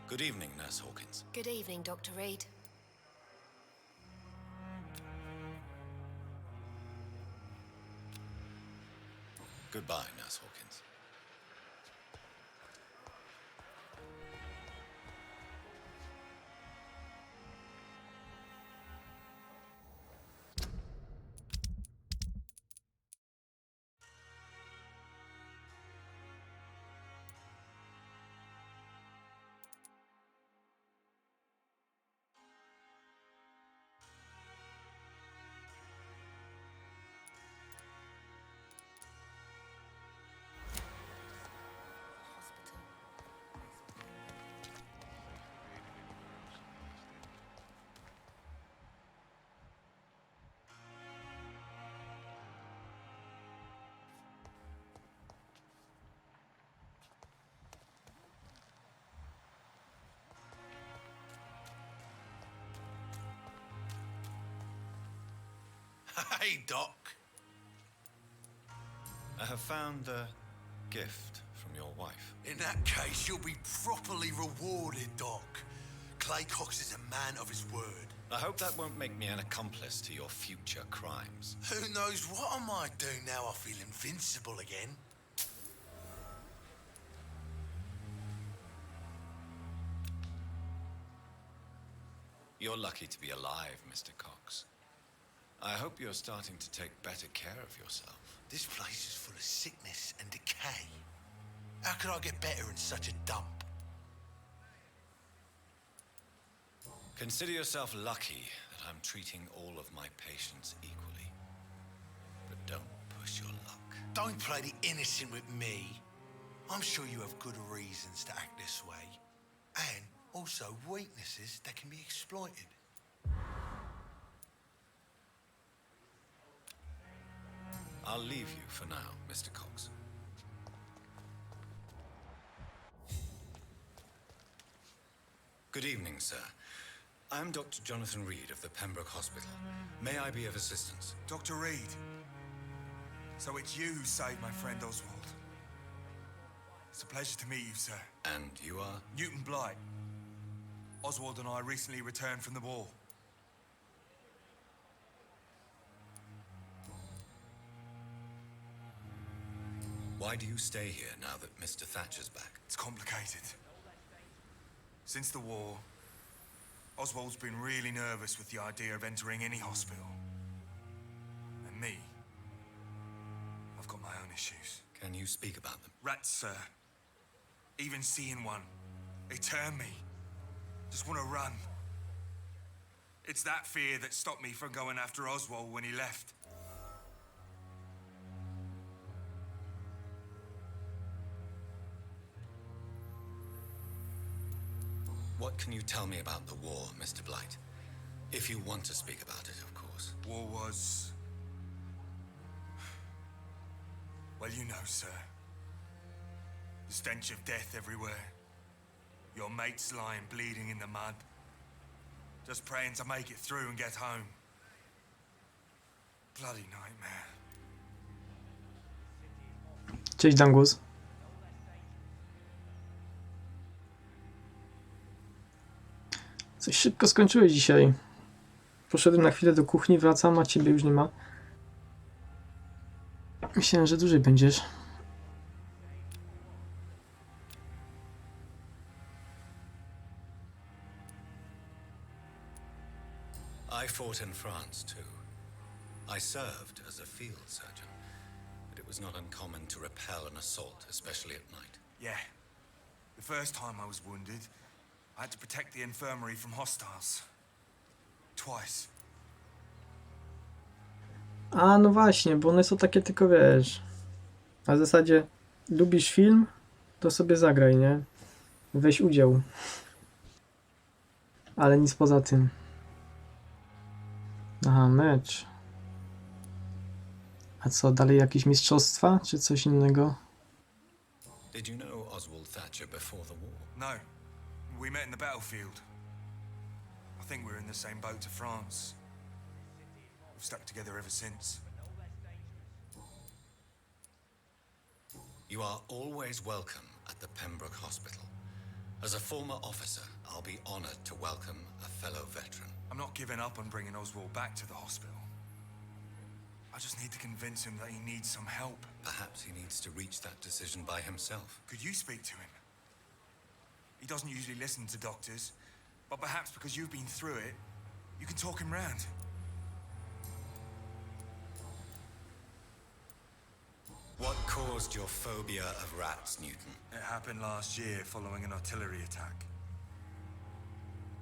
Good evening, Nurse Hawkins. Good evening, Dr. Reed. Goodbye, Nurse Hawkins. Hey, Doc. I have found a gift from your wife. In that case, you'll be properly rewarded, Doc. Clay Cox is a man of his word. I hope that won't make me an accomplice to your future crimes. Who knows what I might do now I feel invincible again? You're lucky to be alive, Mr. Cox. I hope you're starting to take better care of yourself. This place is full of sickness and decay. How could I get better in such a dump? Consider yourself lucky that I'm treating all of my patients equally. But don't push your luck. Don't play the innocent with me. I'm sure you have good reasons to act this way. And also weaknesses that can be exploited. I'll leave you for now, Mr. Cox. Good evening, sir. I'm Dr. Jonathan Reed of the Pembroke Hospital. May I be of assistance? Dr. Reed. So it's you who saved my friend Oswald. It's a pleasure to meet you, sir. And you are? Newton Blight. Oswald and I recently returned from the war. Why do you stay here now that Mr. Thatcher's back? It's complicated. Since the war, Oswald's been really nervous with the idea of entering any hospital. And me, I've got my own issues. Can you speak about them? Rats, sir. Even seeing one, they turn me. Just want to run. It's that fear that stopped me from going after Oswald when he left. What can you tell me about the war, Mr. Blight? If you want to speak about it, of course. War was... Well, you know, sir. The stench of death everywhere. Your mates lying bleeding in the mud. Just praying to make it through and get home. Bloody nightmare. Cześć, Dangus. Coś szybko skończyłeś dzisiaj. Poszedłem na chwilę do kuchni, wracam, a ciebie już nie ma. Myślałem, że dłużej będziesz. I fought in France, too. I served as a field surgeon, but it was not uncommon to repel an assault, especially at night. Yeah. The first time I was wounded, I had to protect the infirmary from hostiles. Twice. A, no właśnie, bo one są takie tylko, wiesz... Na zasadzie, lubisz film, to sobie zagraj, nie? Weź udział. Ale nic poza tym. Aha, mecz. A co, dalej jakieś mistrzostwa, czy coś innego? Did you know Oswald Thatcher before the war? No. We met in the battlefield. I think we're in the same boat to France. We've stuck together ever since. You are always welcome at the Pembroke Hospital. As a former officer, I'll be honored to welcome a fellow veteran. I'm not giving up on bringing Oswald back to the hospital. I just need to convince him that he needs some help. Perhaps he needs to reach that decision by himself. Could you speak to him? He doesn't usually listen to doctors, but perhaps because you've been through it, you can talk him round. What caused your phobia of rats, Newton? It happened last year following an artillery attack.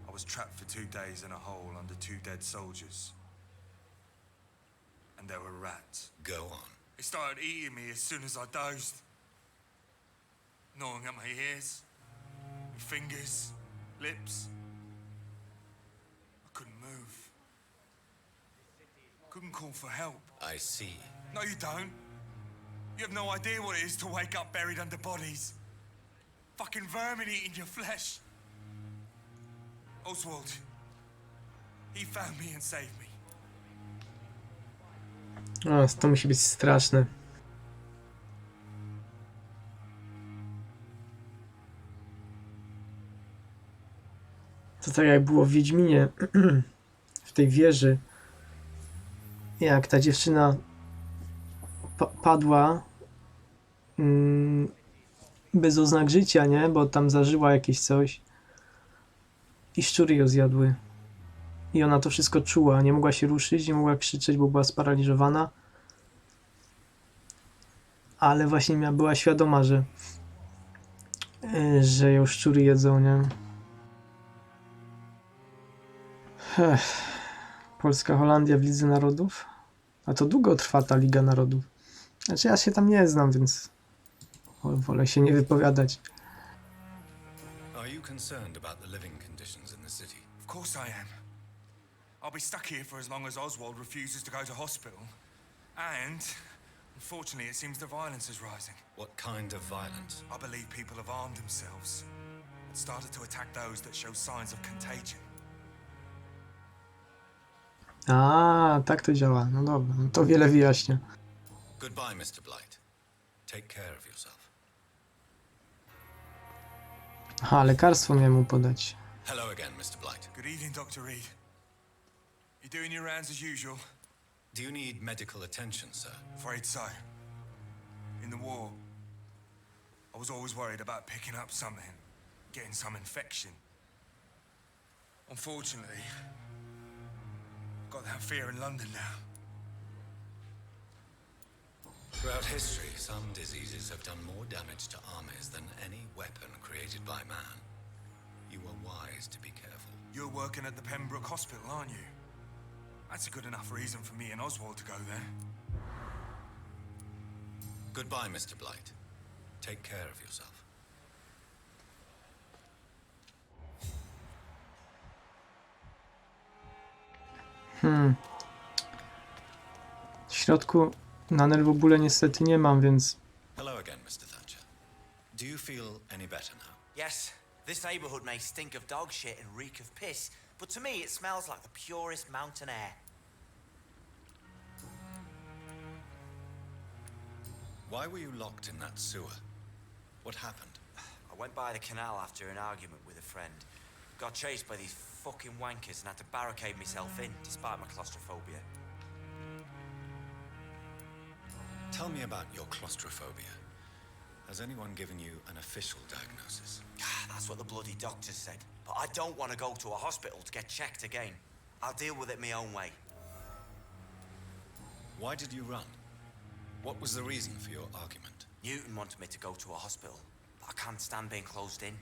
I was trapped for 2 days in a hole under 2 dead soldiers. And there were rats. Go on. They started eating me as soon as I dozed. Gnawing at my ears, my fingers, lips. I couldn't move. Couldn't call for help. I see. No, you don't. You have no idea what it is to wake up buried under bodies. Fucking vermin eating your flesh. Oswald. He found me and saved me. O, to musi być straszne. To tak jak było w Wiedźminie, w tej wieży, jak ta dziewczyna padła bez oznak życia, nie? Bo tam zażyła jakieś coś i szczury ją zjadły. I ona to wszystko czuła, nie mogła się ruszyć, nie mogła krzyczeć, bo była sparaliżowana. Ale właśnie była świadoma, że ją szczury jedzą, nie? Polska Holandia w Lidze Narodów? A to długo trwa ta Liga Narodów. Znaczy ja się tam nie znam, więc wolę się nie wypowiadać. Are you concerned about the living conditions in the city? Of course I am. I'll be stuck here for as long as Oswald refuses to go to hospital. And, unfortunately, it seems the violence is rising. What kind of violence? I believe people have armed themselves and started to attack those that show signs of contagion. A, tak to działa. No dobra, no to wiele wyjaśnia. Goodbye, Mr. Blight. Take care of yourself. Aha, lekarstwo miałem mu podać. Hello again, Mr. Blight. Good evening, Dr. Reed. You doing your rounds as usual? Do you need medical attention, sir? Afraid so. In the war, I was always worried about picking up something, getting some infection. Unfortunately, I've got that fear in London now. Throughout history, some diseases have done more damage to armies than any weapon created by man. You are wise to be careful. You're working at the Pembroke Hospital, aren't you? That's a good enough reason for me and Oswald to go there. Goodbye, Mr. Blight. Take care of yourself. W środku na nerwobóle niestety nie mam, więc... Hello again, Mr. Thatcher. Do you feel any better now? Yes, this neighborhood may stink of dog shit and reek of piss, but to me it smells like the purest mountain air. Why were you locked in that sewer? What happened? I went by the canal after an argument with a friend. Got chased by these fucking wankers and had to barricade myself in, despite my claustrophobia. Tell me about your claustrophobia. Has anyone given you an official diagnosis? That's what the bloody doctors said. But I don't want to go to a hospital to get checked again. I'll deal with it my own way. Why did you run? What was the reason for your argument? Newton wanted me to go to a hospital, but I can't stand being closed in.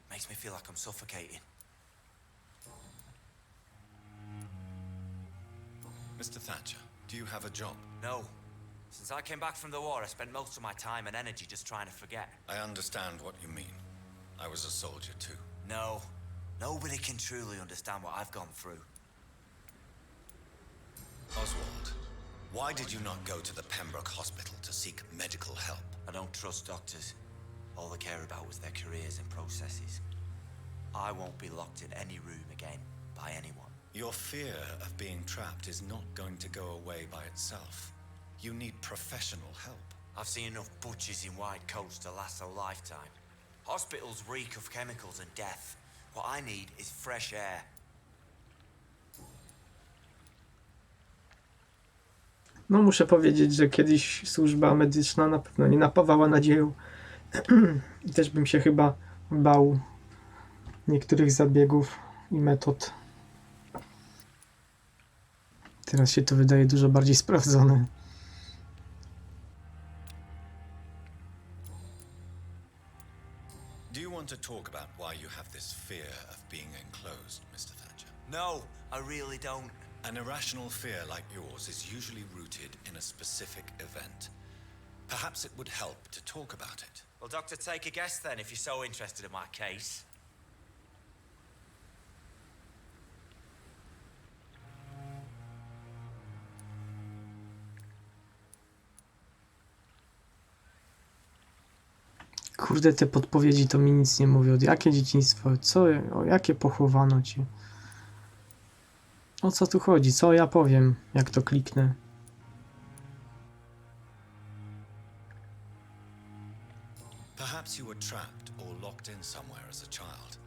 Makes me feel like I'm suffocating. Mr. Thatcher, do you have a job? No. Since I came back from the war, I spent most of my time and energy just trying to forget. I understand what you mean. I was a soldier too. No. Nobody can truly understand what I've gone through. Oswald, why did you not go to the Pembroke Hospital to seek medical help? I don't trust doctors. All they care about was their careers and processes. I won't be locked in any room again by anyone. Your fear of being trapped is not going to go away by itself. You need professional help. I've seen enough butchers in white coats to last a lifetime. Hospitals reek of chemicals and death. What I need is fresh air. No muszę powiedzieć, że kiedyś służba medyczna na pewno nie napawała nadzieją. I też bym się chyba bał niektórych zabiegów i metod. Teraz się to wydaje dużo bardziej sprawdzone. Do you want to talk about why you have this fear of being enclosed, Mr. Thatcher? No, I really don't. An irrational fear like yours is usually rooted in a specific event. Perhaps it would help to talk about it. Well, Doctor, take a guess then if you're so interested in my case. Kurde, te podpowiedzi to mi nic nie mówią. Jakie dzieciństwo? Co? O jakie pochowano cię? O co tu chodzi? Co ja powiem, jak to kliknę? Perhaps you were trapped or locked in somewhere as a child.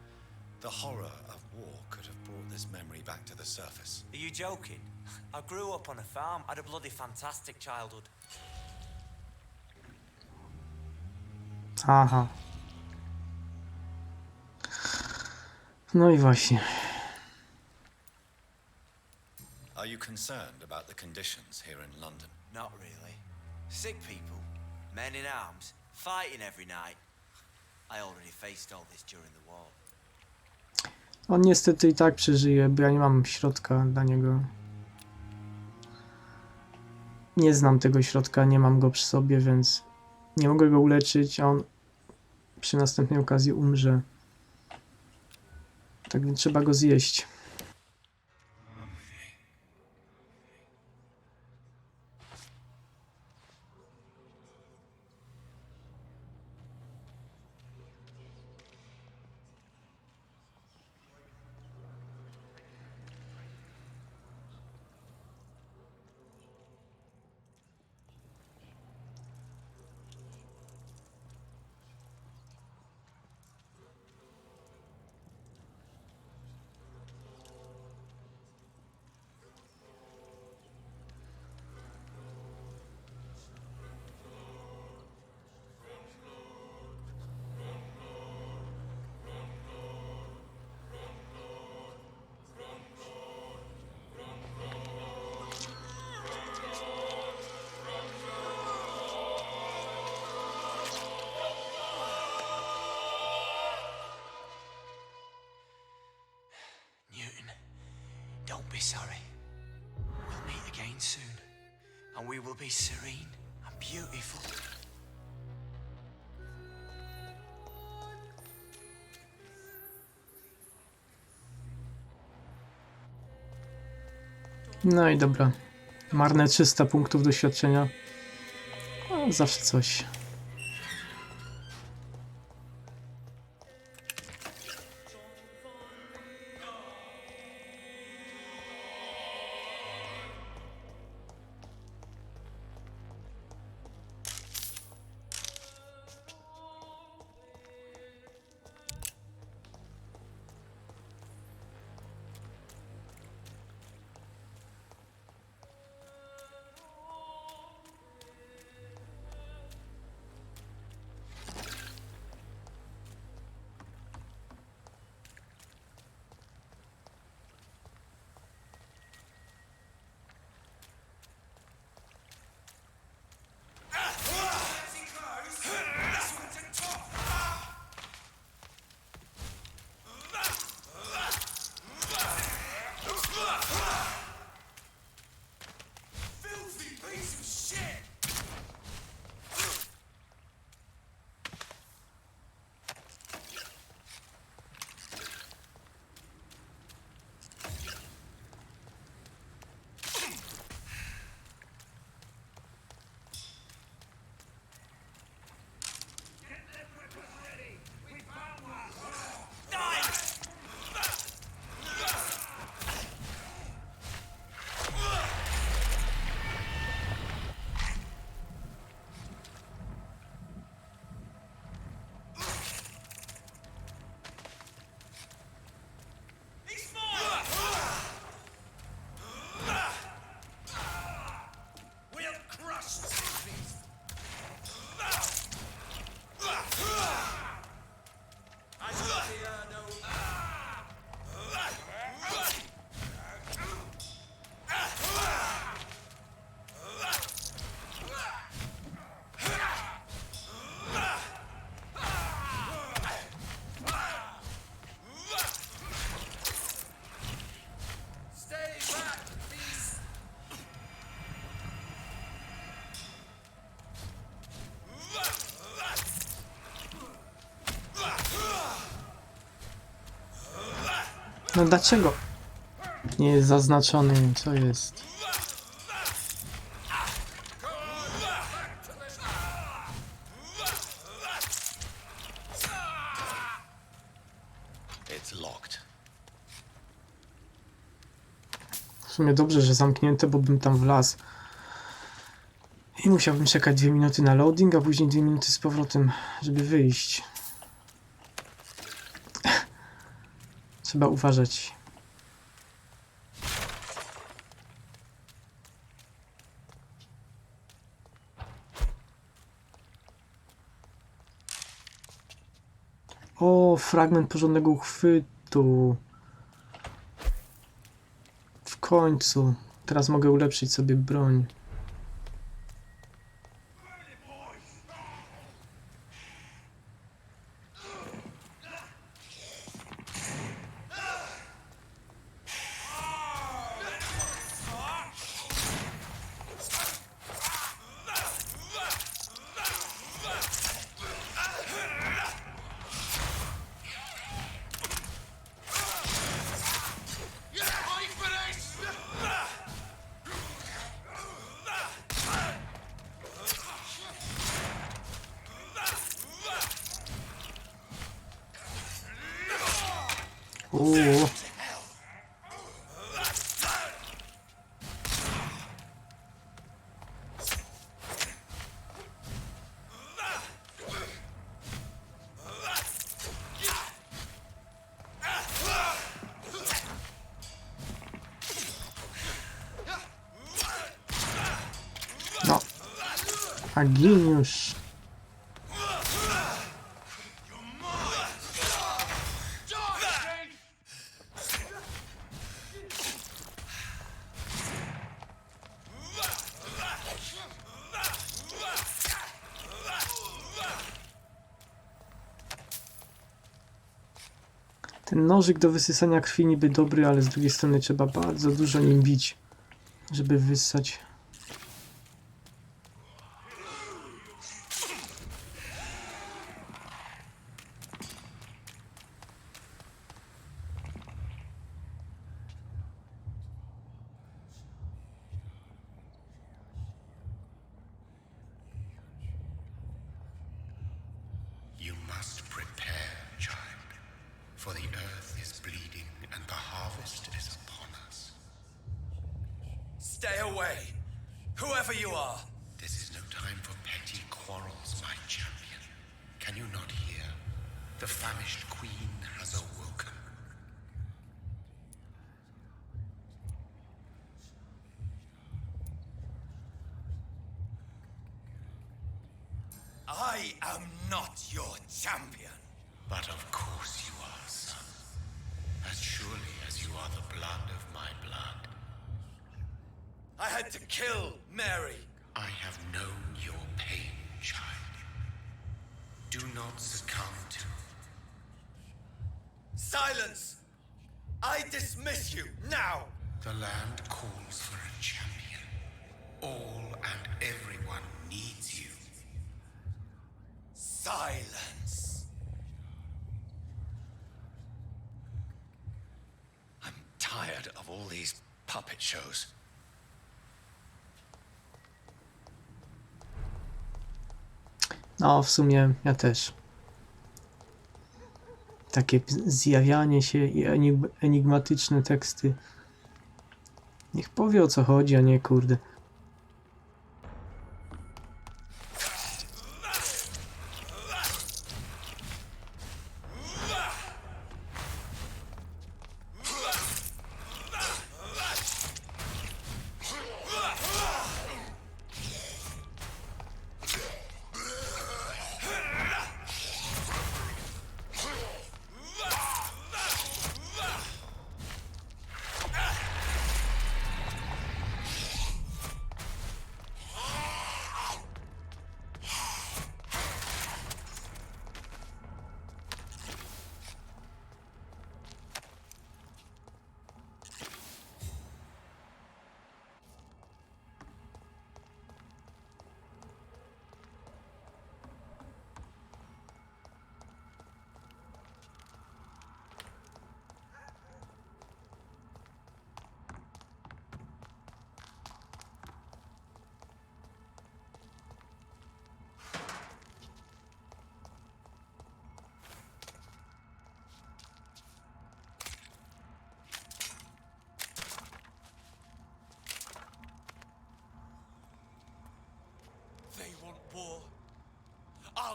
The horror of war could have brought this memory back to the surface. Are you joking? I grew up on a farm. I had a bloody fantastic childhood. Aha. No i właśnie. Are you concerned about the conditions here in London? Not really. Sick people, men in arms, fighting every night. I already faced all this during the war. On niestety i tak przeżyje, bo ja nie mam środka dla niego. Nie znam tego środka, nie mam go przy sobie, więc nie mogę go uleczyć, a on przy następnej okazji umrze. Tak więc trzeba go zjeść. Newton, don't be sorry. We'll meet again soon, and we will be serene and beautiful. No i dobra. Marne 300 punktów doświadczenia. No, zawsze coś. No dlaczego nie jest zaznaczony? Co jest? It's locked. W sumie dobrze, że zamknięte, bo bym tam wlazł. I musiałbym czekać 2 minuty na loading, a później 2 minuty z powrotem, żeby wyjść. Trzeba uważać. O, fragment porządnego uchwytu. W końcu. Teraz mogę ulepszyć sobie broń. Uuu. No. A gin już. Ten nożyk do wysysania krwi niby dobry, ale z drugiej strony trzeba bardzo dużo nim bić, żeby wyssać. You must prepare, child, for the earth is bleeding and the harvest is upon us. Stay away, whoever you are. This is no time for petty quarrels, my champion. Can you not hear? The famished queen has awoken. I am not your champion. But of course you are, son. As surely as you are the blood of my blood. I had to kill Mary. I have known your pain, child. Do not succumb to... Silence! I dismiss you now! The land calls for a champion. All and everyone needs you. Silence! I'm tired of all these puppet shows. No, w sumie ja też. Takie zjawianie się i enigmatyczne teksty. Niech powie, o co chodzi, a nie kurde.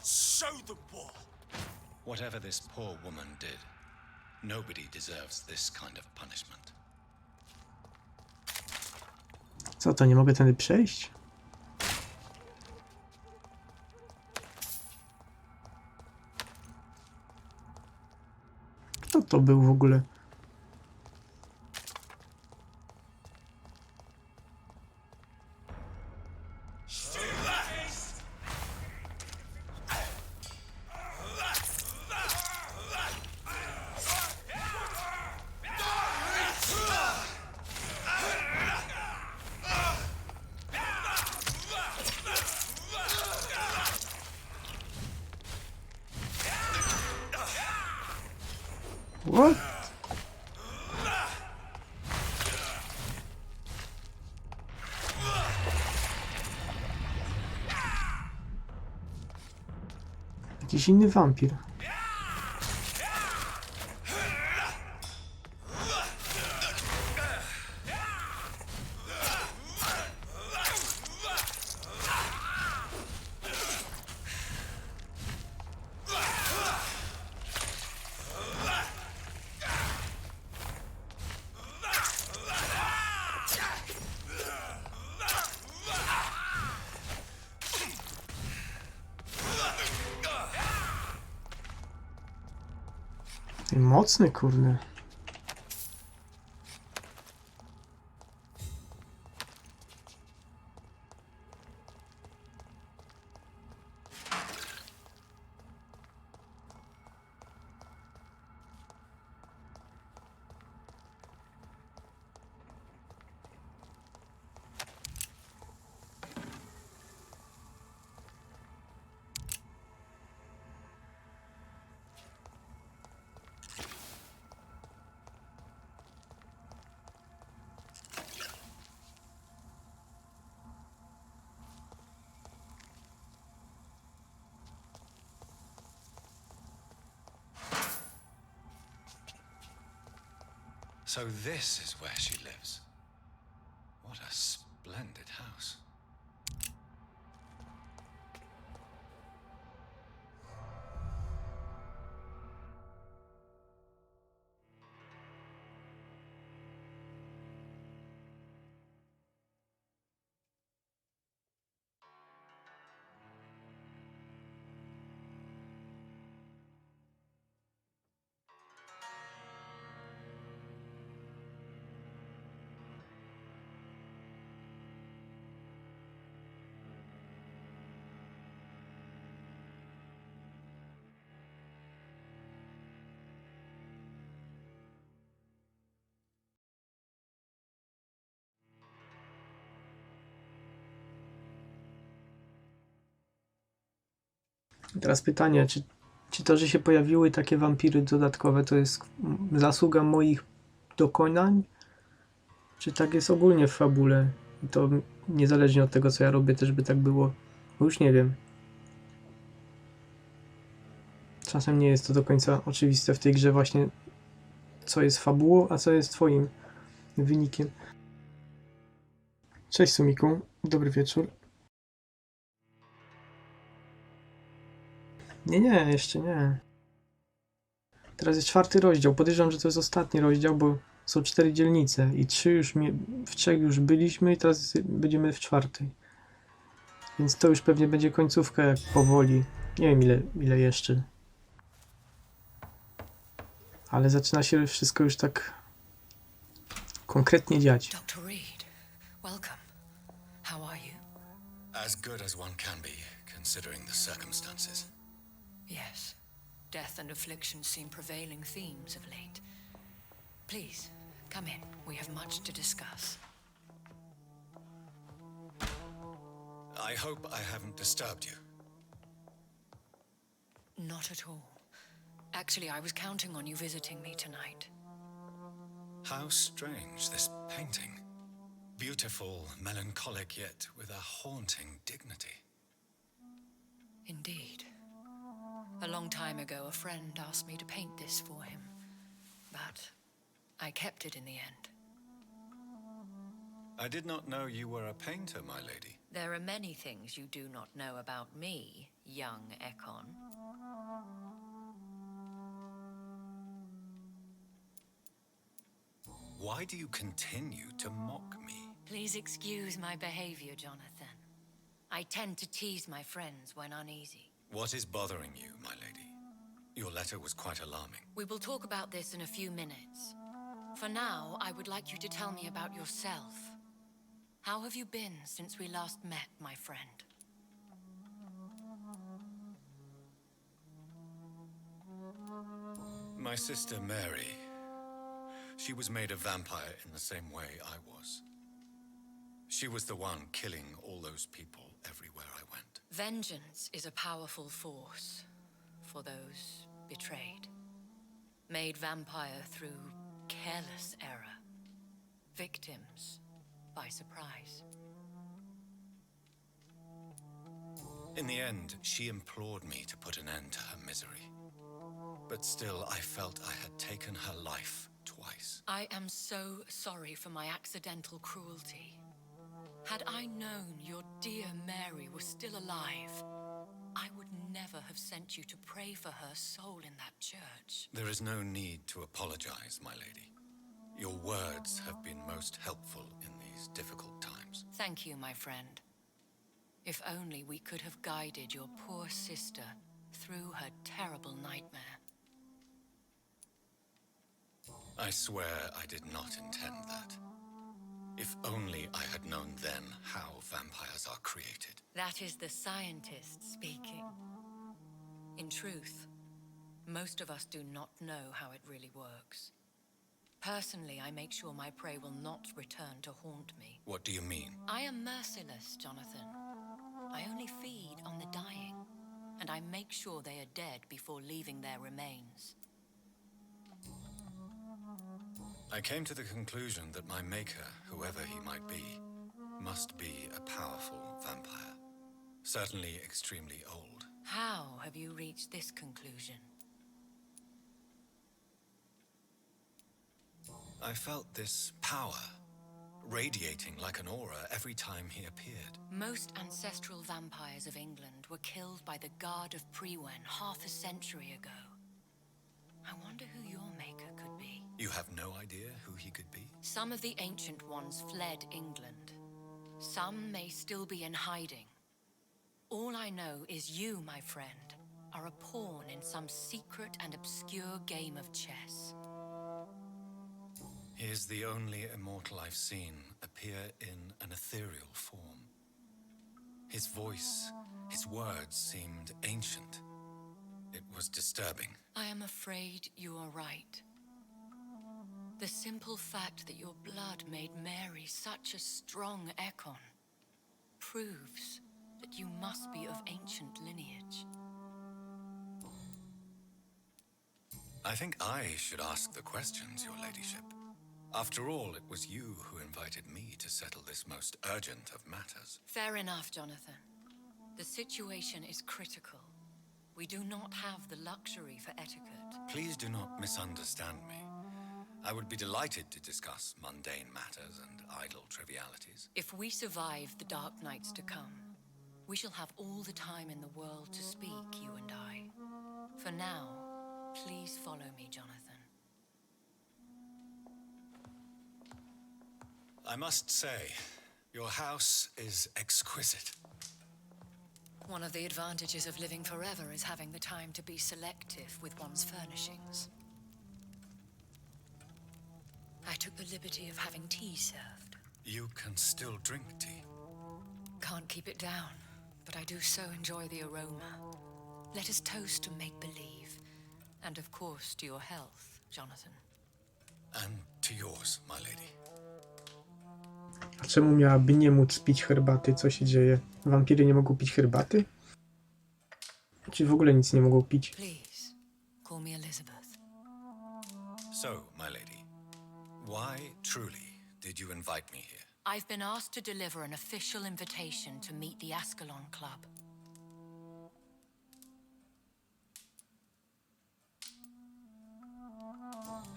show them what. Whatever this poor woman did, nobody deserves this kind of punishment. Co to, nie mogę tędy przejść? Kto to był w ogóle? What? Jakiś inny wampir. I mocny, kurde. So this is where she lives. What a splendid house. Teraz pytanie, czy to, że się pojawiły takie wampiry dodatkowe, to jest zasługa moich dokonań? Czy tak jest ogólnie w fabule? I to niezależnie od tego, co ja robię, też by tak było? Bo już nie wiem. Czasem nie jest to do końca oczywiste w tej grze właśnie, co jest fabułą, a co jest twoim wynikiem. Cześć Sumiku, dobry wieczór. Nie, jeszcze nie. Teraz jest 4. rozdział. Podejrzewam, że to jest ostatni rozdział, bo są 4 dzielnice i w 3 już byliśmy i teraz będziemy w 4. Więc to już pewnie będzie końcówka, jak powoli. Nie wiem ile jeszcze. Ale zaczyna się wszystko już tak konkretnie dziać. Dr. Reed, welcome. How are you? As good as one can be, considering the circumstances. Yes. Death and affliction seem prevailing themes of late. Please, come in. We have much to discuss. I hope I haven't disturbed you. Not at all. Actually, I was counting on you visiting me tonight. How strange, this painting. Beautiful, melancholic, yet with a haunting dignity. Indeed. A long time ago, a friend asked me to paint this for him, but I kept it in the end. I did not know you were a painter, my lady. There are many things you do not know about me, young Ekon. Why do you continue to mock me? Please excuse my behavior, Jonathan. I tend to tease my friends when uneasy. What is bothering you, my lady? Your letter was quite alarming. We will talk about this in a few minutes. For now, I would like you to tell me about yourself. How have you been since we last met, my friend? My sister Mary, she was made a vampire in the same way I was. She was the one killing all those people everywhere I went. Vengeance is a powerful force for those betrayed. Made vampire through careless error. Victims by surprise. In the end, she implored me to put an end to her misery. But still, I felt I had taken her life twice. I am so sorry for my accidental cruelty. Had I known your dear Mary was still alive, I would never have sent you to pray for her soul in that church. There is no need to apologize, my lady. Your words have been most helpful in these difficult times. Thank you, my friend. If only we could have guided your poor sister through her terrible nightmare. I swear I did not intend that. If only I had known then how vampires are created. That is the scientist speaking. In truth, most of us do not know how it really works. Personally, I make sure my prey will not return to haunt me. What do you mean? I am merciless, Jonathan. I only feed on the dying, and I make sure they are dead before leaving their remains. I came to the conclusion that my maker, whoever he might be, must be a powerful vampire. Certainly extremely old. How have you reached this conclusion? I felt this power radiating like an aura every time he appeared. Most ancestral vampires of England were killed by the Guard of Prewen half a century ago. I wonder who your maker could be. You have no idea who he could be? Some of the ancient ones fled England. Some may still be in hiding. All I know is you, my friend, are a pawn in some secret and obscure game of chess. He is the only immortal I've seen appear in an ethereal form. His voice, his words seemed ancient. It was disturbing. I am afraid you are right. The simple fact that your blood made Mary such a strong Ekon proves that you must be of ancient lineage. I think I should ask the questions, your ladyship. After all, it was you who invited me to settle this most urgent of matters. Fair enough, Jonathan. The situation is critical. We do not have the luxury for etiquette. Please do not misunderstand me. I would be delighted to discuss mundane matters and idle trivialities. If we survive the dark nights to come, we shall have all the time in the world to speak, you and I. For now, please follow me, Jonathan. I must say, your house is exquisite. One of the advantages of living forever is having the time to be selective with one's furnishings. I took the liberty of having tea served. You can still drink tea. Can't keep it down, but I do so enjoy the aroma. Let us toast to make-believe, and of course to your health, Jonathan. And to yours, my lady. A czemu miałaby nie móc pić herbaty? Co się dzieje? Wampiry nie mogą pić herbaty? Czy w ogóle nic nie mogą pić? Please, call me Elizabeth. So, my lady, why truly did you invite me here? I've been asked to deliver an official invitation to meet the Ascalon Club.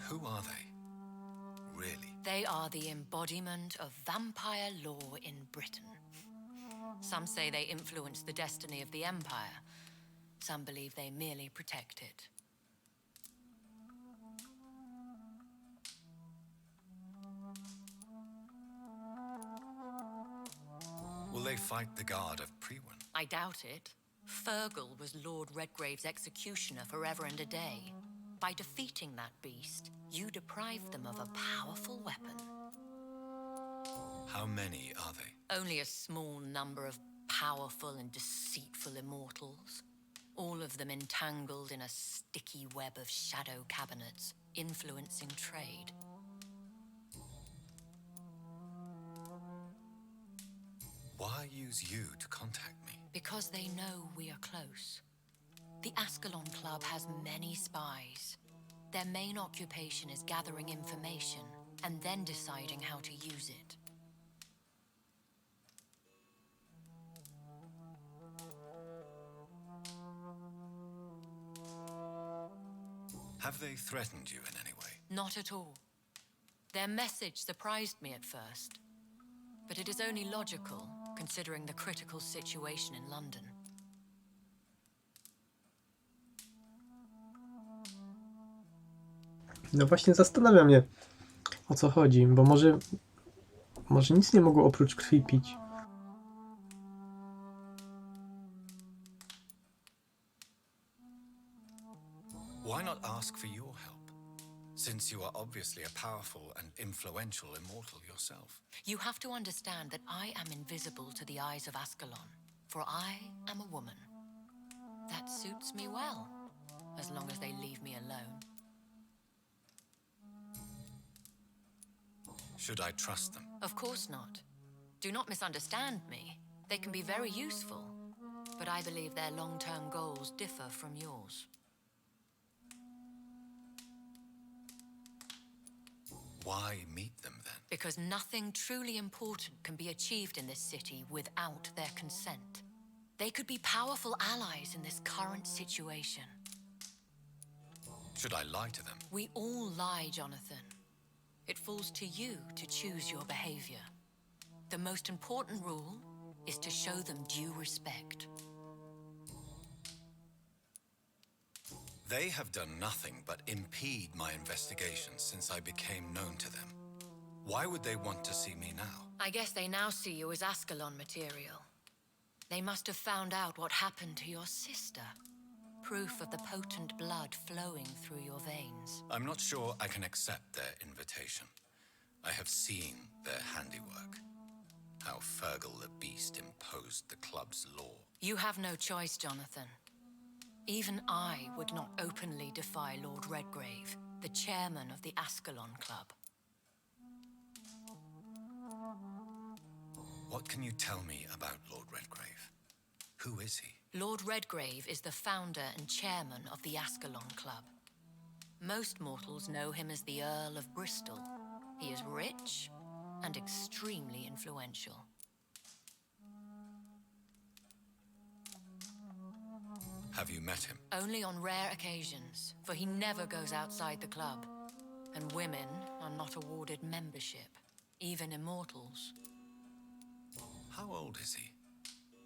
Who are they? Really? They are the embodiment of vampire law in Britain. Some say they influenced the destiny of the Empire, Some believe they merely protect it. Will they fight the guard of Priwen? I doubt it. Fergal was Lord Redgrave's executioner forever and a day. By defeating that beast, you deprived them of a powerful weapon. How many are they? Only a small number of powerful and deceitful immortals. All of them entangled in a sticky web of shadow cabinets, influencing trade. Why use you to contact me? Because they know we are close. The Ascalon Club has many spies. Their main occupation is gathering information and then deciding how to use it. Have they threatened you in any way? Not at all. Their message surprised me at first. But it is only logical, considering the critical situation in London. No właśnie zastanawia mnie, o co chodzi, bo może nic nie mogło oprócz krwi pić. Why not ask for your help? Since you are obviously a powerful and influential immortal yourself. You have to understand that I am invisible to the eyes of Ascalon, for I am a woman. That suits me well, as long as they leave me alone. Should I trust them? Of course not. Do not misunderstand me. They can be very useful, but I believe their long-term goals differ from yours. Why meet them then? Because nothing truly important can be achieved in this city without their consent. They could be powerful allies in this current situation. Should I lie to them? We all lie, Jonathan. It falls to you to choose your behavior. The most important rule is to show them due respect. They have done nothing but impede my investigations since I became known to them. Why would they want to see me now? I guess they now see you as Ascalon material. They must have found out what happened to your sister. Proof of the potent blood flowing through your veins. I'm not sure I can accept their invitation. I have seen their handiwork. How Fergal the Beast imposed the club's law. You have no choice, Jonathan. Even I would not openly defy Lord Redgrave, the chairman of the Ascalon Club. What can you tell me about Lord Redgrave? Who is he? Lord Redgrave is the founder and chairman of the Ascalon Club. Most mortals know him as the Earl of Bristol. He is rich and extremely influential. Have you met him? Only on rare occasions, for he never goes outside the club. And women are not awarded membership, even immortals. How old is he?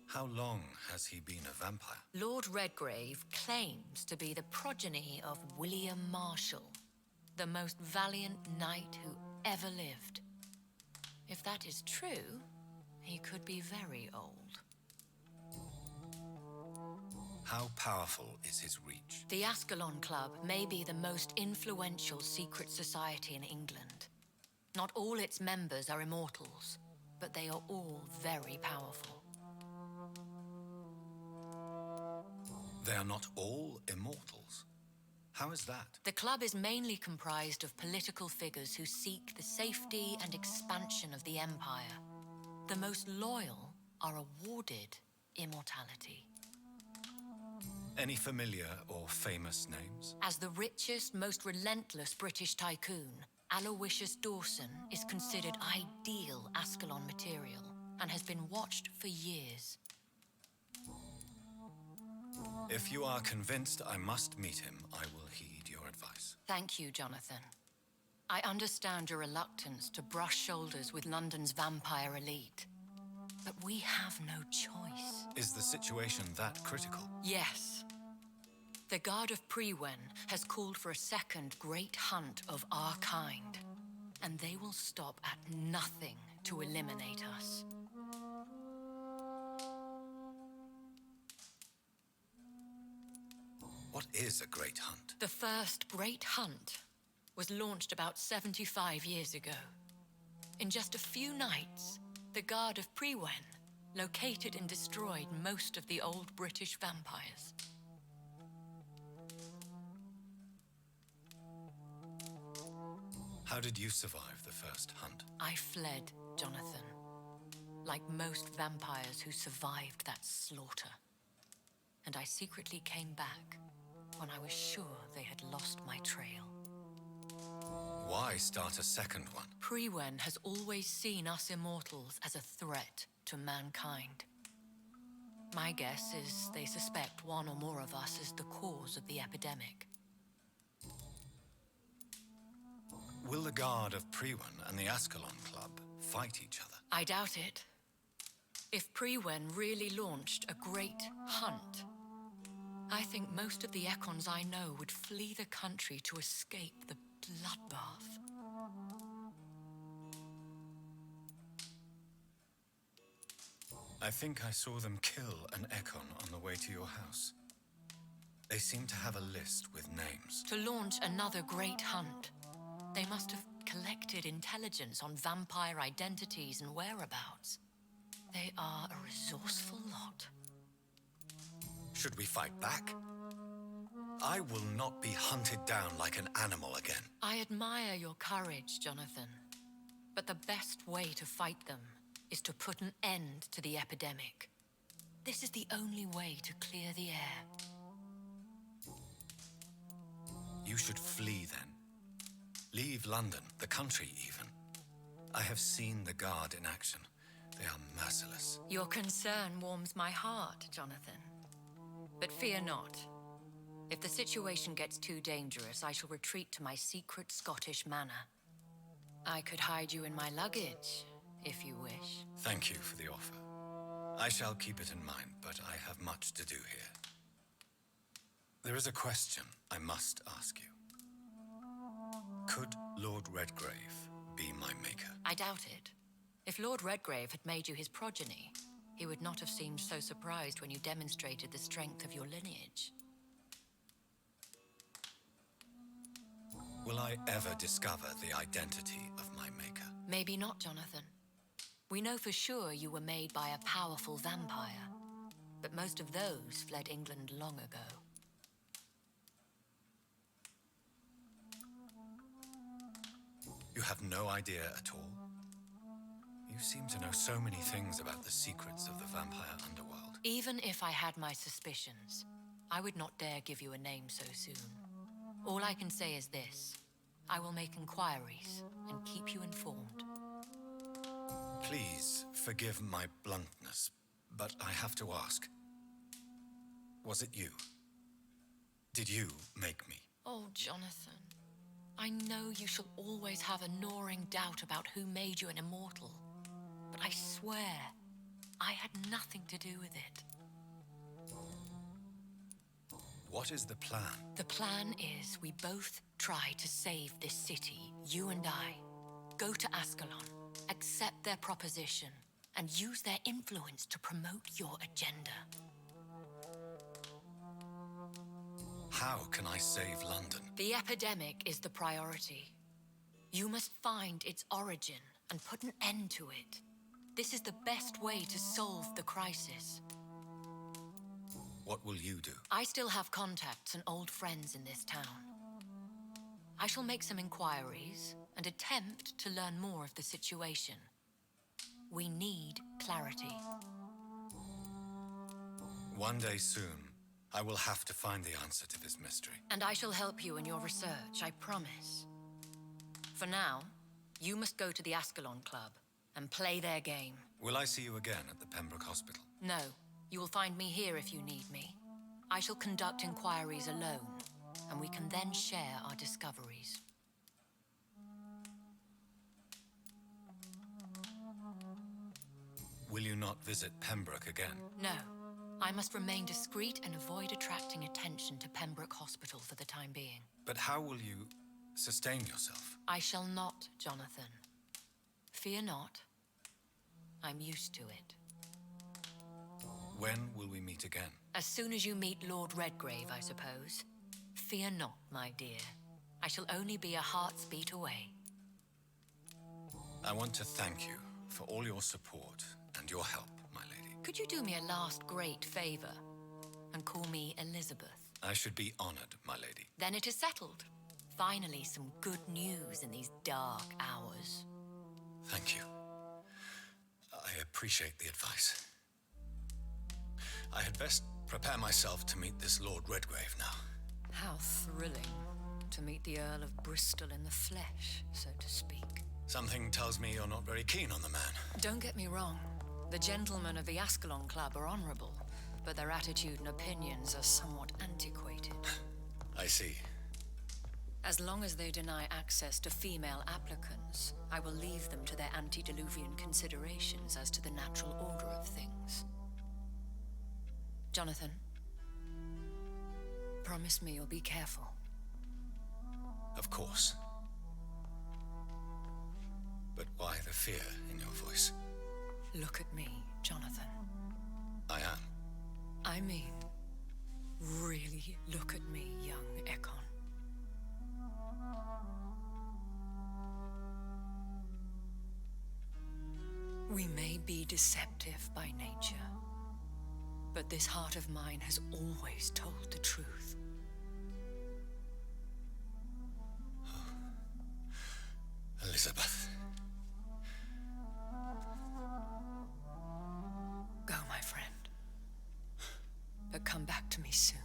How long has he been a vampire? Lord Redgrave claims to be the progeny of William Marshall, the most valiant knight who ever lived. If that is true, he could be very old. How powerful is his reach? The Ascalon Club may be the most influential secret society in England. Not all its members are immortals, but they are all very powerful. They are not all immortals. How is that? The club is mainly comprised of political figures who seek the safety and expansion of the Empire. The most loyal are awarded immortality. Any familiar or famous names? As the richest, most relentless British tycoon, Aloysius Dawson is considered ideal Ascalon material and has been watched for years. If you are convinced I must meet him, I will heed your advice. Thank you, Jonathan. I understand your reluctance to brush shoulders with London's vampire elite. But we have no choice. Is the situation that critical? Yes. The Guard of Prewen has called for a second great hunt of our kind, and they will stop at nothing to eliminate us. What is a great hunt? The first great hunt was launched about 75 years ago. In just a few nights, the Guard of Prewen located and destroyed most of the old British vampires. How did you survive the first hunt? I fled, Jonathan, like most vampires who survived that slaughter. And I secretly came back when I was sure they had lost my trail. Why start a second one? Prewen has always seen us immortals as a threat to mankind. My guess is they suspect one or more of us is the cause of the epidemic. Will the Guard of Prewen and the Ascalon Club fight each other? I doubt it. If Prewen really launched a great hunt, I think most of the Ekons I know would flee the country to escape the bloodbath. I think I saw them kill an Ekon on the way to your house. They seem to have a list with names. To launch another great hunt, they must have collected intelligence on vampire identities and whereabouts. They are a resourceful lot. Should we fight back? I will not be hunted down like an animal again. I admire your courage, Jonathan. But the best way to fight them is to put an end to the epidemic. This is the only way to clear the air. You should flee then. Leave London, the country even. I have seen the Guard in action. They are merciless. Your concern warms my heart, Jonathan. But fear not. If the situation gets too dangerous, I shall retreat to my secret Scottish manor. I could hide you in my luggage, if you wish. Thank you for the offer. I shall keep it in mind, but I have much to do here. There is a question I must ask you. Could Lord Redgrave be my maker? I doubt it. If Lord Redgrave had made you his progeny, he would not have seemed so surprised when you demonstrated the strength of your lineage. Will I ever discover the identity of my maker? Maybe not, Jonathan. We know for sure you were made by a powerful vampire, but most of those fled England long ago. You have no idea at all? You seem to know so many things about the secrets of the vampire underworld. Even if I had my suspicions, I would not dare give you a name so soon. All I can say is this. I will make inquiries and keep you informed. Please forgive my bluntness, but I have to ask. Was it you? Did you make me? Oh, Jonathan. I know you shall always have a gnawing doubt about who made you an immortal. But I swear, I had nothing to do with it. What is the plan? The plan is we both try to save this city, you and I. Go to Ascalon, accept their proposition, and use their influence to promote your agenda. How can I save London? The epidemic is the priority. You must find its origin and put an end to it. This is the best way to solve the crisis. What will you do? I still have contacts and old friends in this town. I shall make some inquiries and attempt to learn more of the situation. We need clarity. One day soon, I will have to find the answer to this mystery. And I shall help you in your research, I promise. For now, you must go to the Ascalon Club and play their game. Will I see you again at the Pembroke Hospital? No, you will find me here if you need me. I shall conduct inquiries alone, and we can then share our discoveries. Will you not visit Pembroke again? No, I must remain discreet and avoid attracting attention to Pembroke Hospital for the time being. But how will you sustain yourself? I shall not, Jonathan. Fear not. I'm used to it. When will we meet again? As soon as you meet Lord Redgrave, I suppose. Fear not, my dear. I shall only be a heart's beat away. I want to thank you for all your support and your help, my lady. Could you do me a last great favor and call me Elizabeth? I should be honored, my lady. Then it is settled. Finally, some good news in these dark hours. Thank you. I appreciate the advice. I had best prepare myself to meet this Lord Redgrave now. How thrilling to meet the Earl of Bristol in the flesh, so to speak. Something tells me you're not very keen on the man. Don't get me wrong. The gentlemen of the Ascalon Club are honorable, but their attitude and opinions are somewhat antiquated. I see. As long as they deny access to female applicants, I will leave them to their antediluvian considerations as to the natural order of things. Jonathan, promise me you'll be careful. Of course. But why the fear in your voice? Look at me, Jonathan. I am. I mean, really look at me, young Ekon. We may be deceptive by nature, but this heart of mine has always told the truth. Elizabeth. Go, my friend. But come back to me soon.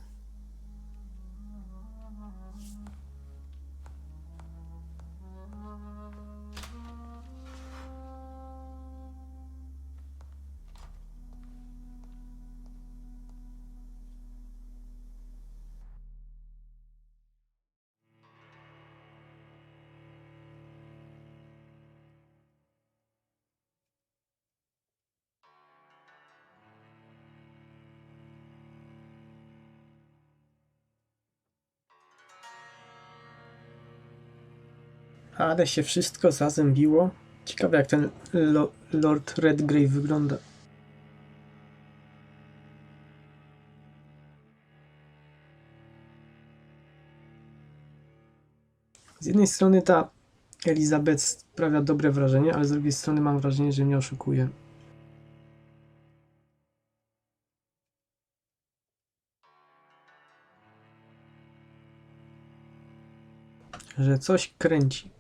Ale się wszystko zazębiło. Ciekawe jak ten Lord Redgrave wygląda. Z jednej strony ta Elizabeth sprawia dobre wrażenie, ale z drugiej strony mam wrażenie, że mnie oszukuje. Że coś kręci.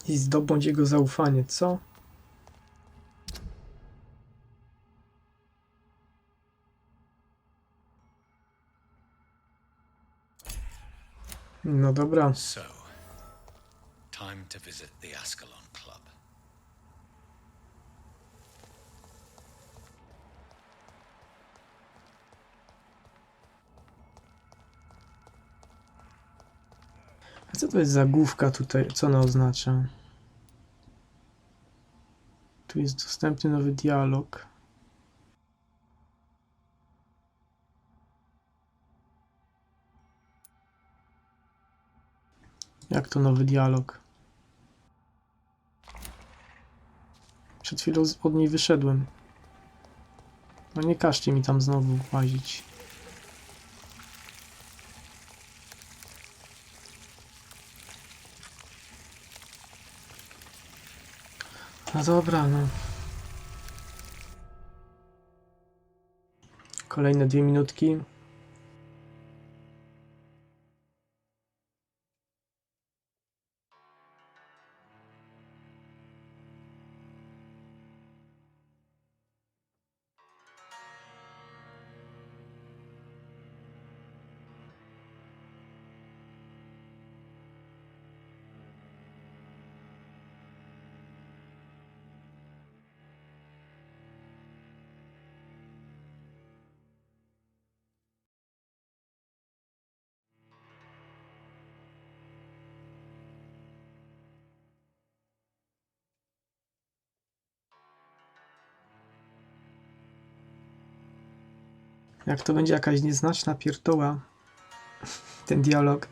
I zdobądź jego zaufanie, co? No dobra. So, time to visit the Ascalon Club. A co to jest za główka tutaj? Co ona oznacza? Tu jest dostępny nowy dialog. Jak to nowy dialog? Przed chwilą od niej wyszedłem. No nie każcie mi tam znowu łazić. No dobra, no. Kolejne 2 minutki. Jak to będzie jakaś nieznaczna pierdoła, ten dialog.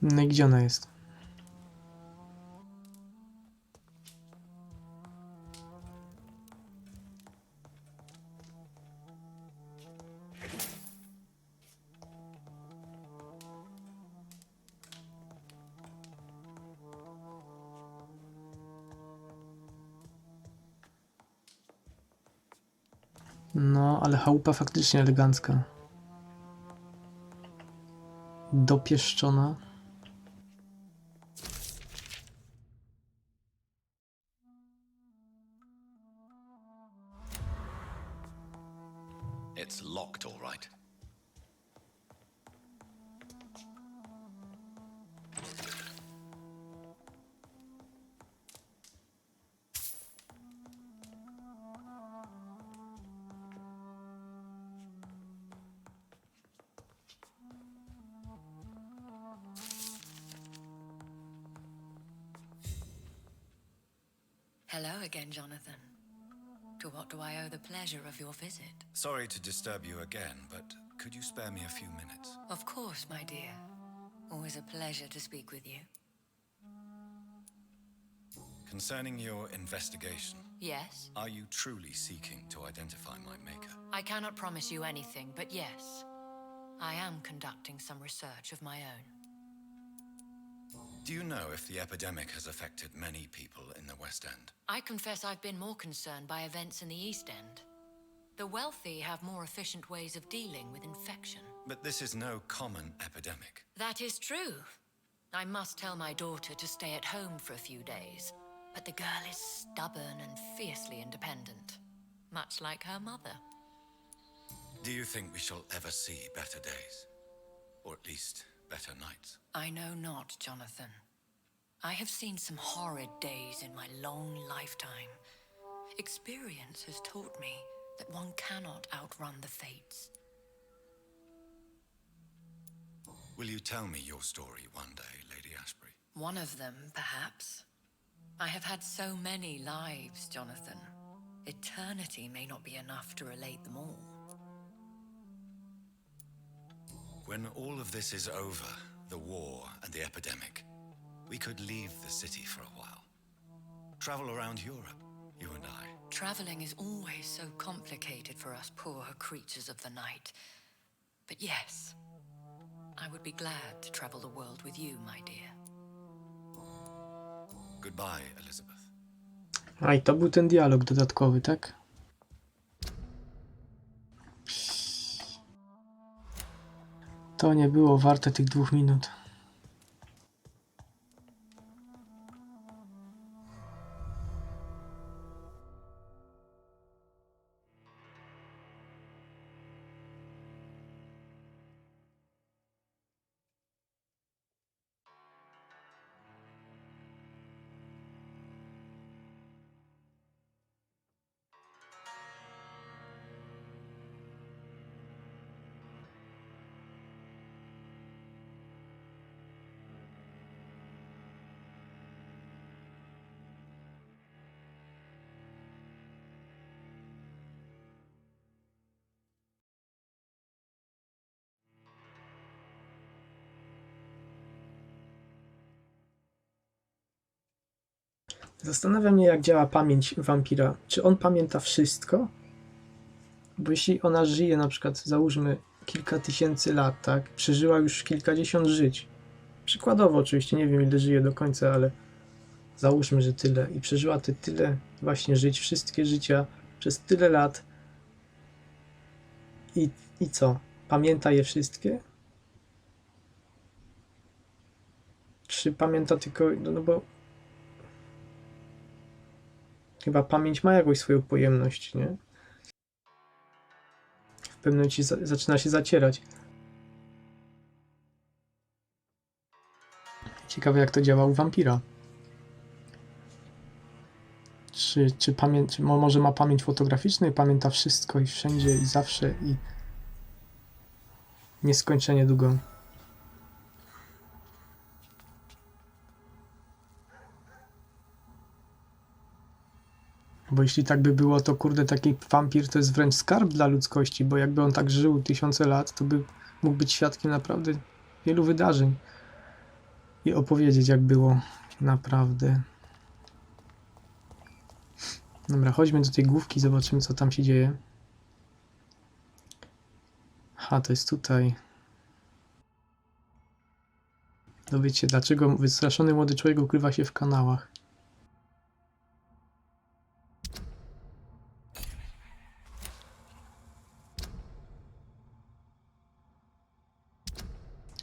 No i gdzie ona jest? No, ale chałupa faktycznie elegancka. Dopieszczona. It's locked, all right. Hello again, Jonathan. To what do I owe the pleasure of your visit? Sorry to disturb you again, but could you spare me a few minutes? Of course, my dear. Always a pleasure to speak with you. Concerning your investigation, Yes? are you truly seeking to identify my maker? I cannot promise you anything, but yes. I am conducting some research of my own. Do you know if the epidemic has affected many people in the West End? I confess I've been more concerned by events in the East End. The wealthy have more efficient ways of dealing with infection. But this is no common epidemic. That is true. I must tell my daughter to stay at home for a few days, but the girl is stubborn and fiercely independent, much like her mother. Do you think we shall ever see better days? Or at least better nights? I know not, Jonathan. I have seen some horrid days in my long lifetime. Experience has taught me that one cannot outrun the fates. Will you tell me your story one day, Lady Ashbury? One of them, perhaps. I have had so many lives, Jonathan. Eternity may not be enough to relate them all. When all of this is over, the war and the epidemic, we could leave the city for a while. Travel around Europe, you and I. Traveling is always so complicated for us poor creatures of the night. But yes, I would be glad to travel the world with you, my dear. Goodbye, Elizabeth. A i to był ten dialog dodatkowy, tak? To nie było warte tych 2 minut. Zastanawia mnie, jak działa pamięć wampira. Czy on pamięta wszystko? Bo jeśli ona żyje na przykład, załóżmy, kilka tysięcy lat, tak? Przeżyła już kilkadziesiąt żyć. Przykładowo oczywiście, nie wiem ile żyje do końca, ale załóżmy, że tyle. I przeżyła tyle właśnie żyć, wszystkie życia przez tyle lat. I co? Pamięta je wszystkie? Czy pamięta tylko... No bo... Chyba pamięć ma jakąś swoją pojemność, nie? W pewnym momencie zaczyna się zacierać. Ciekawe, jak to działa u wampira. Czy może ma pamięć fotograficzną i pamięta wszystko i wszędzie i zawsze i nieskończenie długo. Bo jeśli tak by było, to kurde, taki wampir to jest wręcz skarb dla ludzkości, bo jakby on tak żył tysiące lat, to by mógł być świadkiem naprawdę wielu wydarzeń i opowiedzieć, jak było naprawdę. Dobra, chodźmy do tej główki, zobaczymy, co tam się dzieje. Aha, to jest tutaj. Dowiecie się, dlaczego wystraszony młody człowiek ukrywa się w kanałach.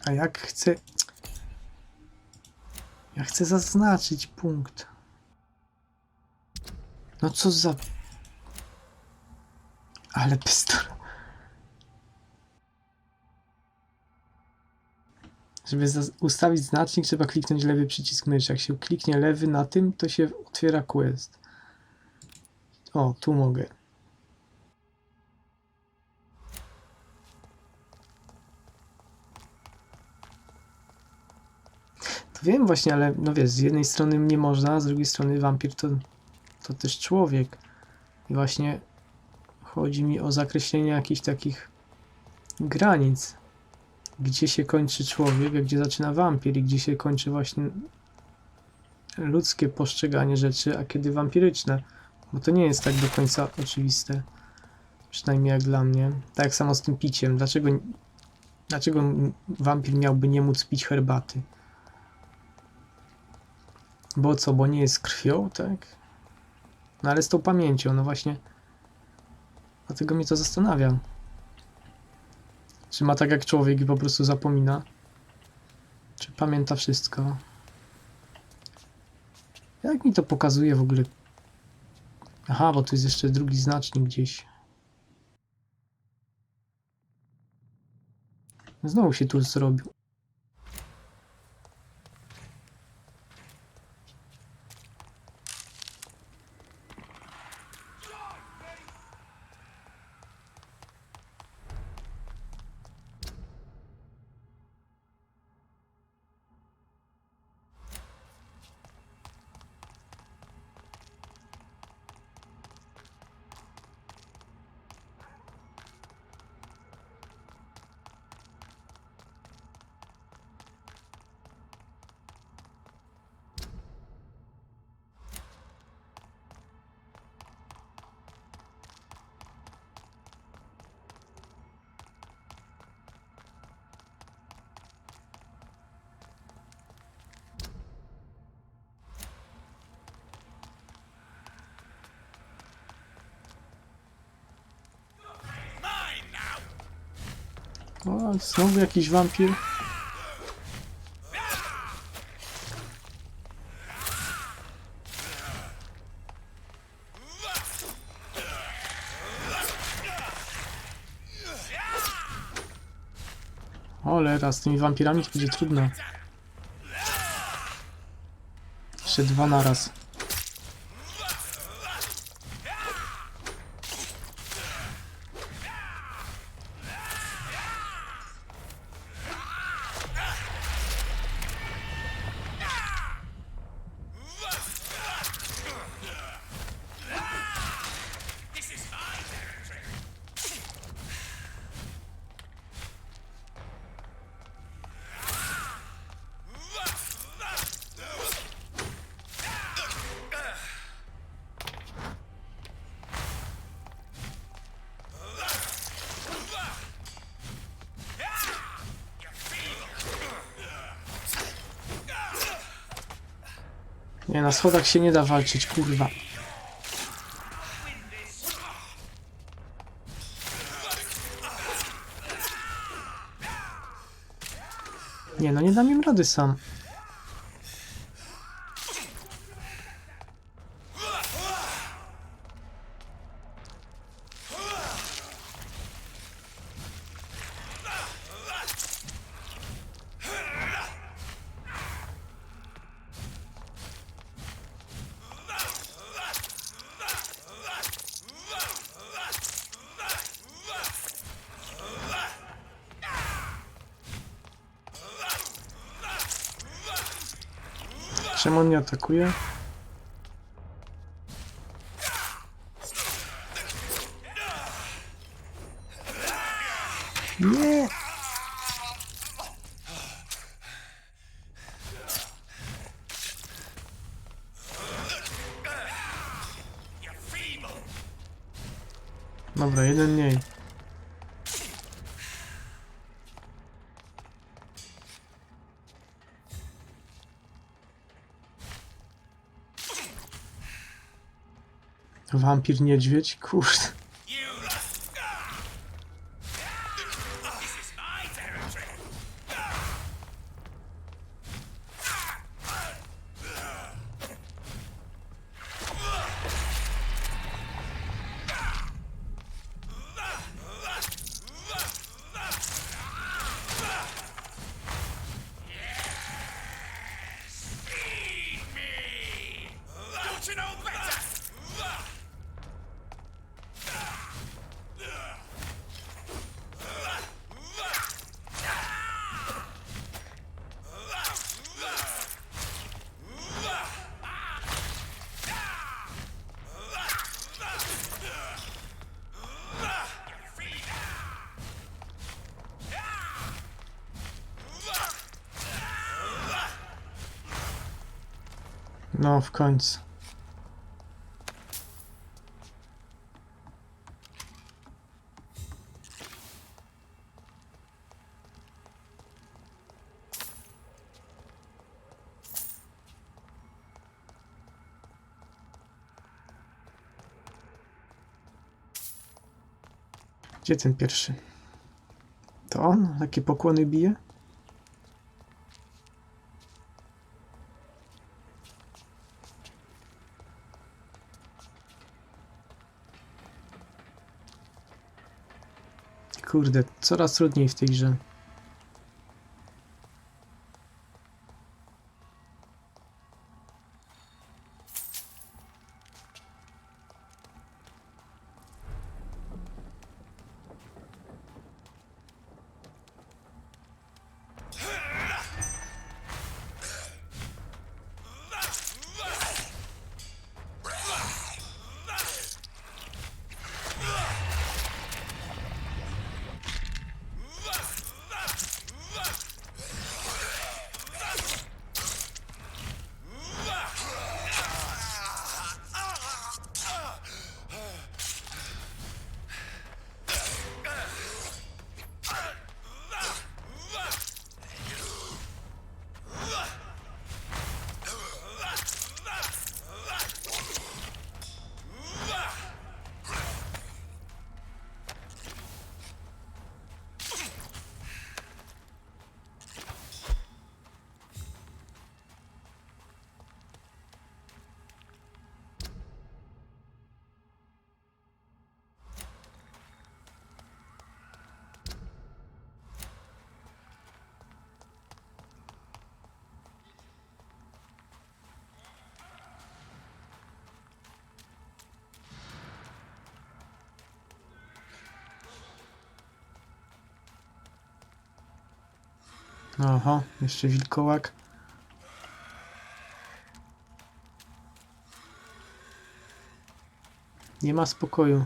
A jak chcę... Ja chcę zaznaczyć punkt. No co za... Ale bzdura. Żeby ustawić znacznik, trzeba kliknąć lewy przycisk myszy. Jak się kliknie lewy na tym, to się otwiera quest. O, tu mogę. To wiem właśnie, ale no wiesz, z jednej strony nie można, a z drugiej strony wampir to też człowiek. I właśnie chodzi mi o zakreślenie jakichś takich granic. Gdzie się kończy człowiek, a gdzie zaczyna wampir i gdzie się kończy właśnie ludzkie postrzeganie rzeczy, a kiedy wampiryczne. Bo to nie jest tak do końca oczywiste. Przynajmniej jak dla mnie. Tak jak samo z tym piciem. Dlaczego wampir miałby nie móc pić herbaty? Bo co? Bo nie jest krwią, tak? No ale z tą pamięcią, no właśnie. Dlatego mnie to zastanawia. Czy ma tak jak człowiek i po prostu zapomina? Czy pamięta wszystko? Jak mi to pokazuje w ogóle? Aha, bo tu jest jeszcze drugi znacznik gdzieś. Znowu się tu zrobił. O, znowu jakiś wampir. Cholera, z tymi wampirami to będzie trudno. Jeszcze dwa naraz. Nie, na schodach się nie da walczyć, kurwa. Nie, no nie dam im rady sam. Czemu on nie atakuje? Nie! Dobra, jeden mniej. Wampir niedźwiedź? Kurde. No, w końcu. Gdzie ten pierwszy? To on? Takie pokłony bije? Kurde, coraz trudniej w tej grze. Aha, jeszcze wilkołak. Nie ma spokoju.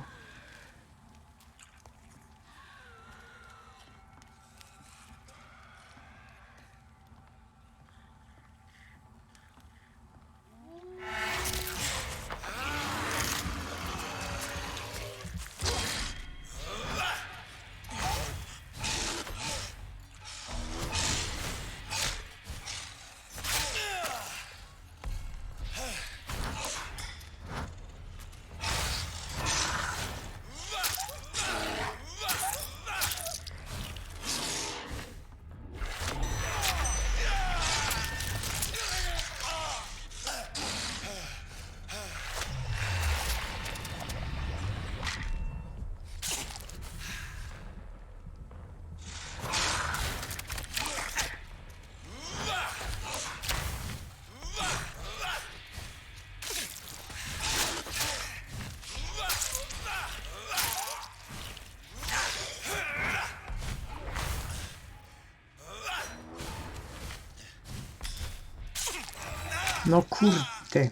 No kurde.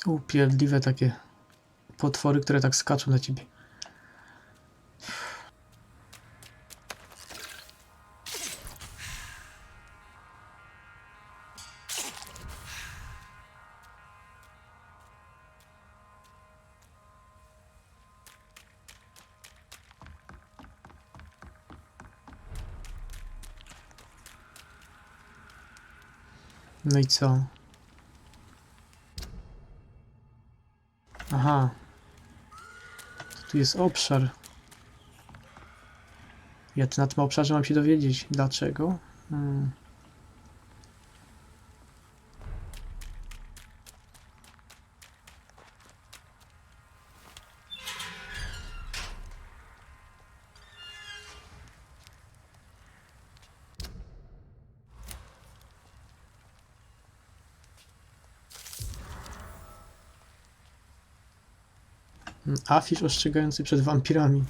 Upierdliwe takie potwory, które tak skaczą na ciebie. No i co? Aha. Tu jest obszar. Ja na tym obszarze mam się dowiedzieć. Dlaczego? Afisz ostrzegający przed wampirami.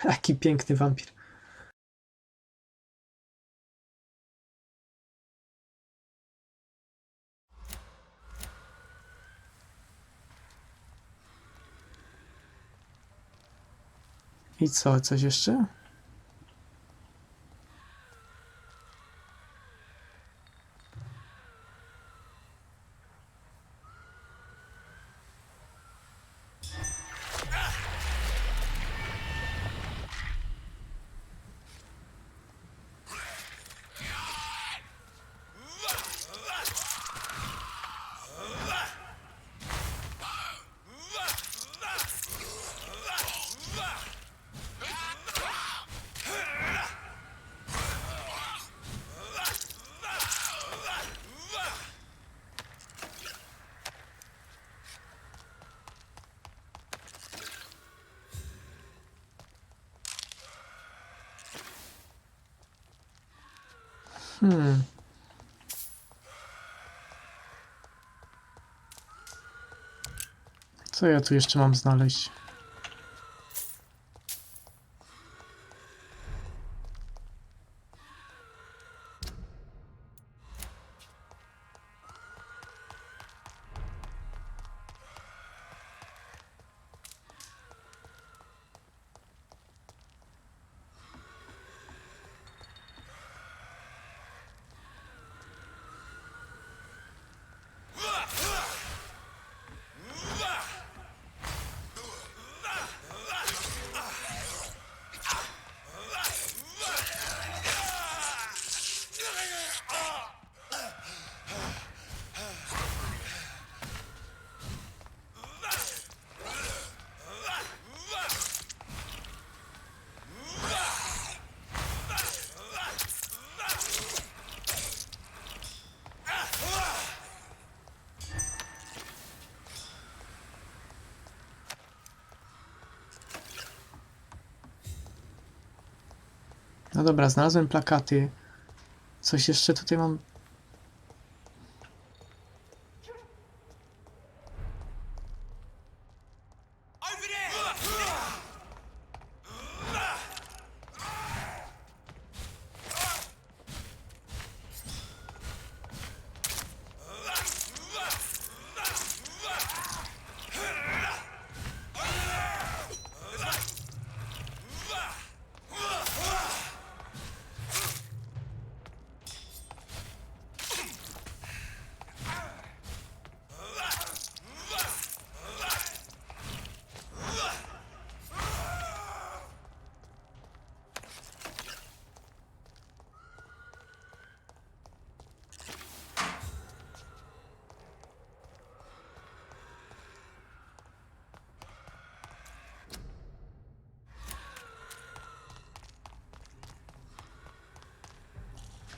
Jaki piękny wampir. I co? Coś jeszcze? Co ja tu jeszcze mam znaleźć? No dobra, znalazłem plakaty. Coś jeszcze tutaj mam?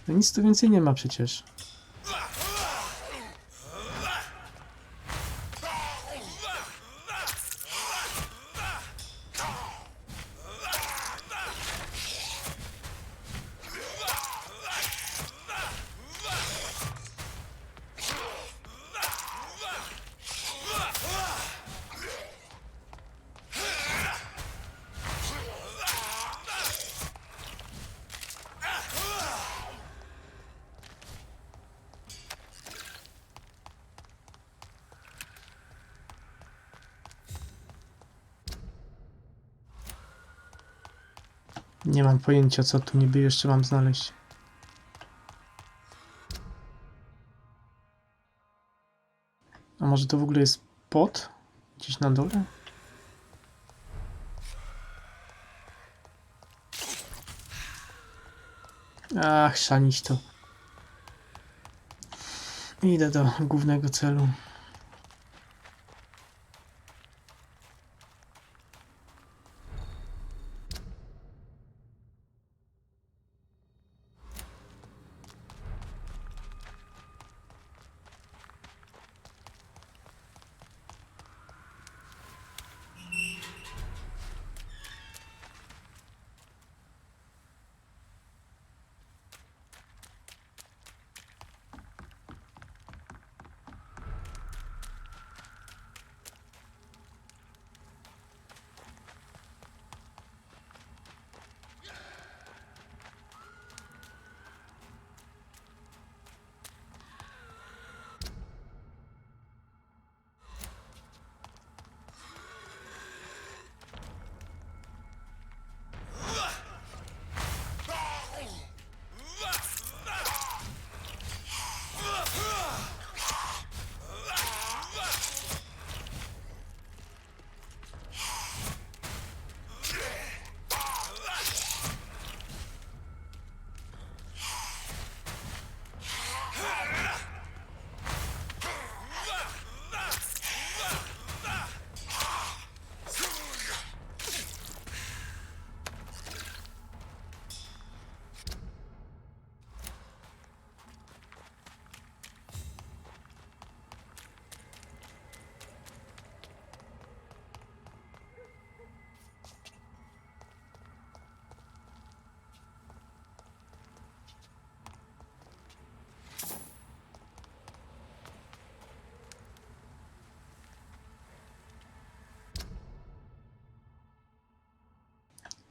No nic tu więcej nie ma przecież. Nie mam pojęcia, co tu niby jeszcze mam znaleźć. A może to w ogóle jest pot? Gdzieś na dole? Ach, szanić to. Idę do głównego celu.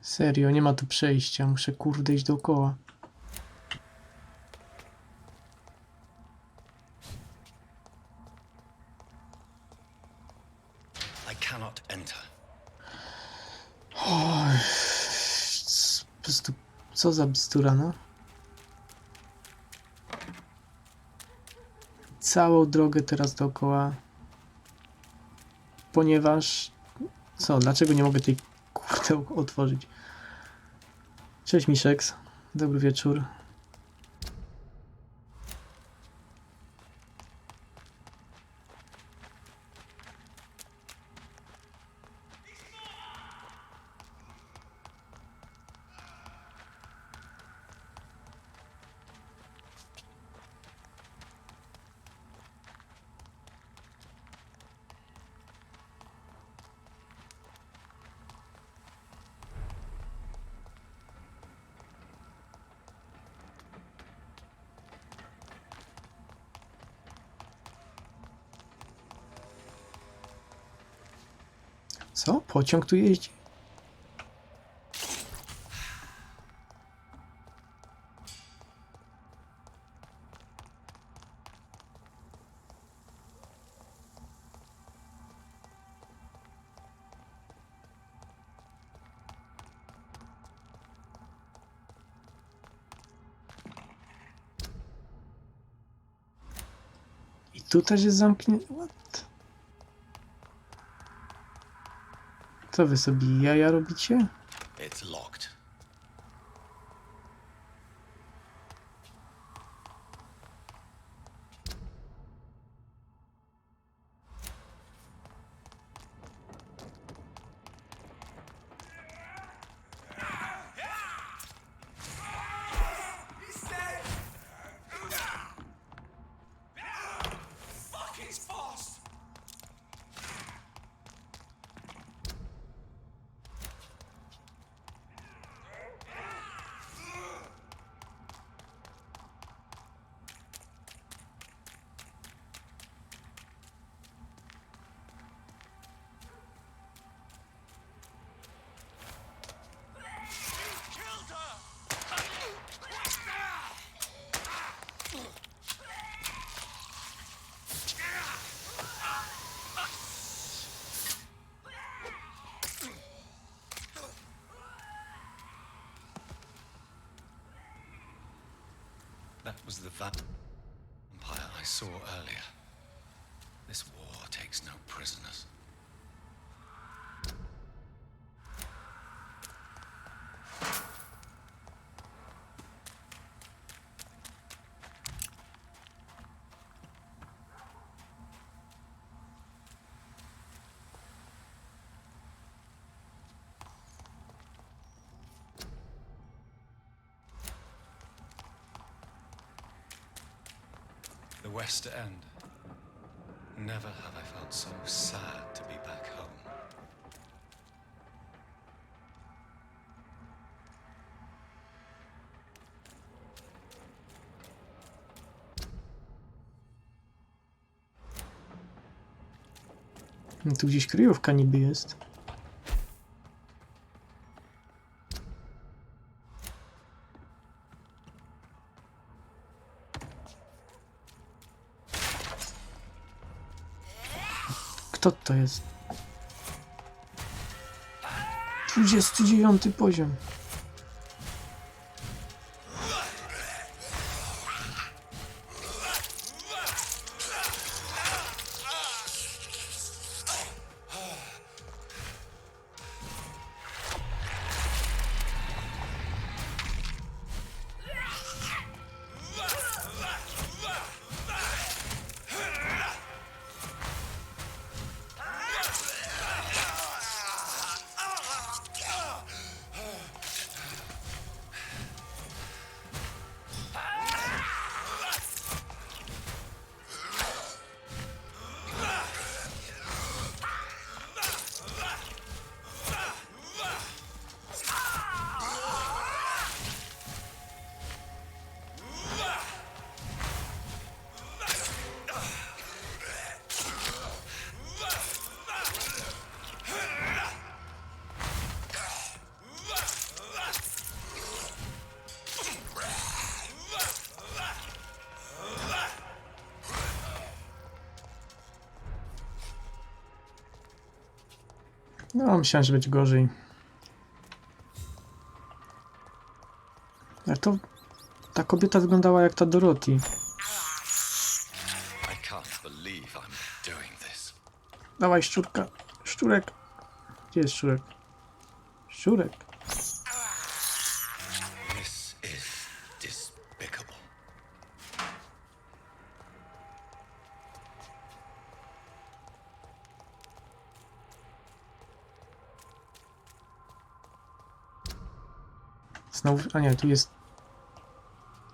Serio, nie ma tu przejścia. Muszę kurde iść dookoła. I cannot enter. Oj, po prostu, co za bzdura, no. Całą drogę teraz dookoła. Ponieważ... Co? Dlaczego nie mogę tej kurde otworzyć? Cześć Miszeks. Dobry wieczór. Co? Pociąg tu jeździ? I tu też jest zamknięte. What? Co wy sobie jaja robicie? It's locked. That was the vampire I saw earlier. This war takes no prisoners. The West End. Never have I felt so sad to be back home. No tu gdzieś kryjówka niby jest. Kto to jest? 29 poziom. No, myślałem, że będzie gorzej. Jak to... Ta kobieta wyglądała jak ta Dorothy. I can't believe I'm doing this. Dawaj, szczurka. Szczurek. Gdzie jest szczurek? Szczurek. This is despicable. Znowu... A nie, tu jest...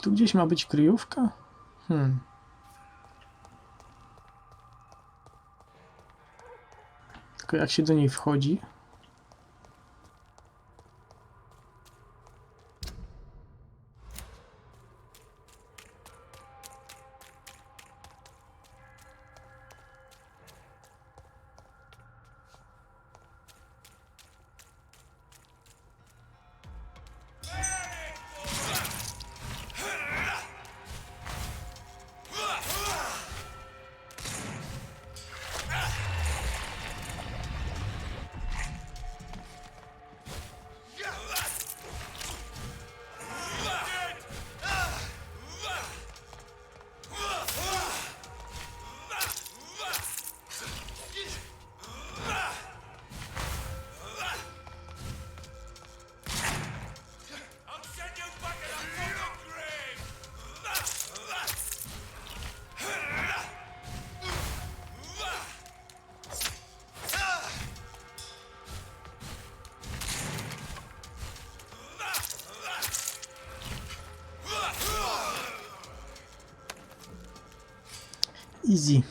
Tu gdzieś ma być kryjówka? Tylko jak się do niej wchodzi... Easy.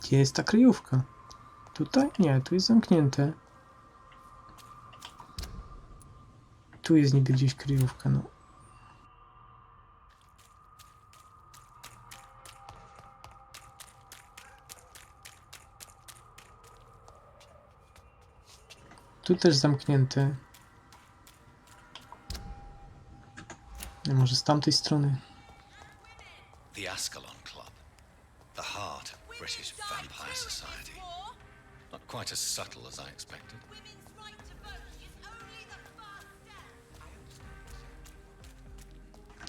Gdzie jest ta kryjówka? Tutaj? Nie, tu jest zamknięte. Tu jest niby gdzieś kryjówka, no. Tu też zamknięte. A może z tamtej strony? The Ascalon Club. The heart of British vampire society. Not quite as subtle as I expected.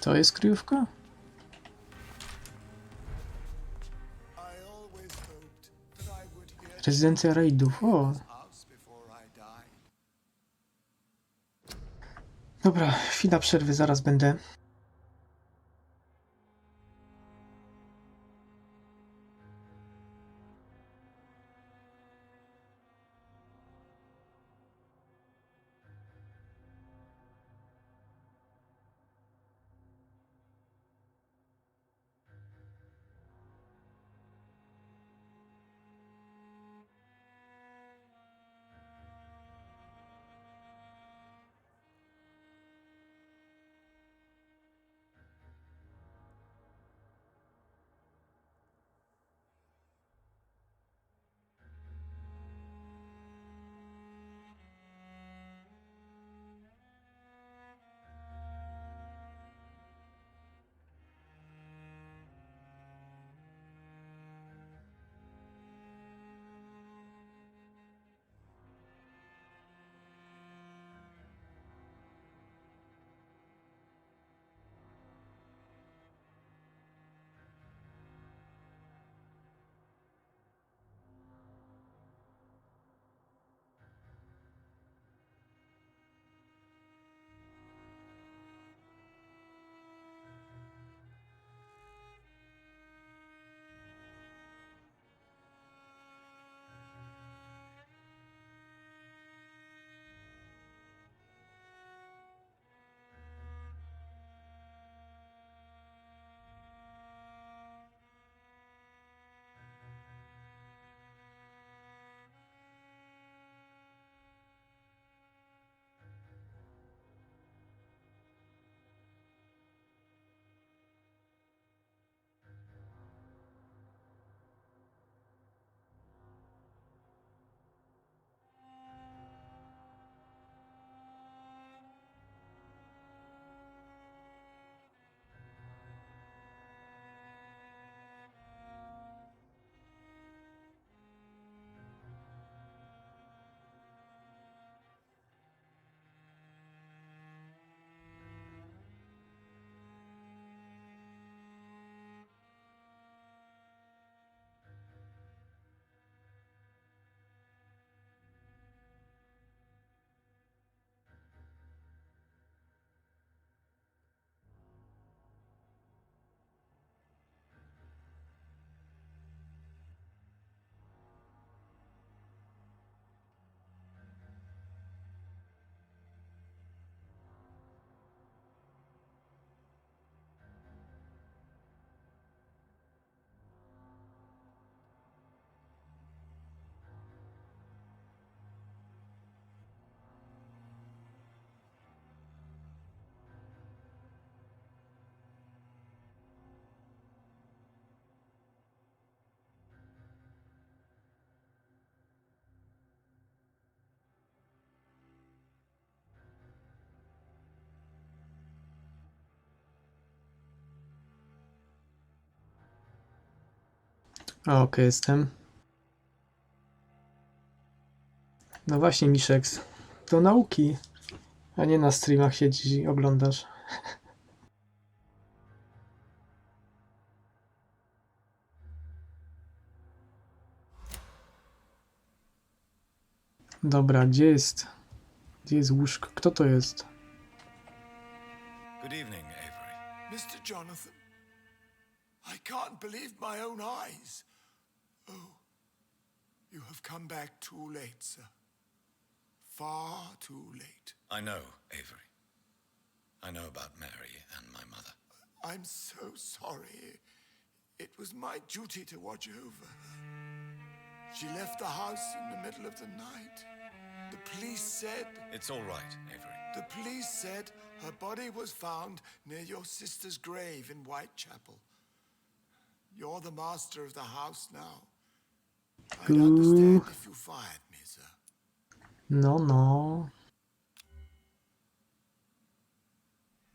To jest kryjówka? Rezydencja raidów, o. Dobra, chwila przerwy, zaraz będę. Okej, jestem. No właśnie, Miszeks. Do nauki, a nie na streamach siedzisz i oglądasz. Dobra, gdzie jest? Gdzie jest łóżko? Kto to jest? Good evening, Avery. Mr. Jonathan, I can't believe my own eyes. Oh, you have come back too late, sir. Far too late. I know, Avery. I know about Mary and my mother. I'm so sorry. It was my duty to watch over her. She left the house in the middle of the night. The police said... It's all right, Avery. The police said her body was found near your sister's grave in Whitechapel. You're the master of the house now. I'd understand if you fired me, sir. No, no.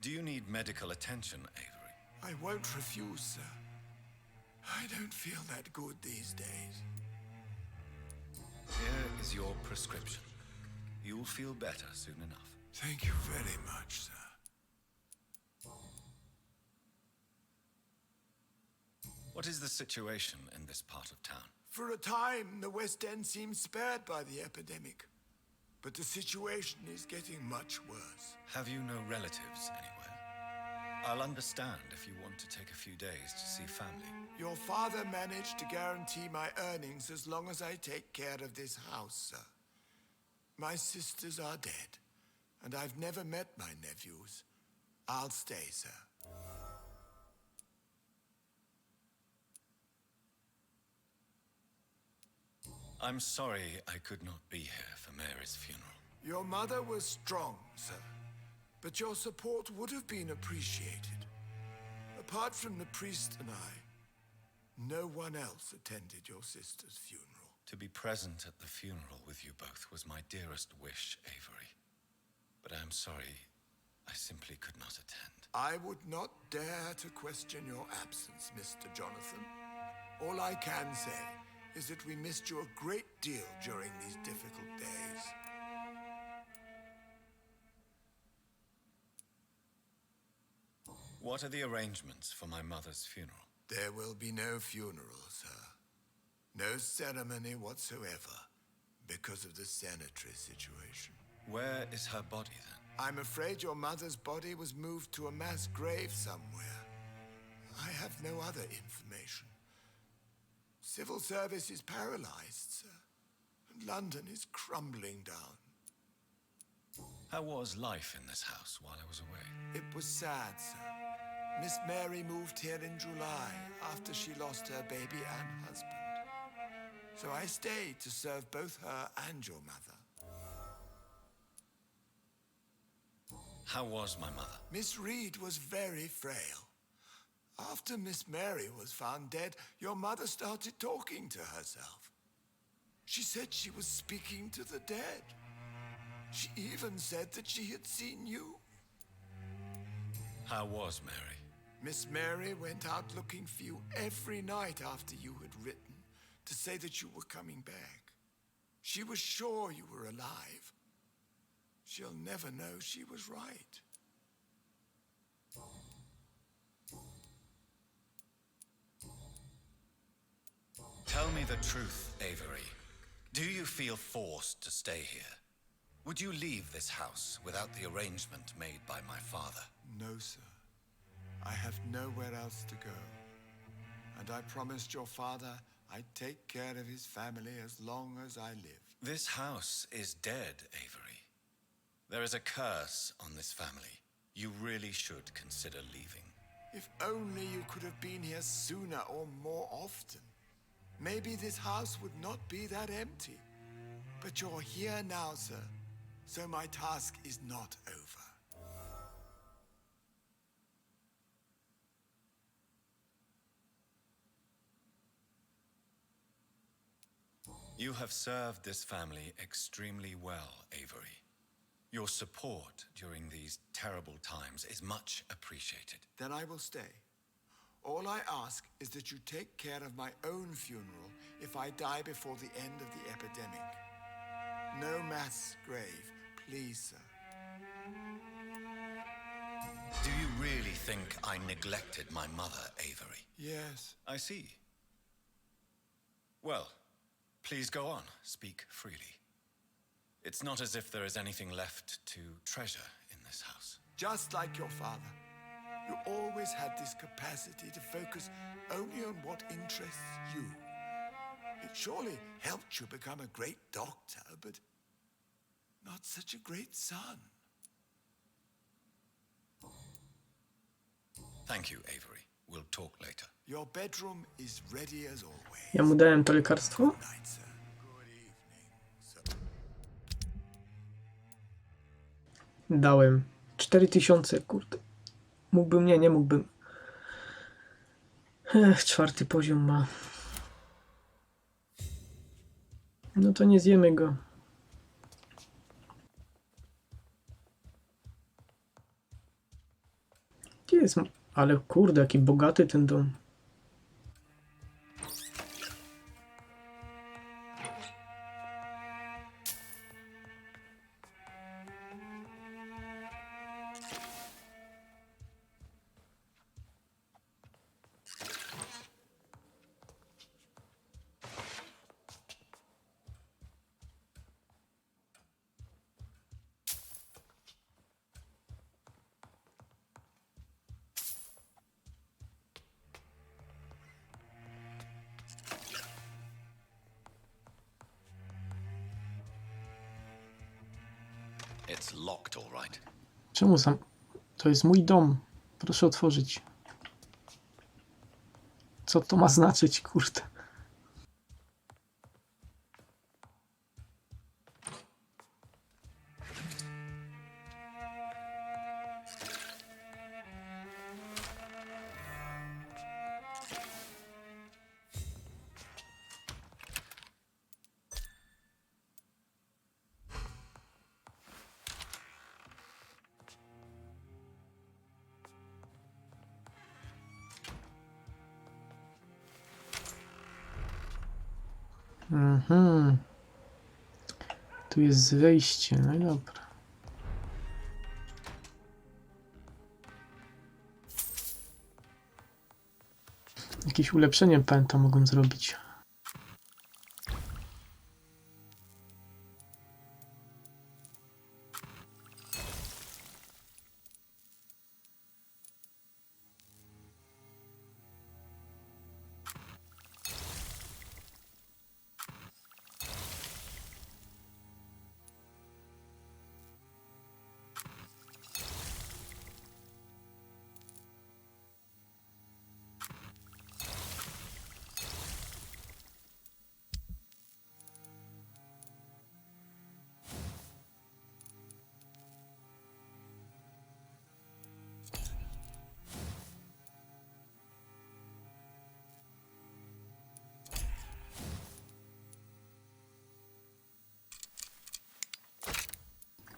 Do you need medical attention, Avery? I won't refuse, sir. I don't feel that good these days. Here is your prescription. You'll feel better soon enough. Thank you very much, sir. What is the situation in this part of town? For a time, the West End seemed spared by the epidemic. But the situation is getting much worse. Have you no relatives anywhere? I'll understand if you want to take a few days to see family. Your father managed to guarantee my earnings as long as I take care of this house, sir. My sisters are dead, and I've never met my nephews. I'll stay, sir. I'm sorry I could not be here for Mary's funeral. Your mother was strong, sir, but your support would have been appreciated. Apart from the priest and I, no one else attended your sister's funeral. To be present at the funeral with you both was my dearest wish, Avery. But I am sorry, I simply could not attend. I would not dare to question your absence, Mr. Jonathan. All I can say is that we missed you a great deal during these difficult days. What are the arrangements for my mother's funeral? There will be no funeral, sir. No ceremony whatsoever, because of the sanitary situation. Where is her body, then? I'm afraid your mother's body was moved to a mass grave somewhere. I have no other information. Civil service is paralyzed, sir, and London is crumbling down. How was life in this house while I was away? It was sad, sir. Miss Mary moved here in July after she lost her baby and husband. So I stayed to serve both her and your mother. How was my mother? Miss Reed was very frail. After Miss Mary was found dead, your mother started talking to herself. She said she was speaking to the dead. She even said that she had seen you. How was Mary? Miss Mary went out looking for you every night after you had written to say that you were coming back. She was sure you were alive. She'll never know she was right. Tell me the truth, Avery. Do you feel forced to stay here? Would you leave this house without the arrangement made by my father? No, sir. I have nowhere else to go. And I promised your father I'd take care of his family as long as I live. This house is dead, Avery. There is a curse on this family. You really should consider leaving. If only you could have been here sooner or more often. Maybe this house would not be that empty. But you're here now, sir, so my task is not over. You have served this family extremely well, Avery. Your support during these terrible times is much appreciated. Then I will stay. All I ask is that you take care of my own funeral if I die before the end of the epidemic. No mass grave, please, sir. Do you really think I neglected my mother, Avery? Yes. I see. Well, please go on. Speak freely. It's not as if there is anything left to treasure in this house. Just like your father. You always had this capacity to focus only on what interests you. It surely helped you become a great doctor, but not such a great son. Thank you, Avery. We'll talk later. Your bedroom is ready as always. Ja mu dałem to lekarstwo? Good night, sir. Good evening, sir. Dałem. 4000, kurde. Mógłbym, nie mógłbym. 4. poziom ma. No to nie zjemy go. Gdzie jest? Ale kurde, jaki bogaty ten dom. It's locked, all right. Czemu sam? To jest mój dom. Proszę otworzyć. Co to ma znaczyć, kurde? Tu jest wejście, no i dobra. Jakieś ulepszenie pęta mogłem zrobić.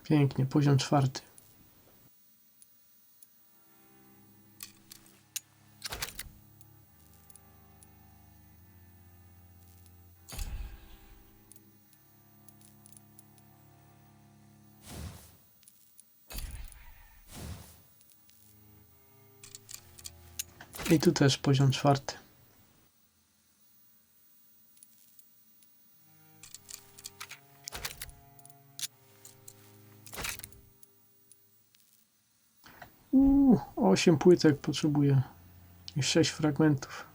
Pięknie, poziom 4. I tu też poziom 4. Uuu, 8 płytek potrzebuję i 6 fragmentów.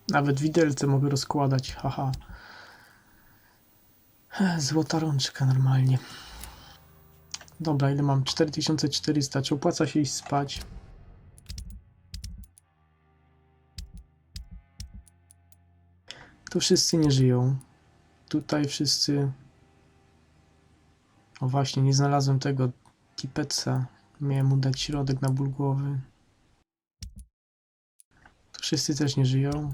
Nawet widelce mogę rozkładać, haha. Złota rączka normalnie. Dobra, ile mam? 4400. Czy opłaca się iść spać? Tu wszyscy nie żyją. Tutaj wszyscy... O właśnie, nie znalazłem tego tipetsa. Miałem mu dać środek na ból głowy. Tu wszyscy też nie żyją.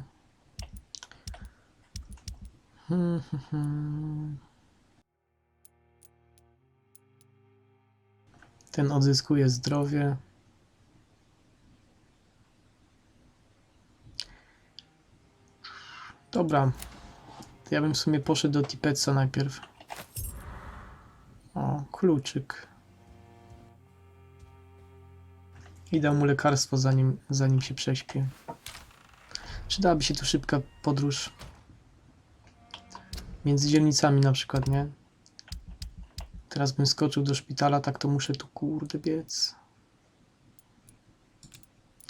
Ten odzyskuje zdrowie. Dobra. To ja bym w sumie poszedł do tipetsa najpierw. O, kluczyk. I dał mu lekarstwo zanim się prześpię. Przydałaby się tu szybka podróż. Między dzielnicami na przykład, nie? Teraz bym skoczył do szpitala, tak to muszę tu kurde biec.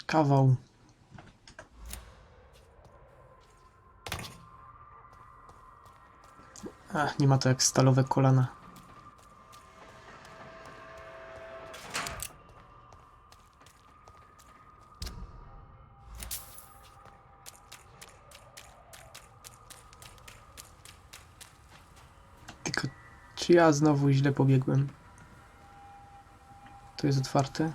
Kawał. Ach, nie ma to jak stalowe kolana. Tylko czy ja znowu źle pobiegłem? To jest otwarte.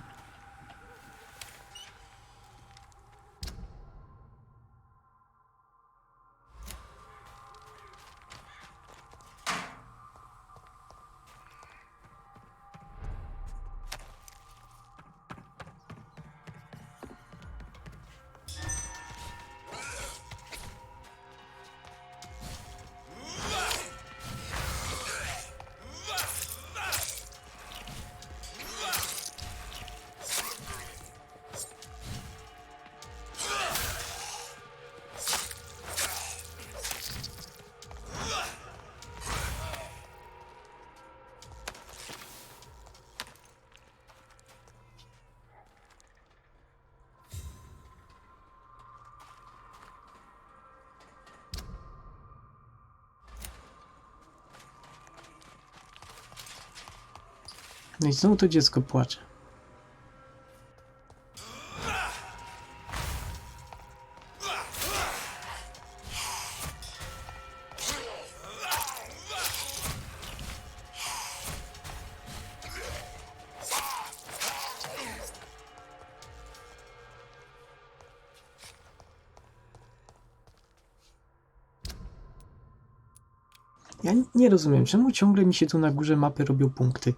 No i znowu to dziecko płacze. Ja nie rozumiem, czemu ciągle mi się tu na górze mapy robią punkty.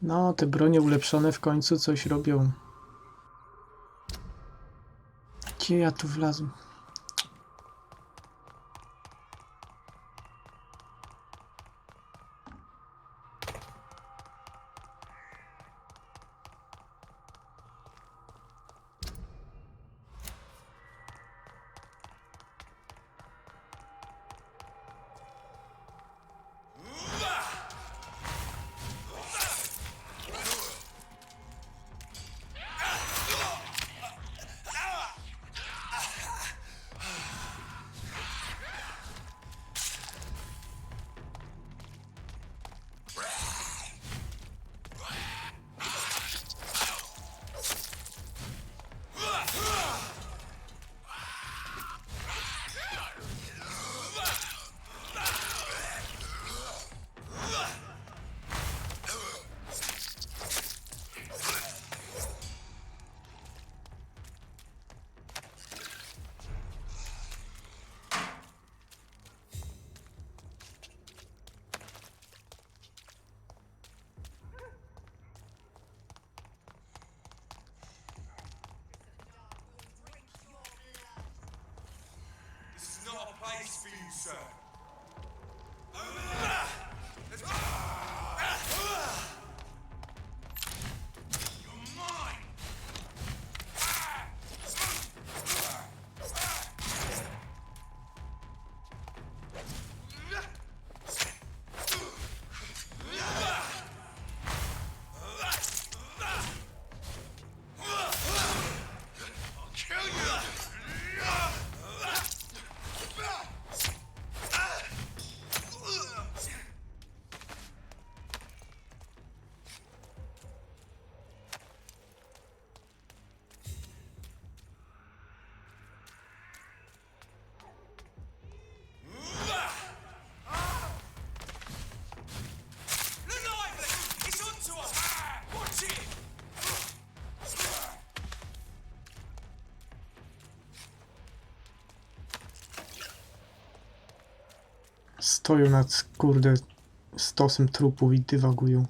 No, te bronie ulepszone w końcu coś robią. Gdzie ja tu wlazłem? place for you, sir. You're mine. stoją nad, kurde, stosem trupów i dywagują.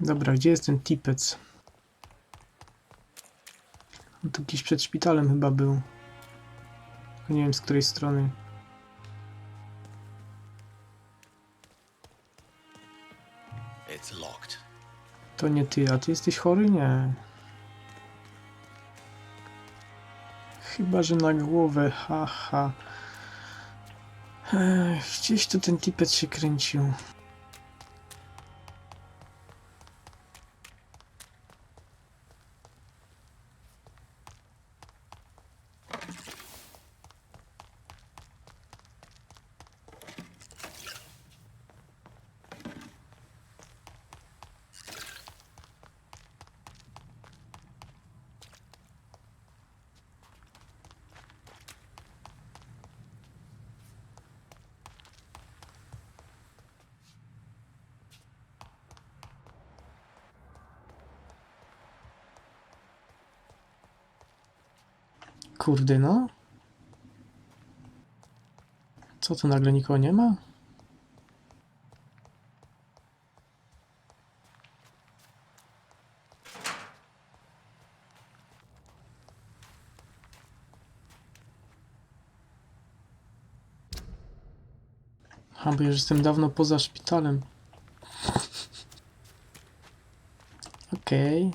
Dobra, gdzie jest ten tipec? On tu gdzieś przed szpitalem chyba był. Nie wiem z której strony. It's locked. To nie ty, a ty jesteś chory? Nie. Chyba, że na głowę, haha. Gdzieś tu ten tipec się kręcił. Kurde no. Co tu nagle nikogo nie ma? A, bo już jestem dawno poza szpitalem. Okej.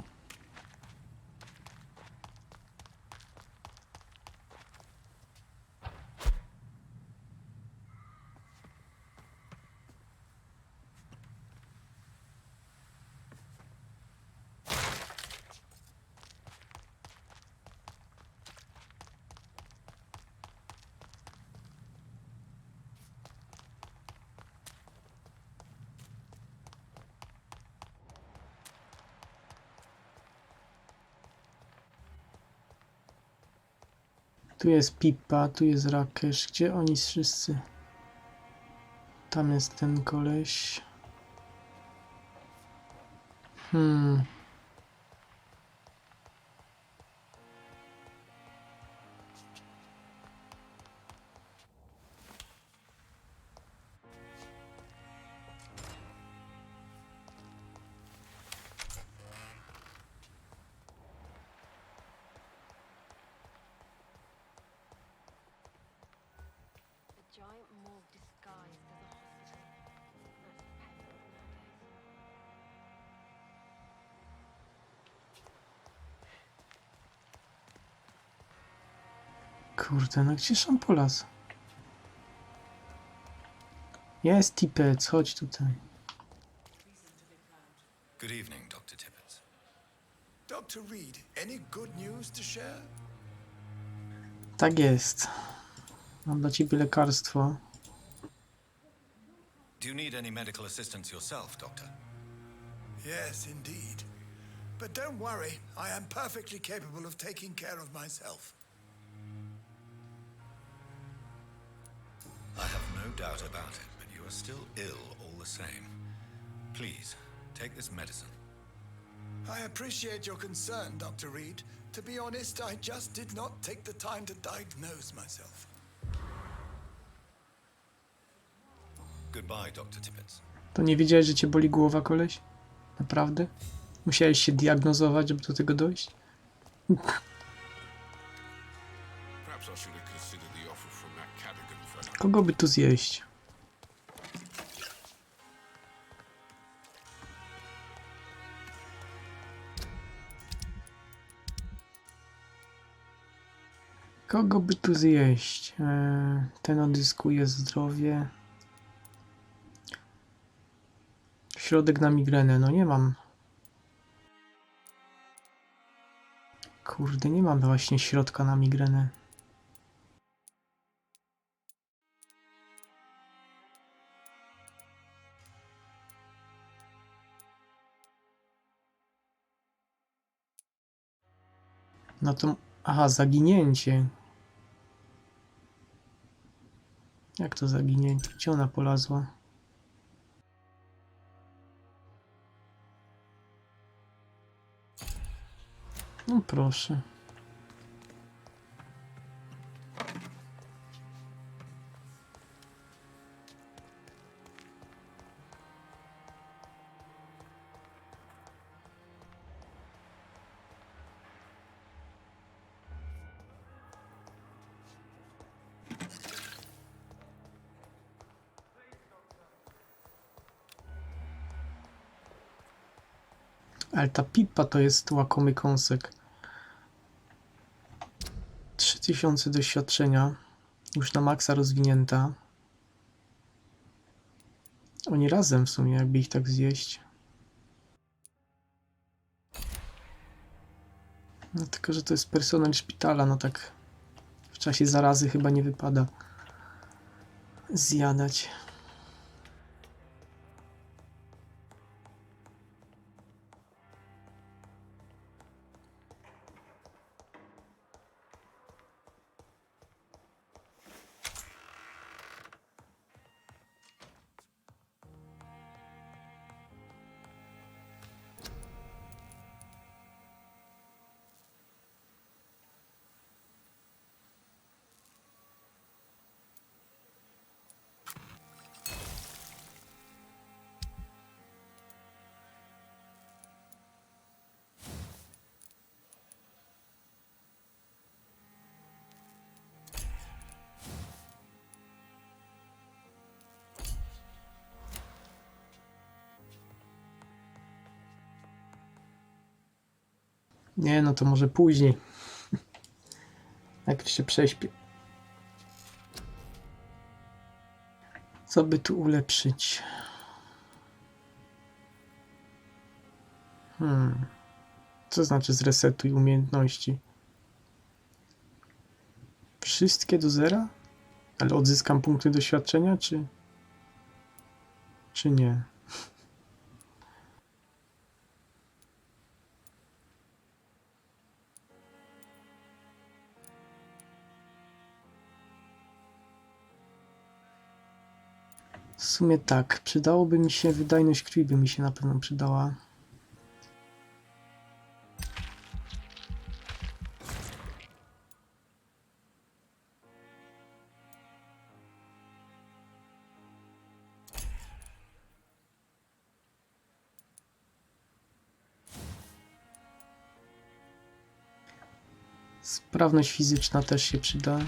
Tu jest Pipa, tu jest Rakesz. Gdzie oni wszyscy? Tam jest ten koleś. A giant morgue disguised as a hospital. That's pathetic nowadays. Kurde, no gdzież on polas? Jest tipec, chodź tutaj. Good evening, Dr. Tippett. Dr. Reed, any good news to share? Tak jest. Mam dla ciebie lekarstwo. Do you need any medical assistance yourself, Doctor? Yes, indeed. But don't worry, I am perfectly capable of taking care of myself. I have no doubt about it, but you are still ill all the same. Please, take this medicine. I appreciate your concern, Dr. Reed. To be honest, I just did not take the time to diagnose myself. Goodbye, Dr. Tippett. To nie wiedziałeś, że cię boli głowa, koleś? Naprawdę? Musiałeś się diagnozować, żeby do tego dojść? Perhaps I should have considered the offer from that Cadogan fellow. Kogo by tu zjeść? Kogo by tu zjeść? Ten odzyskuje zdrowie. Środek na migrenę. No nie mam. Kurde, nie mam właśnie środka na migrenę. No to... Aha, zaginięcie. Jak to zaginięcie? Gdzie ona polazła? No proszę. Ale ta pipa to jest łakomy kąsek. 3000 doświadczenia. Już na maksa rozwinięta. Oni razem w sumie, jakby ich tak zjeść. No tylko, że to jest personel szpitala, no tak w czasie zarazy chyba nie wypada zjadać. Nie, no to może później. Jak się prześpię. Co by tu ulepszyć? Co znaczy zresetuj umiejętności? Wszystkie do zera? Ale odzyskam punkty doświadczenia, czy nie? W sumie tak, przydałoby mi się, wydajność krwi by mi się na pewno przydała. Sprawność fizyczna też się przyda.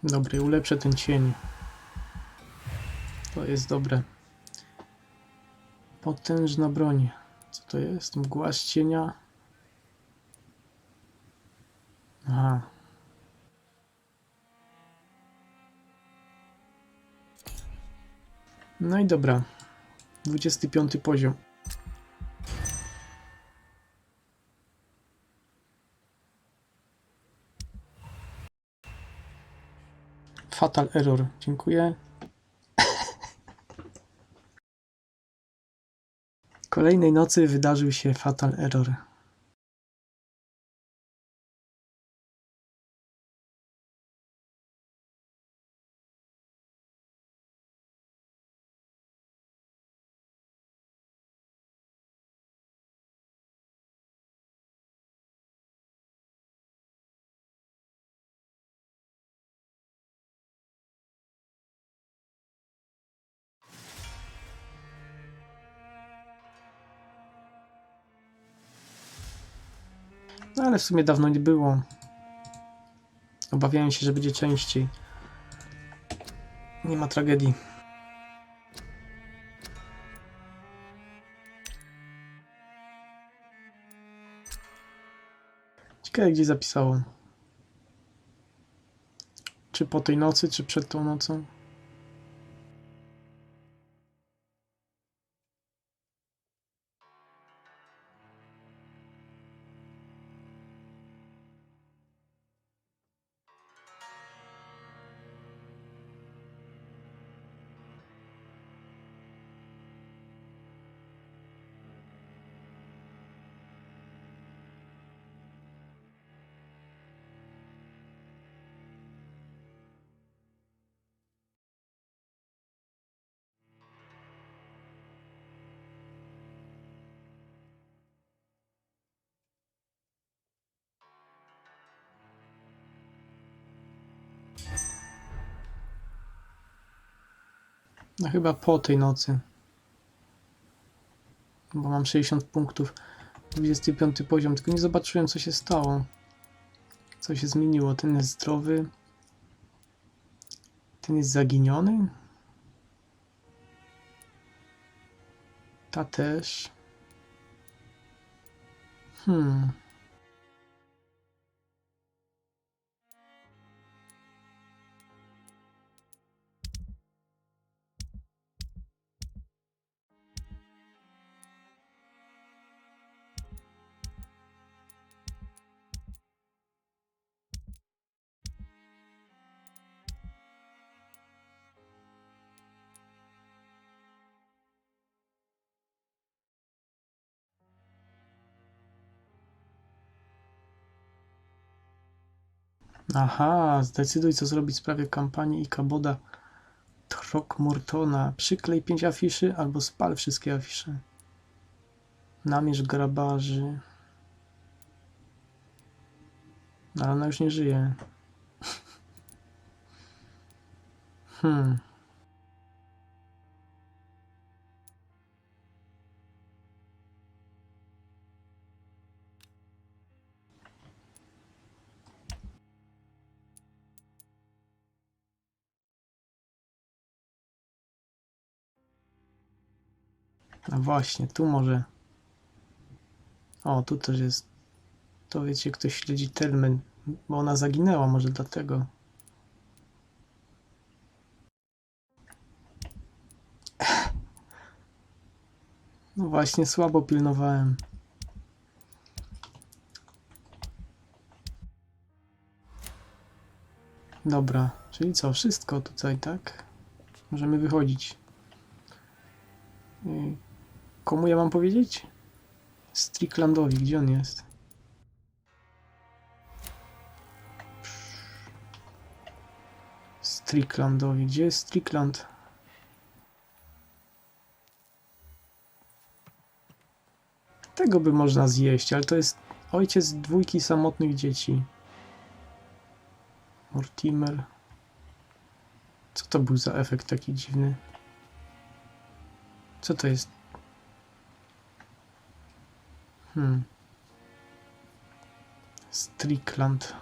Dobry, ulepszę ten cień. To jest dobre. Potężna broń. Co to jest? Mgła z cienia. Aha. No i dobra. 25 poziom. Fatal error. Dziękuję. Kolejnej nocy wydarzył się fatal error. No ale w sumie dawno nie było. Obawiałem się, że będzie częściej. Nie ma tragedii. Ciekawe, gdzie zapisało. Czy po tej nocy, czy przed tą nocą? No chyba po tej nocy. Bo mam 60 punktów. 25 poziom. Tylko nie zobaczyłem, co się stało. Co się zmieniło. Ten jest zdrowy. Ten jest zaginiony. Ta też. Aha, zdecyduj, co zrobić w sprawie kampanii i Kaboda Throckmortona. Przyklej 5 afiszy albo spal wszystkie afisze. Namierz grabarzy. No, ale ona już nie żyje. No właśnie, tu może. O, tu też jest. To wiecie, ktoś śledzi Telmen, bo ona zaginęła, może dlatego. No właśnie, słabo pilnowałem. Dobra, czyli co? Wszystko tutaj, tak? Możemy wychodzić. Komu ja mam powiedzieć? Stricklandowi, gdzie on jest? Stricklandowi, gdzie jest Strickland? Tego by można zjeść, ale to jest ojciec 2 samotnych dzieci. Mortimer. Co to był za efekt taki dziwny? Co to jest? Strickland.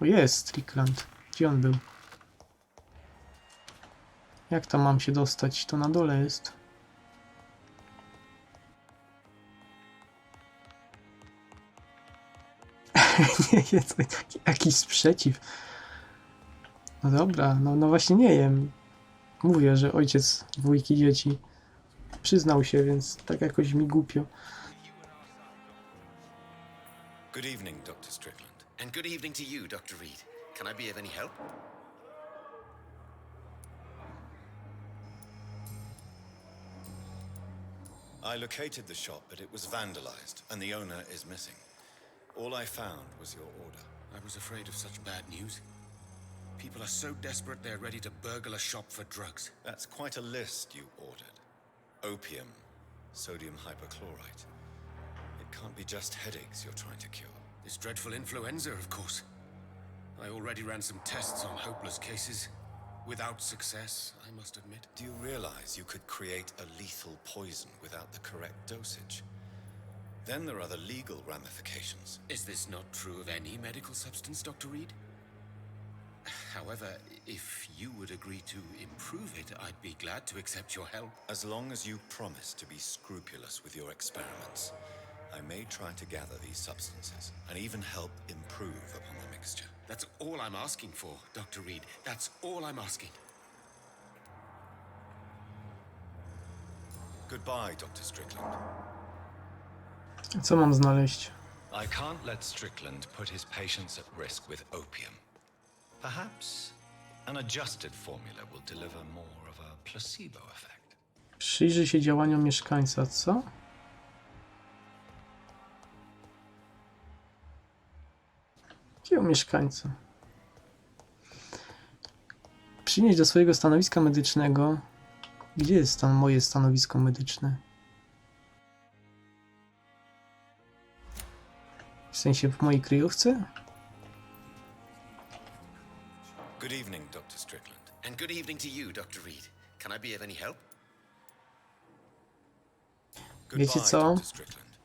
O, jest Strickland. Gdzie on był? Jak tam mam się dostać? To na dole jest. Nie jest jakiś sprzeciw. No dobra, no właśnie nie jem. Mówię, że ojciec 2 dzieci. Przyznał się, więc tak jakoś mi głupio. Good evening, Dr. Strickland. And good evening to you, Dr. Reed. Can I be of any help? I located the shop, but it was vandalized, and the owner is missing. All I found was your order. I was afraid of such bad news. People are so desperate they're ready to burgle a shop for drugs. That's quite a list you ordered. Opium, sodium hypochlorite. It can't be just headaches you're trying to cure. This dreadful influenza, of course. I already ran some tests on hopeless cases. Without success, I must admit. Do you realize you could create a lethal poison without the correct dosage? Then there are the legal ramifications. Is this not true of any medical substance, Dr. Reed? However, if you would agree to improve it, I'd be glad to accept your help. As long as you promise to be scrupulous with your experiments, I may try to gather these substances and even help improve upon the mixture. That's all I'm asking for, Dr. Reed. That's all I'm asking. Goodbye, Dr. Strickland. Co mam znaleźć? I can't let Strickland put his patients at risk with opium. Perhaps an adjusted formula will deliver more of a placebo effect. Przyjrzyj się działaniom mieszkańca, co? Jakiego mieszkańca? Przynieść do swojego stanowiska medycznego. Gdzie jest tam moje stanowisko medyczne? W sensie w mojej kryjówce? Good evening, Dr. Strickland. And good evening to you, Dr. Reed. Can I be of any help? Wiecie Goodbye, co? Dr. Strickland.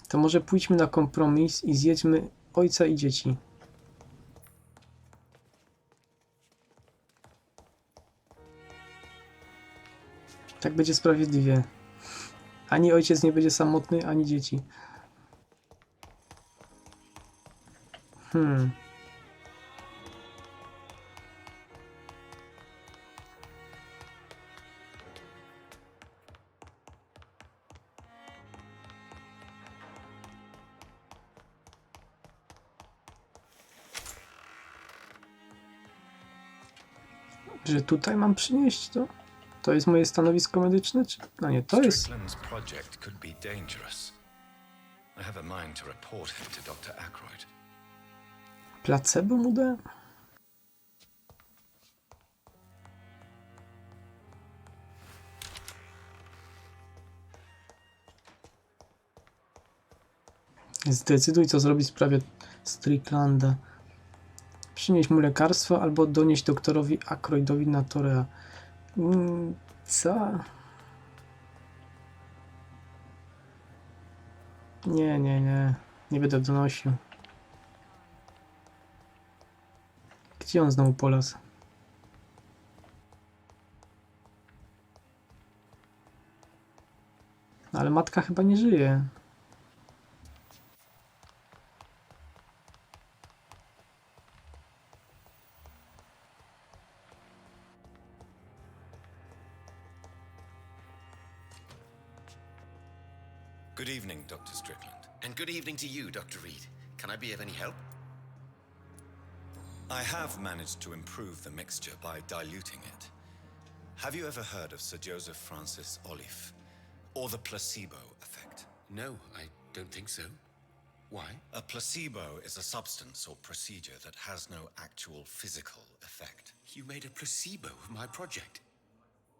To może pójdźmy na kompromis i zjedźmy ojca i dzieci. Tak będzie sprawiedliwie. Ani ojciec nie będzie samotny, ani dzieci. Że tutaj mam przynieść to? To jest moje stanowisko medyczne? Czy... No nie, to jest... Strickland's project could be dangerous. I have a mind to report him to Dr. Aykroyd. Placebo mu dałem? Zdecyduj, co zrobić w sprawie Stricklanda. Przynieść mu lekarstwo albo donieść doktorowi Aykroydowi na Torea. Co? Nie. Nie będę donosił. Gdzie on znowu polasł? Ale matka chyba nie żyje. Good evening, Dr. Strickland. And good evening to you, Dr. Reed. Can I be of any help? I have managed to improve the mixture by diluting it. Have you ever heard of Sir Joseph Francis Olive, or the placebo effect? No, I don't think so. Why? A placebo is a substance or procedure that has no actual physical effect. You made a placebo of my project.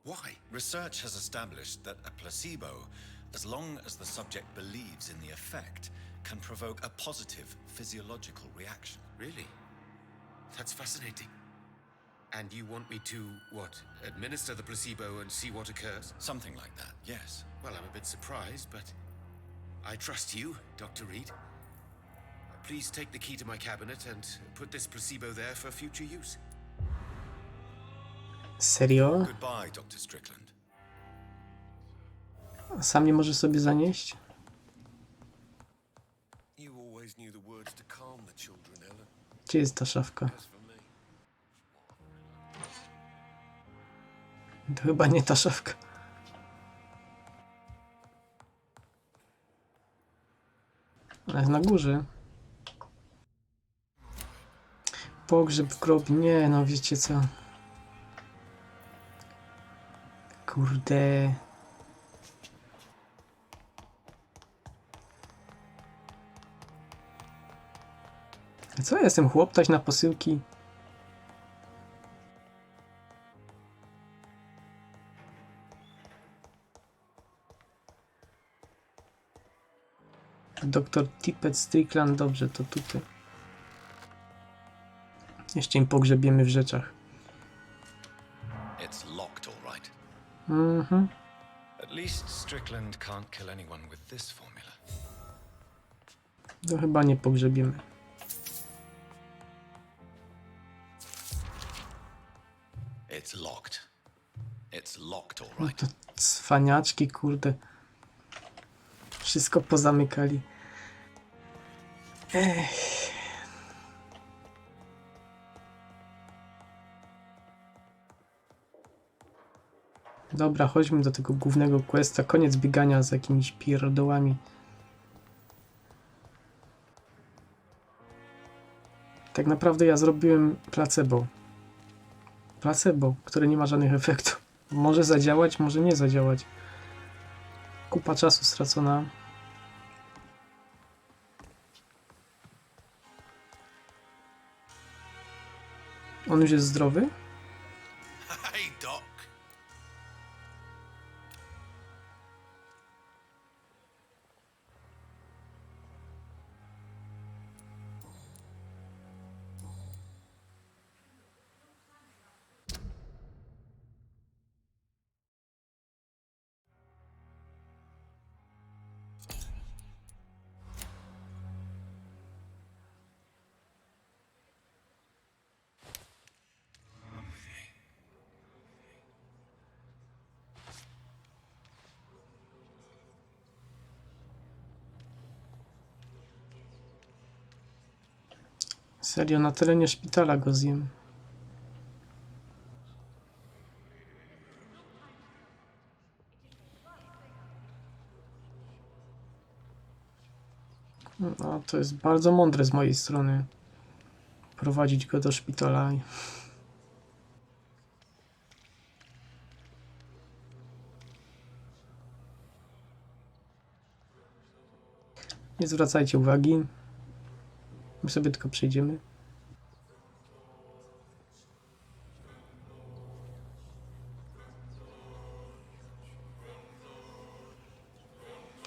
Why? Research has established that a placebo, as long as the subject believes in the effect, can provoke a positive physiological reaction. Really? That's fascinating. And you want me to, what, administer the placebo and see what occurs? Something like that, yes. Well, I'm a bit surprised, but I trust you, Dr. Reed. Please take the key to my cabinet and put this placebo there for future use. Serio? Goodbye, Dr. Strickland. A sam nie może sobie zanieść? You always knew the words to calm the children, Ellen. Gdzie jest ta szafka? As for me, To chyba nie ta szafka. Ona jest na górze. Pogrzeb w grobie. Nie, no wiecie co. Kurde. A co ja jestem chłoptać na posyłki? Doktor Tippett Strickland, dobrze, to tutaj. Jeszcze im pogrzebiemy w rzeczach. It's locked, all right. Mhm. At least Strickland can't kill anyone with this formula. To chyba nie pogrzebiemy. It's locked. It's locked, all No right. to cwaniaczki, kurde. Wszystko pozamykali. Ech. Dobra, chodźmy do tego głównego questa. Koniec biegania z jakimiś pierdołami. Tak naprawdę ja zrobiłem placebo. Placebo, które nie ma żadnych efektów. Może zadziałać, może nie zadziałać. Kupa czasu stracona. On już jest zdrowy? Hey, Doc. Serio, na terenie szpitala go zjem. No, to jest bardzo mądre z mojej strony. Prowadzić go do szpitala. Nie zwracajcie uwagi. My sobie tylko przejdziemy.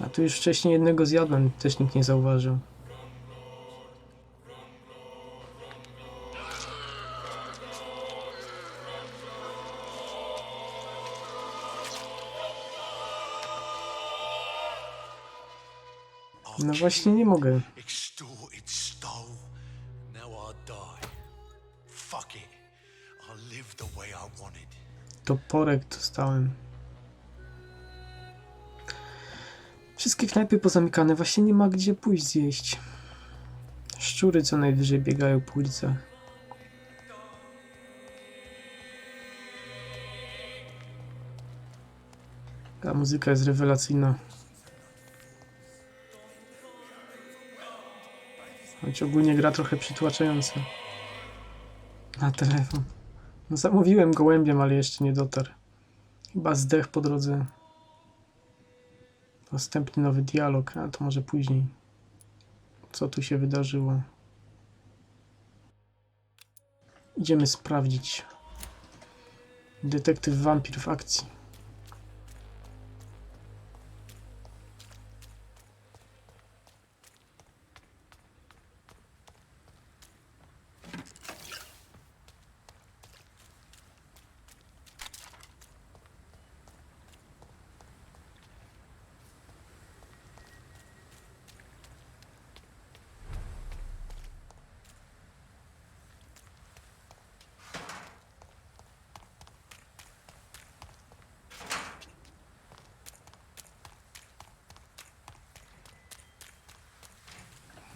A tu już wcześniej jednego zjadłem, też nikt nie zauważył. No właśnie nie mogę. Extorted, stole. Now I die. Fuck it. I live the way I wanted. Toporek dostałem. Wszystkie knajpy pozamykane, właśnie nie ma gdzie pójść zjeść. Szczury co najwyżej biegają po ulicach. Ta muzyka jest rewelacyjna. Choć ogólnie gra trochę przytłaczająco. Na telefon. No, zamówiłem gołębiem, ale jeszcze nie dotarł. Chyba zdech po drodze. Następny nowy dialog, a to może później. Co tu się wydarzyło? Idziemy sprawdzić. Detektyw wampir w akcji.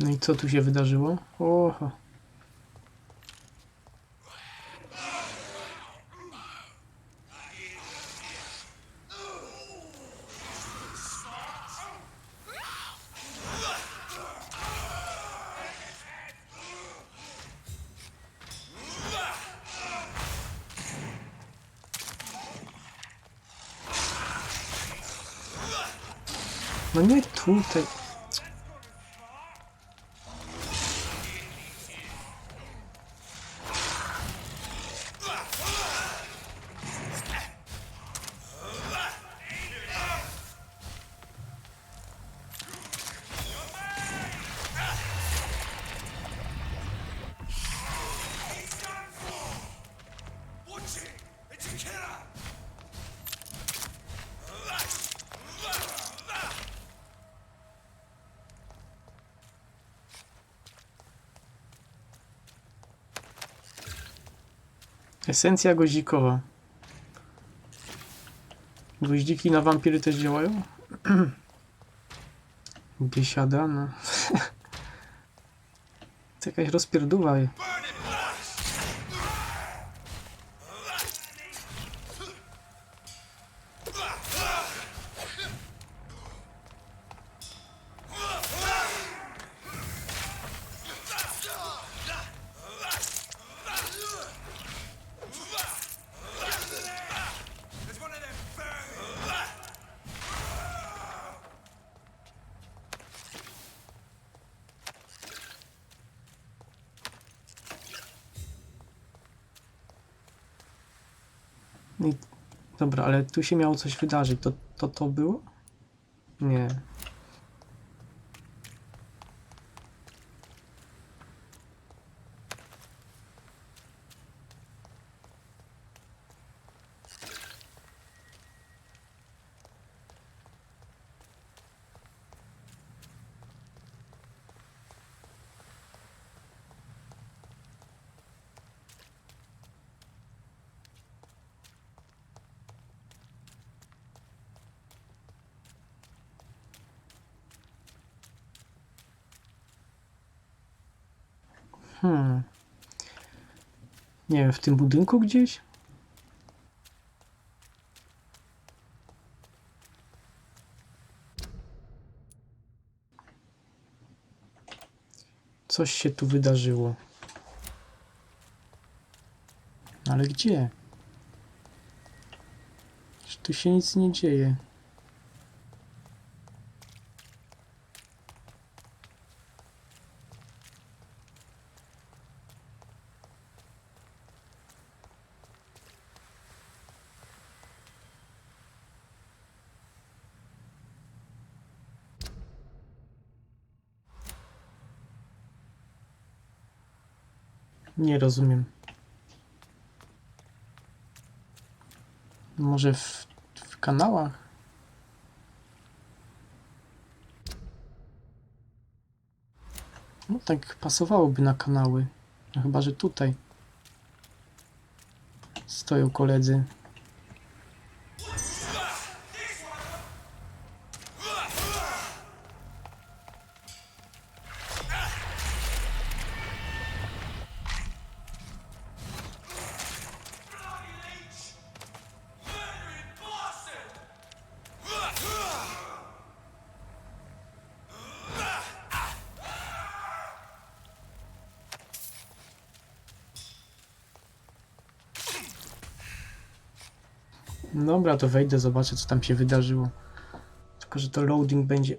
No i co tu się wydarzyło? Oho. No nie tutaj. Esencja goździkowa. Goździki na wampiry też działają? Biesiada, no. To jakaś rozpierdówa. I, dobra, ale tu się miało coś wydarzyć. To było? Nie. Nie wiem, w tym budynku gdzieś? Coś się tu wydarzyło. Ale gdzie? Czy tu się nic nie dzieje? Nie rozumiem. Może w kanałach? No tak pasowałoby na kanały. No chyba, że tutaj stoją koledzy. Dobra, to wejdę, zobaczę, co tam się wydarzyło. Tylko, że to loading będzie.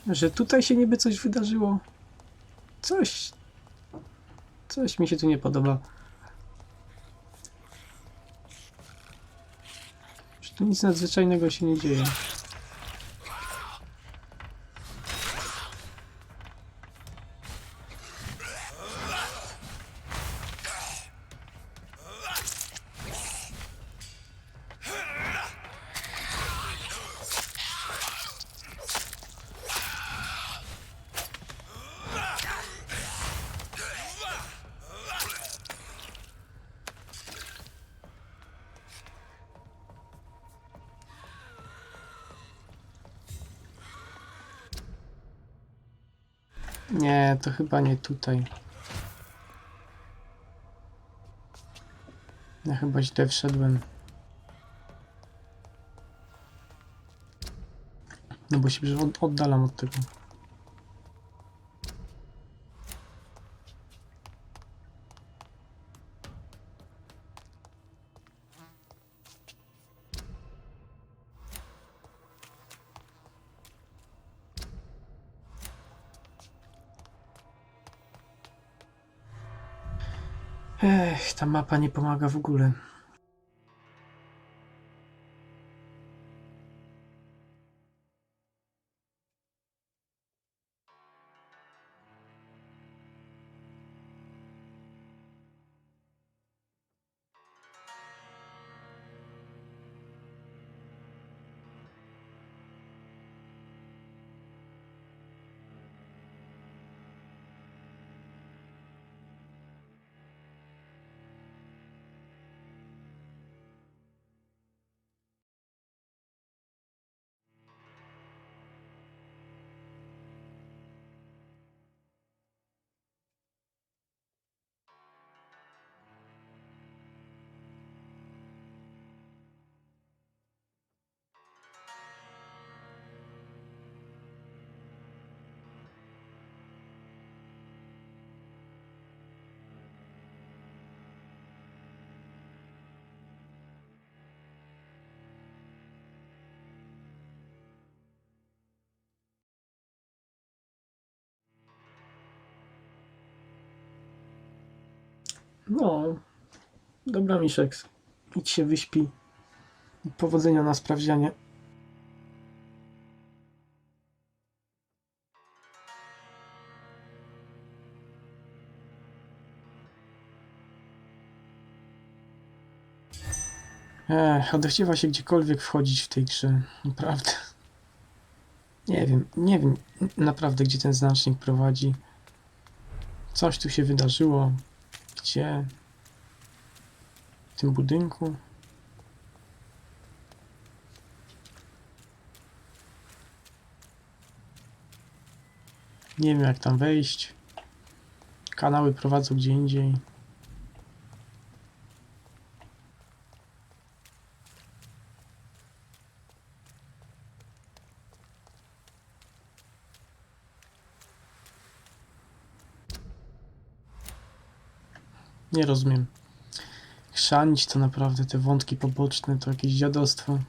że tutaj się niby coś wydarzyło. Coś mi się tu nie podoba. Że tu nic nadzwyczajnego się nie dzieje. Nie, to chyba nie tutaj. Ja chyba źle wszedłem. No bo się oddalam od tego. Ech, ta mapa nie pomaga w ogóle. No, dobra Miszek, idź się wyśpi. Powodzenia na sprawdzianie. Odechciewa się gdziekolwiek wchodzić w tej grze. Naprawdę. Nie wiem naprawdę, gdzie ten znacznik prowadzi. Coś tu się wydarzyło. Gdzie? W tym budynku? Nie wiem, jak tam wejść. Kanały prowadzą gdzie indziej. Nie rozumiem. Chrzanić to naprawdę te wątki poboczne to jakieś dziadostwo.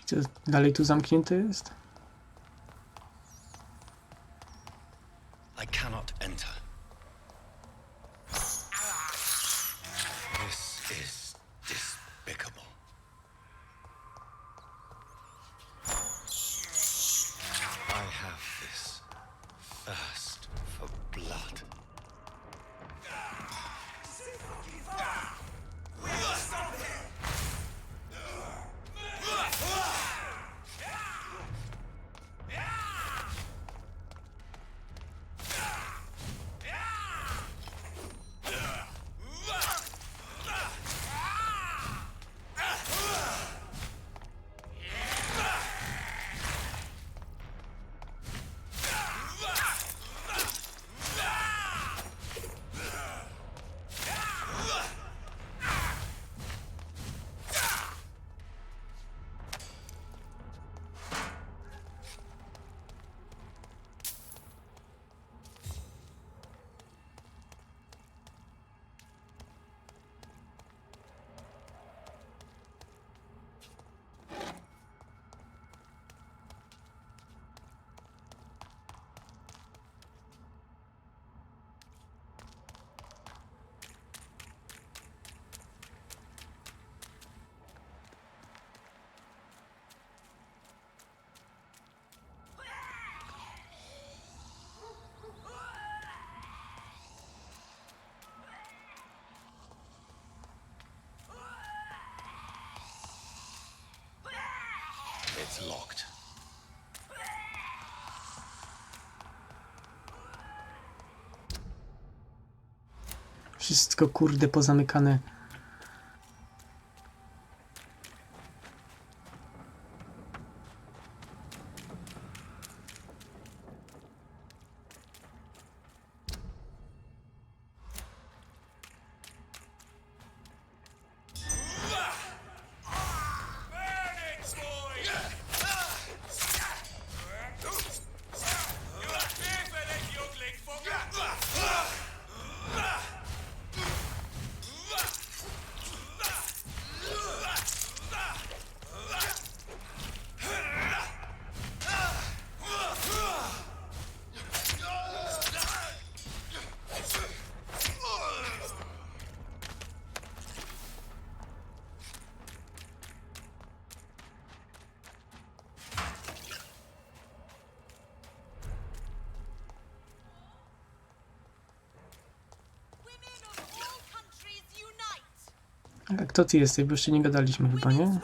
Co, dalej tu zamknięte jest? I cannot enter. This is despicable. I have this thirst for blood. It's locked. Wszystko kurde pozamykane. A kto ty jesteś? Bo jeszcze nie gadaliśmy chyba, nie?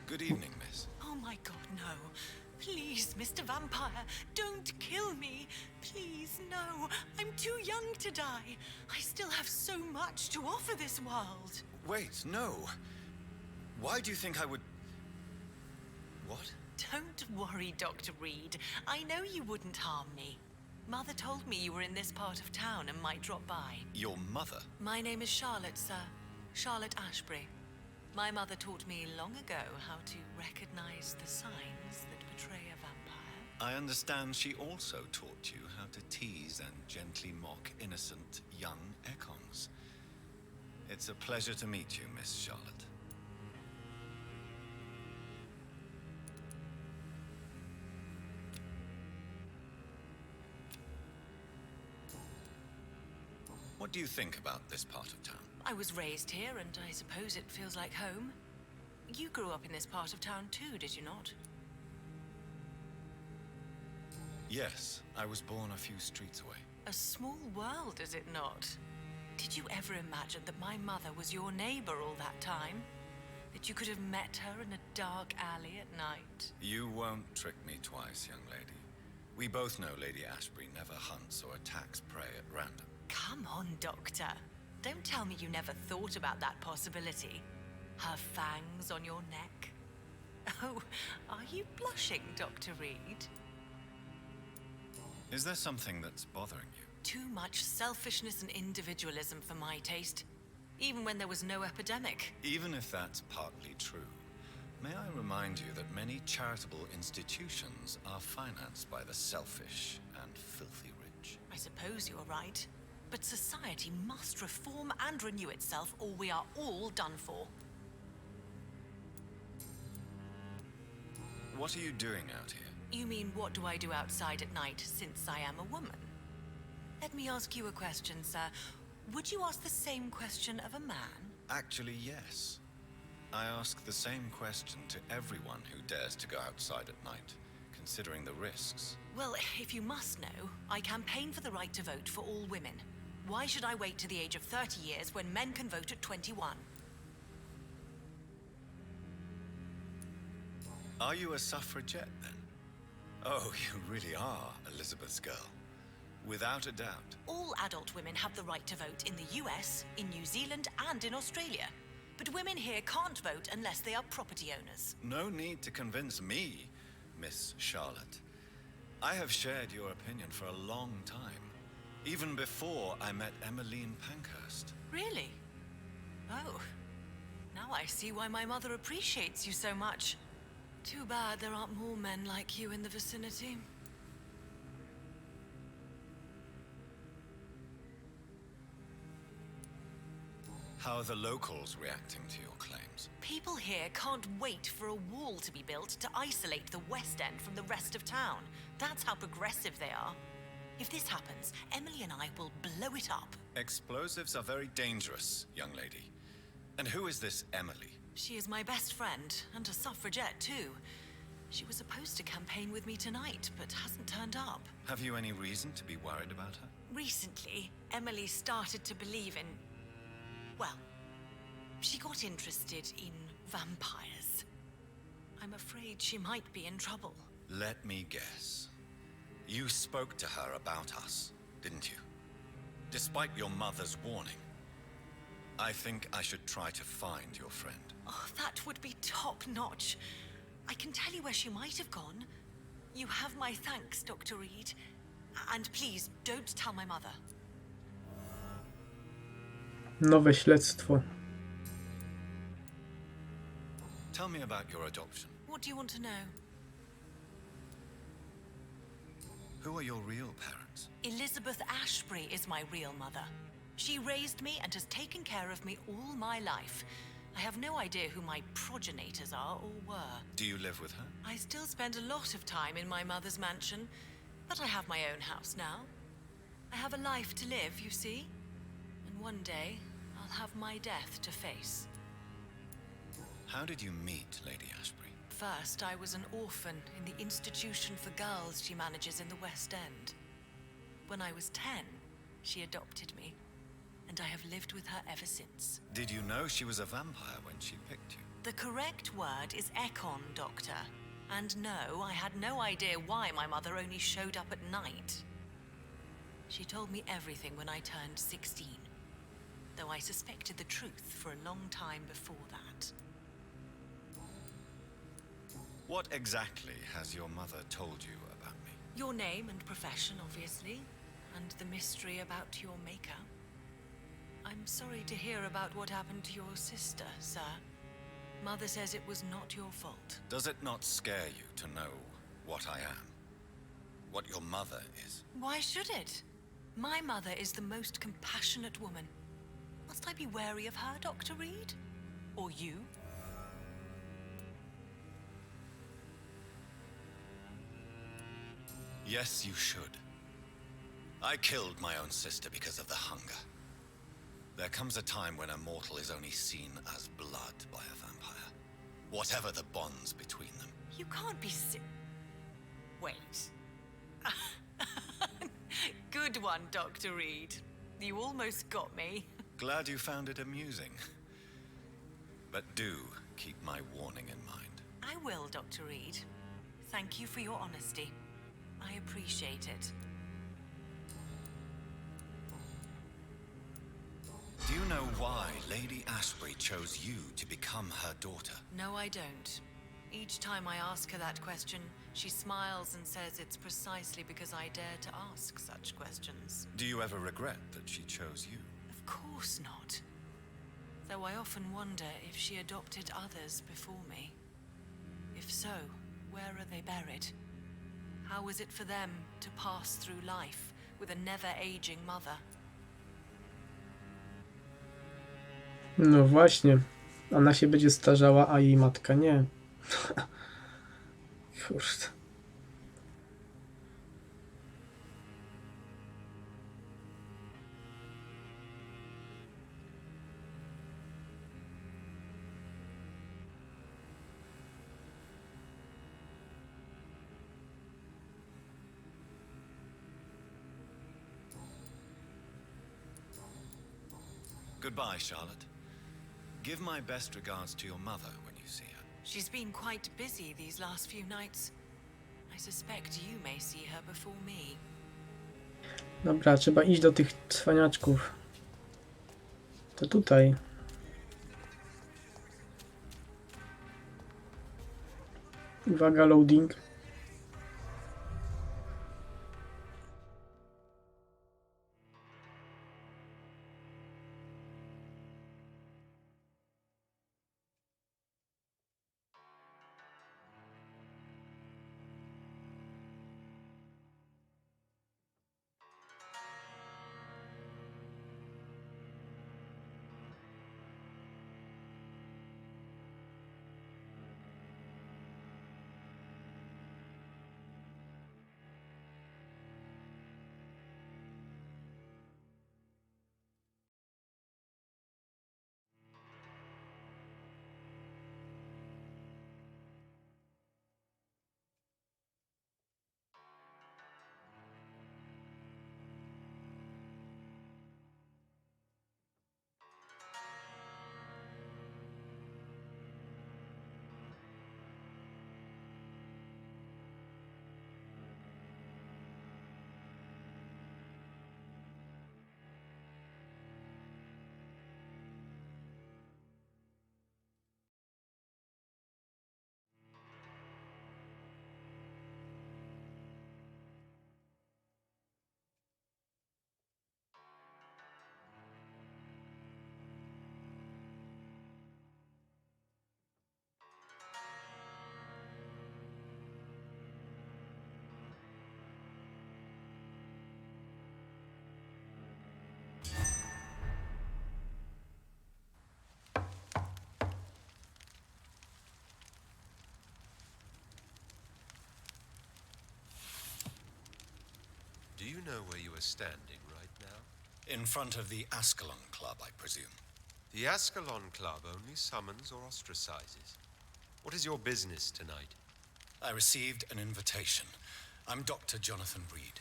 Good evening, miss. Oh my god, no. Please, Mr. Vampire, don't kill me. Please, no. I'm too young to die. I still have so much to offer this world. Wait, no. Why do you think I would... What? Don't worry, Dr. Reed. I know you wouldn't harm me. Mother told me you were in this part of town and might drop by. Your mother? My name is Charlotte, sir. Charlotte Ashbury. My mother taught me long ago how to recognize the signs that betray a vampire. I understand she also taught you how to tease and gently mock innocent young Ekons. It's a pleasure to meet you, Miss Charlotte. What do you think about this part of town? I was raised here, and I suppose it feels like home. You grew up in this part of town too, did you not? Yes, I was born a few streets away. A small world, is it not? Did you ever imagine that my mother was your neighbor all that time? That you could have met her in a dark alley at night? You won't trick me twice, young lady. We both know Lady Ashbury never hunts or attacks prey at random. Come on, Doctor. Don't tell me you never thought about that possibility. Her fangs on your neck. Oh, are you blushing, Dr. Reed? Is there something that's bothering you? Too much selfishness and individualism for my taste. Even when there was no epidemic. Even if that's partly true, may I remind you that many charitable institutions are financed by the selfish and filthy rich? I suppose you're right. But society must reform and renew itself, or we are all done for. What are you doing out here? You mean, what do I do outside at night since I am a woman? Let me ask you a question, sir. Would you ask the same question of a man? Actually, yes. I ask the same question to everyone who dares to go outside at night, considering the risks. Well, if you must know, I campaign for the right to vote for all women. Why should I wait to the age of 30 years when men can vote at 21? Are you a suffragette, then? Oh, you really are Elizabeth's girl. Without a doubt. All adult women have the right to vote in the US, in New Zealand, and in Australia. But women here can't vote unless they are property owners. No need to convince me, Miss Charlotte. I have shared your opinion for a long time. Even before I met Emmeline Pankhurst. Really? Oh. Now I see why my mother appreciates you so much. Too bad there aren't more men like you in the vicinity. How are the locals reacting to your claims? People here can't wait for a wall to be built to isolate the West End from the rest of town. That's how progressive they are. If this happens, Emily and I will blow it up. Explosives are very dangerous, young lady. And who is this Emily? She is my best friend, and a suffragette too. She was supposed to campaign with me tonight, but hasn't turned up. Have you any reason to be worried about her? Recently, Emily started to believe in... well, she got interested in vampires. I'm afraid she might be in trouble. Let me guess. You spoke to her about us, didn't you? Despite your mother's warning. I think I should try to find your friend. Oh, that would be top-notch. I can tell you where she might have gone. You have my thanks, Dr. Reed. And please, don't tell my mother. Nowe śledztwo. Tell me about your adoption. What do you want to know? Who are your real parents? Elizabeth Ashbury is my real mother. She raised me and has taken care of me all my life. I have no idea who my progenitors are or were. Do you live with her? I still spend a lot of time in my mother's mansion, but I have my own house now. I have a life to live, you see. And one day, I'll have my death to face. How did you meet Lady Ashbury? First, I was an orphan in the institution for girls she manages in the West End. When I was 10, she adopted me, and I have lived with her ever since. Did you know she was a vampire when she picked you? The correct word is Ekon, Doctor. And no, I had no idea why my mother only showed up at night. She told me everything when I turned 16, though I suspected the truth for a long time before that. What exactly has your mother told you about me? Your name and profession, obviously, and the mystery about your maker. I'm sorry to hear about what happened to your sister, sir. Mother says it was not your fault. Does it not scare you to know what I am? What your mother is? Why should it? My mother is the most compassionate woman. Must I be wary of her, Dr. Reed? Or you? Yes, you should. I killed my own sister because of the hunger. There comes a time when a mortal is only seen as blood by a vampire. Whatever the bonds between them. You can't be Wait. Good one, Dr. Reed. You almost got me. Glad you found it amusing. But do keep my warning in mind. I will, Dr. Reed. Thank you for your honesty. I appreciate it. Do you know why Lady Ashbury chose you to become her daughter? No, I don't. Each time I ask her that question, she smiles and says it's precisely because I dare to ask such questions. Do you ever regret that she chose you? Of course not. Though I often wonder if she adopted others before me. If so, where are they buried? How is it for them to pass through life with a never-aging mother? No właśnie. Ona się będzie starzała, a jej matka nie. Kurde. Goodbye, Charlotte. Give my best regards to your mother when you see her. She's been quite busy these last few nights. I suspect you may see her before me. Dobra, trzeba iść do tych cwaniaczków. To tutaj. Uwaga, loading. Do you know where you are standing right now? In front of the Ascalon Club, I presume. The Ascalon Club only summons or ostracizes. What is your business tonight? I received an invitation. I'm Dr. Jonathan Reed.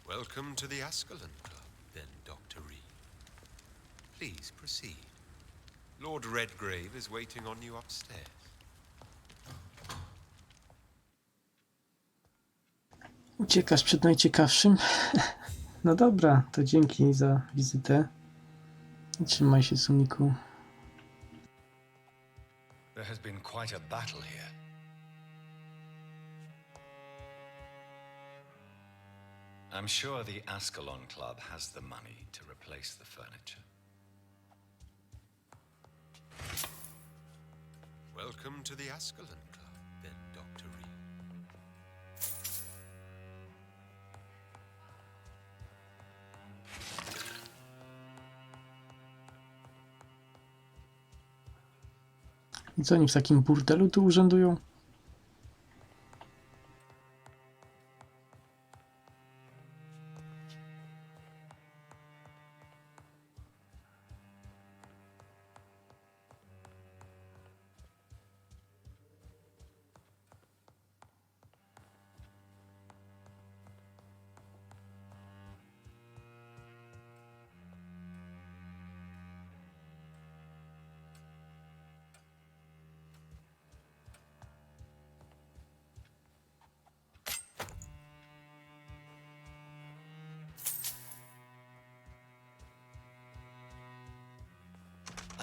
Welcome to the Ascalon Club, then, Dr. Reed. Please proceed. Lord Redgrave is waiting on you upstairs. Uciekasz przed najciekawszym? No dobra, to dzięki za wizytę. Trzymaj się, Sumiku. There has been quite a battle here. I'm sure the Ascalon Club has the money to replace the furniture. Welcome to the Ascalon Club, then, Dr. Reed. I co oni w takim burdelu tu urzędują?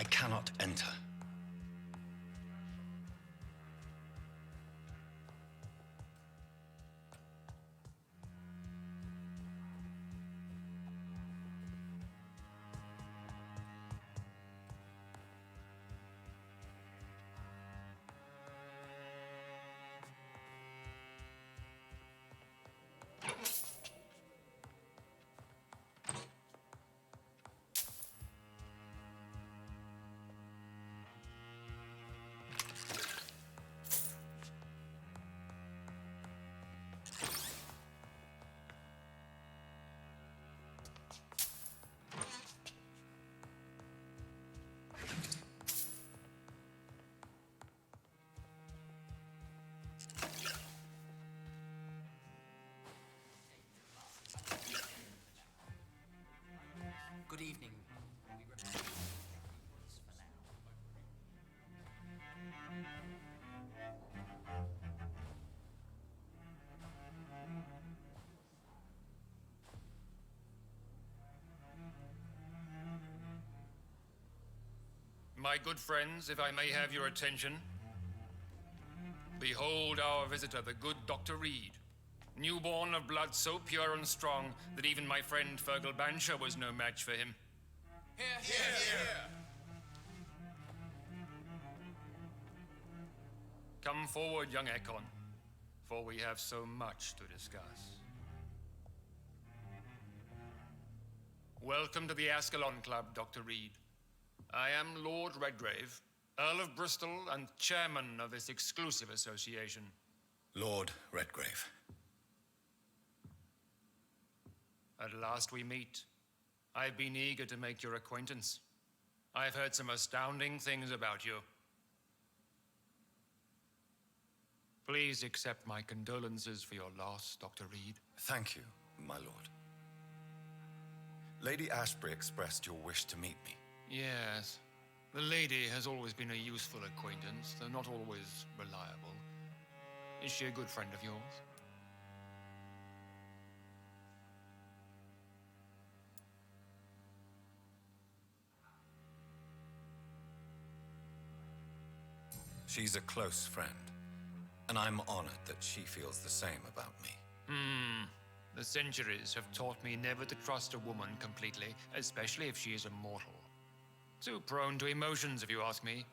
I cannot enter. Good evening. My good friends, if I may have your attention. Behold our visitor, the good Dr. Reed. Newborn of blood so pure and strong that even my friend Fergal Bansher was no match for him. Come forward, young Ekon, for we have so much to discuss. Welcome to the Ascalon Club, Dr. Reed. I am Lord Redgrave, Earl of Bristol and chairman of this exclusive association. Lord Redgrave. At last we meet. I've been eager to make your acquaintance. I've heard some astounding things about you. Please accept my condolences for your loss, Dr. Reed. Thank you, my lord. Lady Ashbury expressed your wish to meet me. Yes. The lady has always been a useful acquaintance, though not always reliable. Is she a good friend of yours? She's a close friend, and I'm honored that she feels the same about me. The centuries have taught me never to trust a woman completely, especially if she is a mortal. Too prone to emotions, if you ask me.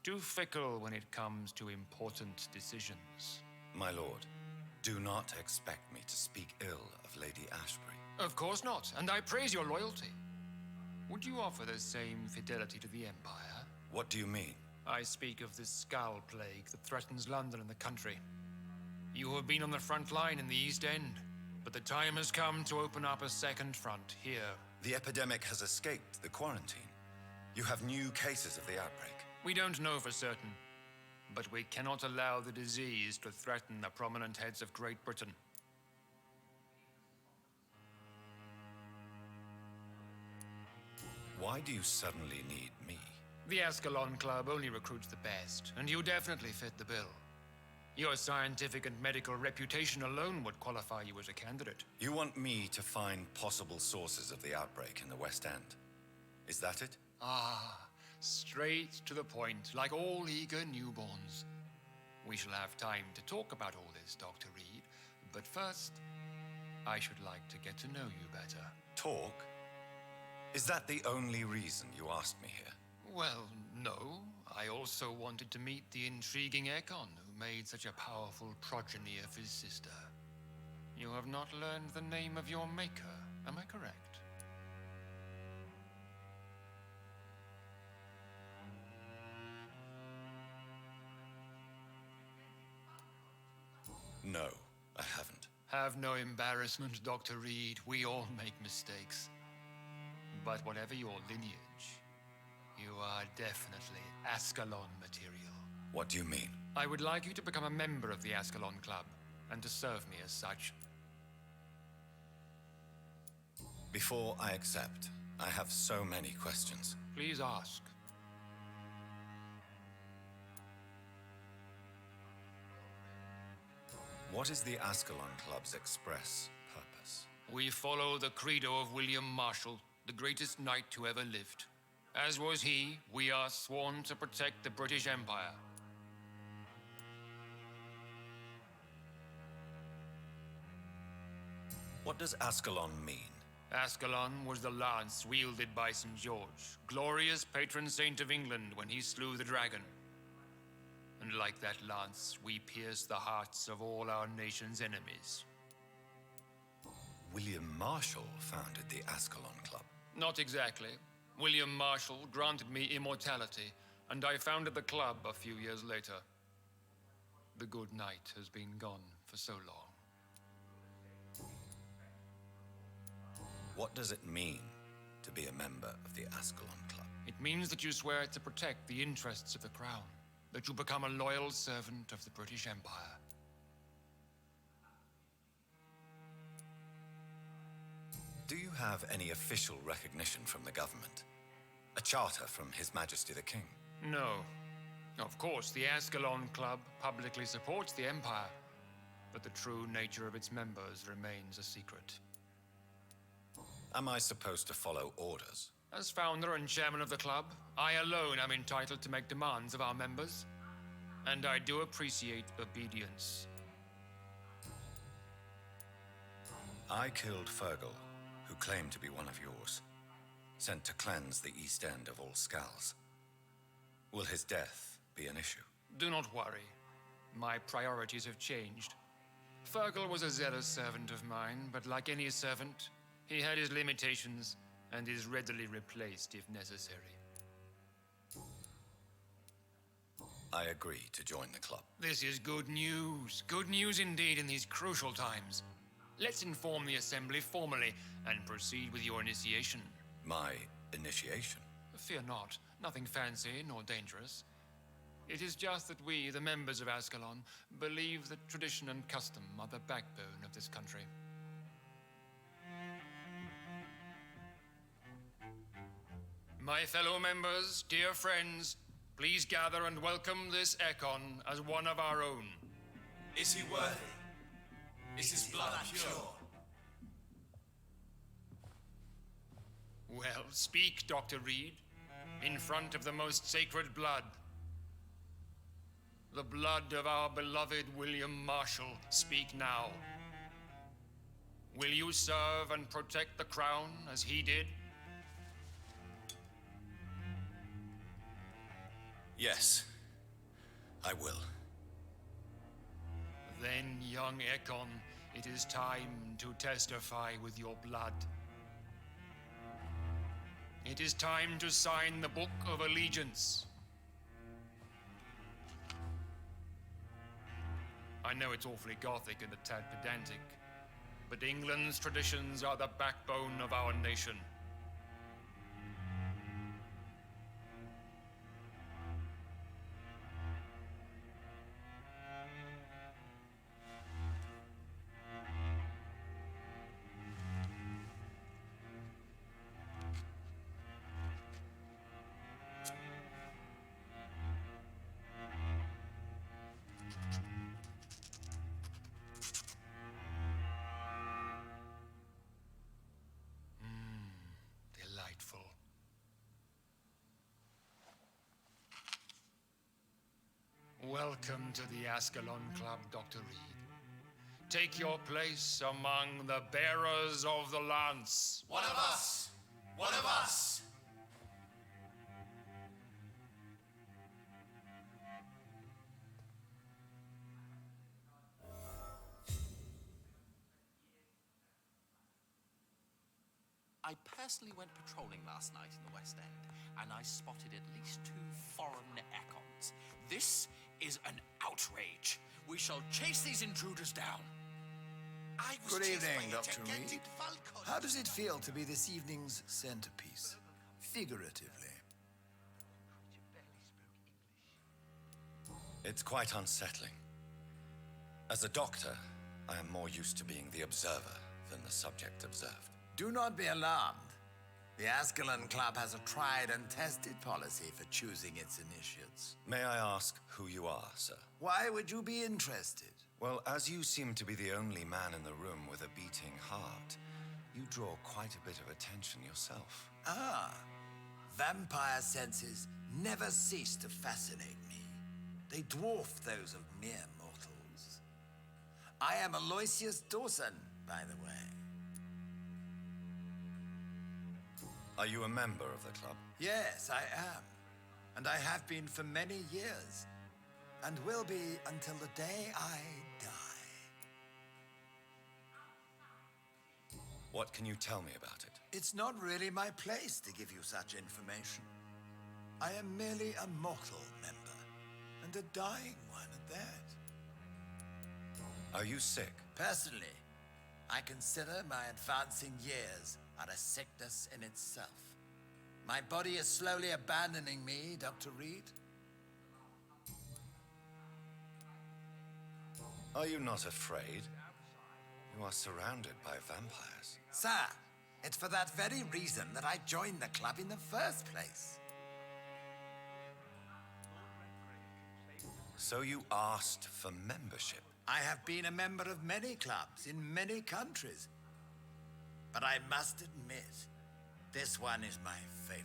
Too fickle when it comes to important decisions. My lord, do not expect me to speak ill of Lady Ashbury. Of course not, and I praise your loyalty. Would you offer the same fidelity to the Empire? What do you mean? I speak of the Skull Plague that threatens London and the country. You have been on the front line in the East End, but the time has come to open up a second front here. The epidemic has escaped the quarantine. You have new cases of the outbreak. We don't know for certain, but we cannot allow the disease to threaten the prominent heads of Great Britain. Why do you suddenly need me? The Ascalon Club only recruits the best, and you definitely fit the bill. Your scientific and medical reputation alone would qualify you as a candidate. You want me to find possible sources of the outbreak in the West End. Is that it? Straight to the point, like all eager newborns. We shall have time to talk about all this, Dr. Reed, but first, I should like to get to know you better. Talk? Is that the only reason you asked me here? Well, no. I also wanted to meet the intriguing Ekon, who made such a powerful progeny of his sister. You have not learned the name of your maker, am I correct? No, I haven't. Have no embarrassment, Dr. Reed. We all make mistakes. But whatever your lineage, you are definitely Ascalon material. What do you mean? I would like you to become a member of the Ascalon Club, and to serve me as such. Before I accept, I have so many questions. Please ask. What is the Ascalon Club's express purpose? We follow the credo of William Marshall, the greatest knight who ever lived. As was he, we are sworn to protect the British Empire. What does Ascalon mean? Ascalon was the lance wielded by St. George, glorious patron saint of England when he slew the dragon. And like that lance, we pierce the hearts of all our nation's enemies. William Marshall founded the Ascalon Club. Not exactly. William Marshall granted me immortality, and I founded the club a few years later. The good knight has been gone for so long. What does it mean to be a member of the Ascalon Club? It means that you swear to protect the interests of the crown, that you become a loyal servant of the British Empire. Do you have any official recognition from the government? A charter from His Majesty the King? No. Of course, the Ascalon Club publicly supports the Empire, but the true nature of its members remains a secret. Am I supposed to follow orders? As founder and chairman of the club, I alone am entitled to make demands of our members, and I do appreciate obedience. I killed Fergal, who claimed to be one of yours, sent to cleanse the East End of all Skulls. Will his death be an issue? Do not worry. My priorities have changed. Fergal was a zealous servant of mine, but like any servant, he had his limitations and is readily replaced if necessary. I agree to join the club. This is good news. Good news indeed in these crucial times. Let's inform the Assembly formally and proceed with your initiation. My initiation? Fear not. Nothing fancy nor dangerous. It is just that we, the members of Ascalon, believe that tradition and custom are the backbone of this country. My fellow members, dear friends, please gather and welcome this Ekon as one of our own. Is he worthy? Is his blood pure? Well, speak, Dr. Reed, in front of the most sacred blood. The blood of our beloved William Marshall. Speak now. Will you serve and protect the crown as he did? Yes, I will. Then, young Ekon, it is time to testify with your blood. It is time to sign the Book of Allegiance. I know it's awfully gothic and a tad pedantic, but England's traditions are the backbone of our nation. Delightful. Welcome to the Ascalon Club, Dr. Reed. Take your place among the bearers of the lance. One of us! One of us! I personally went patrolling last night in the West End, and I spotted at least 2 foreign Ekons. This is an outrage. We shall chase these intruders down. I was Good chased evening, by a Dr. gigantic Reed. falcon. How does it feel to be this evening's centerpiece? Figuratively. It's quite unsettling. As a doctor, I am more used to being the observer than the subject observed. Do not be alarmed. The Ascalon Club has a tried and tested policy for choosing its initiates. May I ask who you are, sir? Why would you be interested? Well, as you seem to be the only man in the room with a beating heart, you draw quite a bit of attention yourself. Ah, vampire senses never cease to fascinate me. They dwarf those of mere mortals. I am Aloysius Dawson, by the way. Are you a member of the club? Yes, I am. And I have been for many years. And will be until the day I die. What can you tell me about it? It's not really my place to give you such information. I am merely a mortal member, and a dying one at that. Are you sick? Personally, I consider my advancing years are a sickness in itself. My body is slowly abandoning me, Dr. Reed. Are you not afraid? You are surrounded by vampires. Sir, It's for that very reason that I joined the club in the first place. So you asked for membership? I have been a member of many clubs in many countries. But I must admit, this one is my favorite.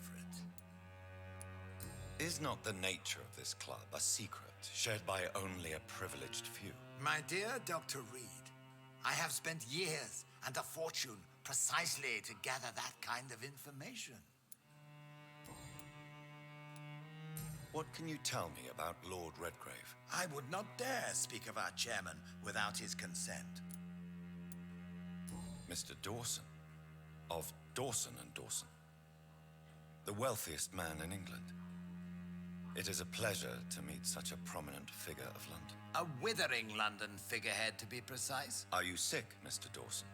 Is not the nature of this club a secret, shared by only a privileged few? My dear Dr. Reed, I have spent years and a fortune precisely to gather that kind of information. What can you tell me about Lord Redgrave? I would not dare speak of our chairman without his consent. Mr. Dawson, of Dawson and Dawson, the wealthiest man in England. It is a pleasure to meet such a prominent figure of London. A withering London figurehead, to be precise. Are you sick, Mr. Dawson?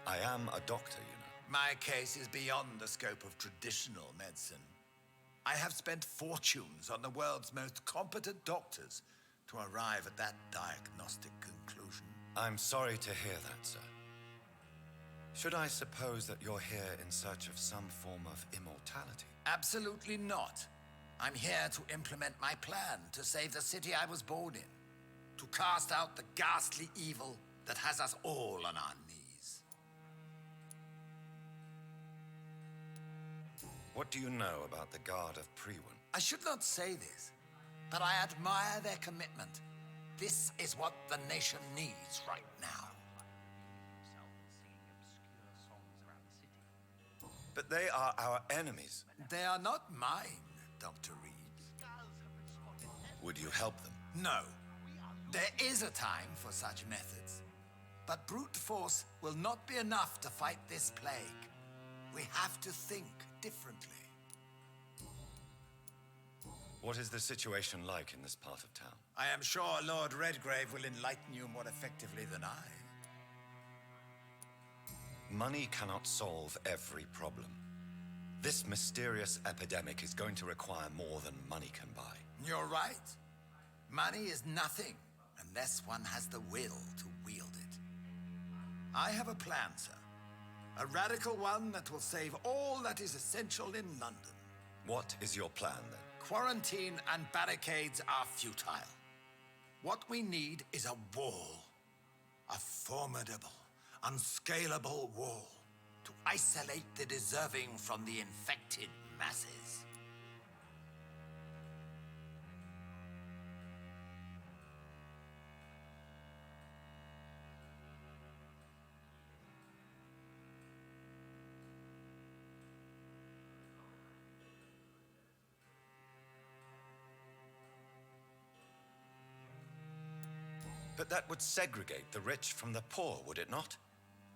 I am a doctor, you know. My case is beyond the scope of traditional medicine. I have spent fortunes on the world's most competent doctors to arrive at that diagnostic conclusion. I'm sorry to hear that, sir. Should I suppose that you're here in search of some form of immortality? Absolutely not. I'm here to implement my plan to save the city I was born in, to cast out the ghastly evil that has us all on our knees. What do you know about the Guard of Priwen? I should not say this, but I admire their commitment. This is what the nation needs right now. But they are our enemies. They are not mine, Dr. Reed. Would you help them? No. There is a time for such methods. But brute force will not be enough to fight this plague. We have to think differently. What is the situation like in this part of town? I am sure Lord Redgrave will enlighten you more effectively than I. Money cannot solve every problem. This mysterious epidemic is going to require more than money can buy. You're right. Money is nothing unless one has the will to wield it. I have a plan, sir. A radical one that will save all that is essential in London. What is your plan, then? Quarantine and barricades are futile. What we need is a wall. A formidable, unscalable wall to isolate the deserving from the infected masses. But that would segregate the rich from the poor, would it not?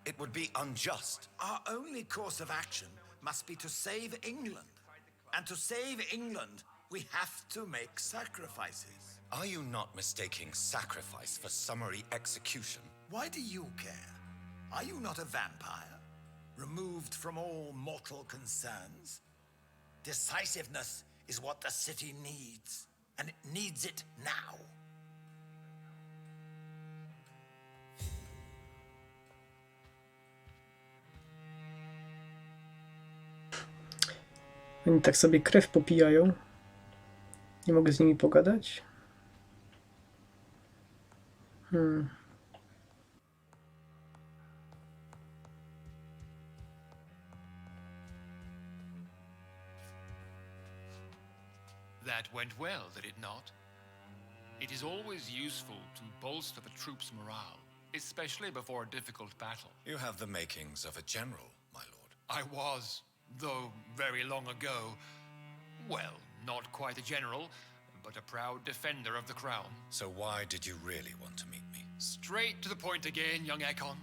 It would be unjust. Our only course of action must be to save England. And to save England, we have to make sacrifices. Are you not mistaking sacrifice for summary execution? Why do you care? Are you not a vampire? Removed from all mortal concerns? Decisiveness is what the city needs, and it needs it now. Oni tak sobie krew popijają. Nie mogę z nimi pogadać. That went well, did it not? It is always useful to bolster the troops' morale, especially before a difficult battle. You have the makings of a general, my lord. I was, though very long ago, well, not quite a general, but a proud defender of the crown. So why did you really want to meet me? Straight to the point again, young Ekon.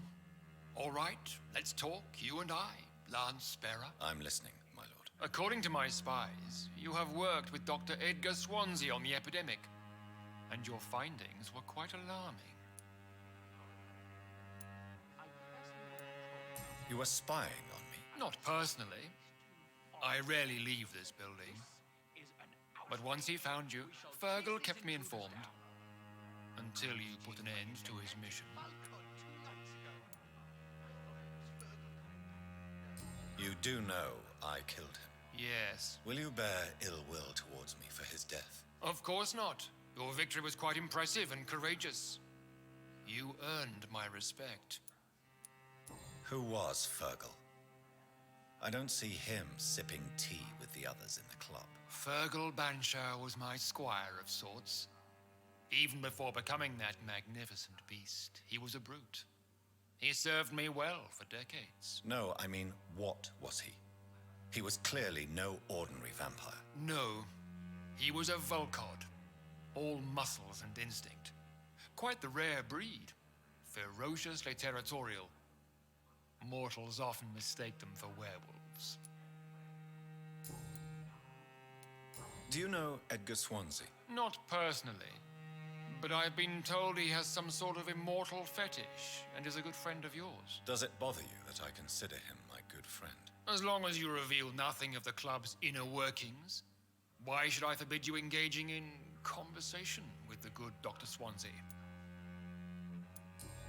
All right, let's talk, you and I, Lance Sparrow. I'm listening, my lord. According to my spies, you have worked with Dr. Edgar Swansea on the epidemic, and your findings were quite alarming. You were spying on me? Not personally. I rarely leave this building. But once he found you, Fergal kept me informed. Until you put an end to his mission. You do know I killed him. Yes. Will you bear ill will towards me for his death? Of course not. Your victory was quite impressive and courageous. You earned my respect. Who was Fergal? I don't see him sipping tea with the others in the club. Fergal Banshire was my squire of sorts. Even before becoming that magnificent beast, he was a brute. He served me well for decades. No, I mean, what was he? He was clearly no ordinary vampire. No, he was a Volcod. All muscles and instinct. Quite the rare breed. Ferociously territorial. Mortals often mistake them for werewolves. Do you know Edgar Swansea? Not personally, but I've been told he has some sort of immortal fetish and is a good friend of yours. Does it bother you that I consider him my good friend? As long as you reveal nothing of the club's inner workings, why should I forbid you engaging in conversation with the good Dr. Swansea?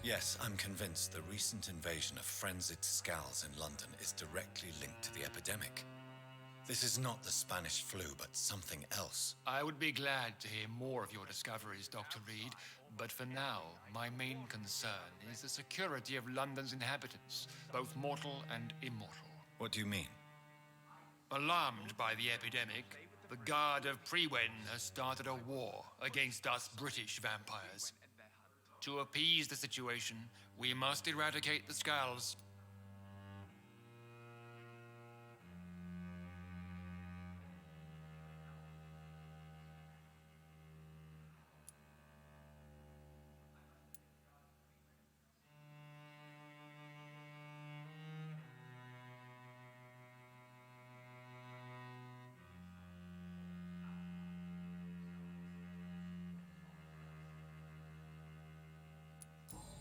Yes, I'm convinced the recent invasion of frenzied Scowls in London is directly linked to the epidemic. This is not the Spanish flu, but something else. I would be glad to hear more of your discoveries, Dr. Reed, but for now, my main concern is the security of London's inhabitants, both mortal and immortal. What do you mean? Alarmed by the epidemic, the Guard of Prewen has started a war against us British vampires. To appease the situation, we must eradicate the Scowls.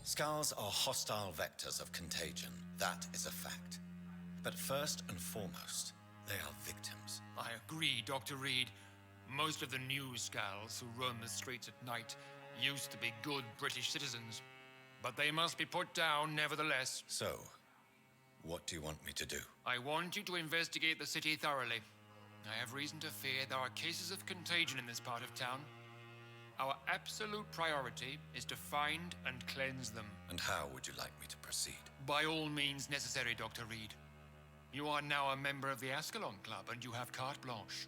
Scowls are hostile vectors of contagion. That is a fact. But first and foremost, they are victims. I agree, Dr. Reed. Most of the new Scowls who roam the streets at night used to be good British citizens, but they must be put down nevertheless. So, what do you want me to do? I want you to investigate the city thoroughly. I have reason to fear there are cases of contagion in this part of town. Our absolute priority is to find and cleanse them. And how would you like me to proceed? By all means necessary, Dr. Reed. You are now a member of the Ascalon Club, and you have carte blanche.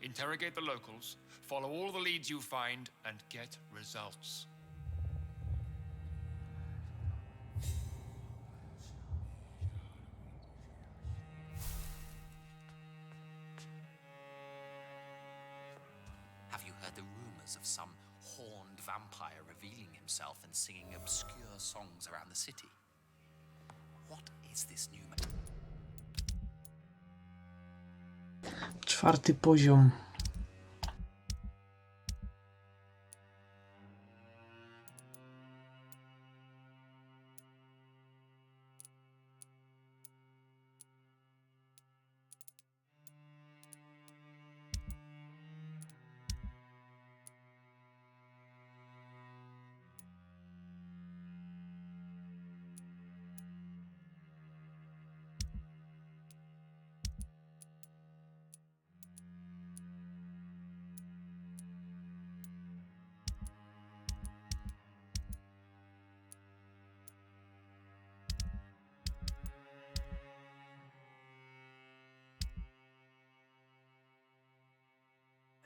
Interrogate the locals, follow all the leads you find, and get results. Have you heard the rumors of some horned vampire revealing himself and singing obscure songs around the city? What is this new... 4. poziom.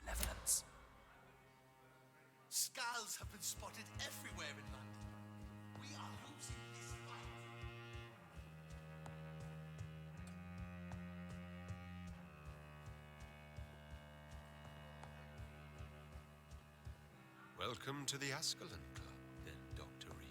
Malevolence. Skulls have been spotted everywhere in London. We are losing this fight. Welcome to the Ascalon Club, then, Dr. Reed.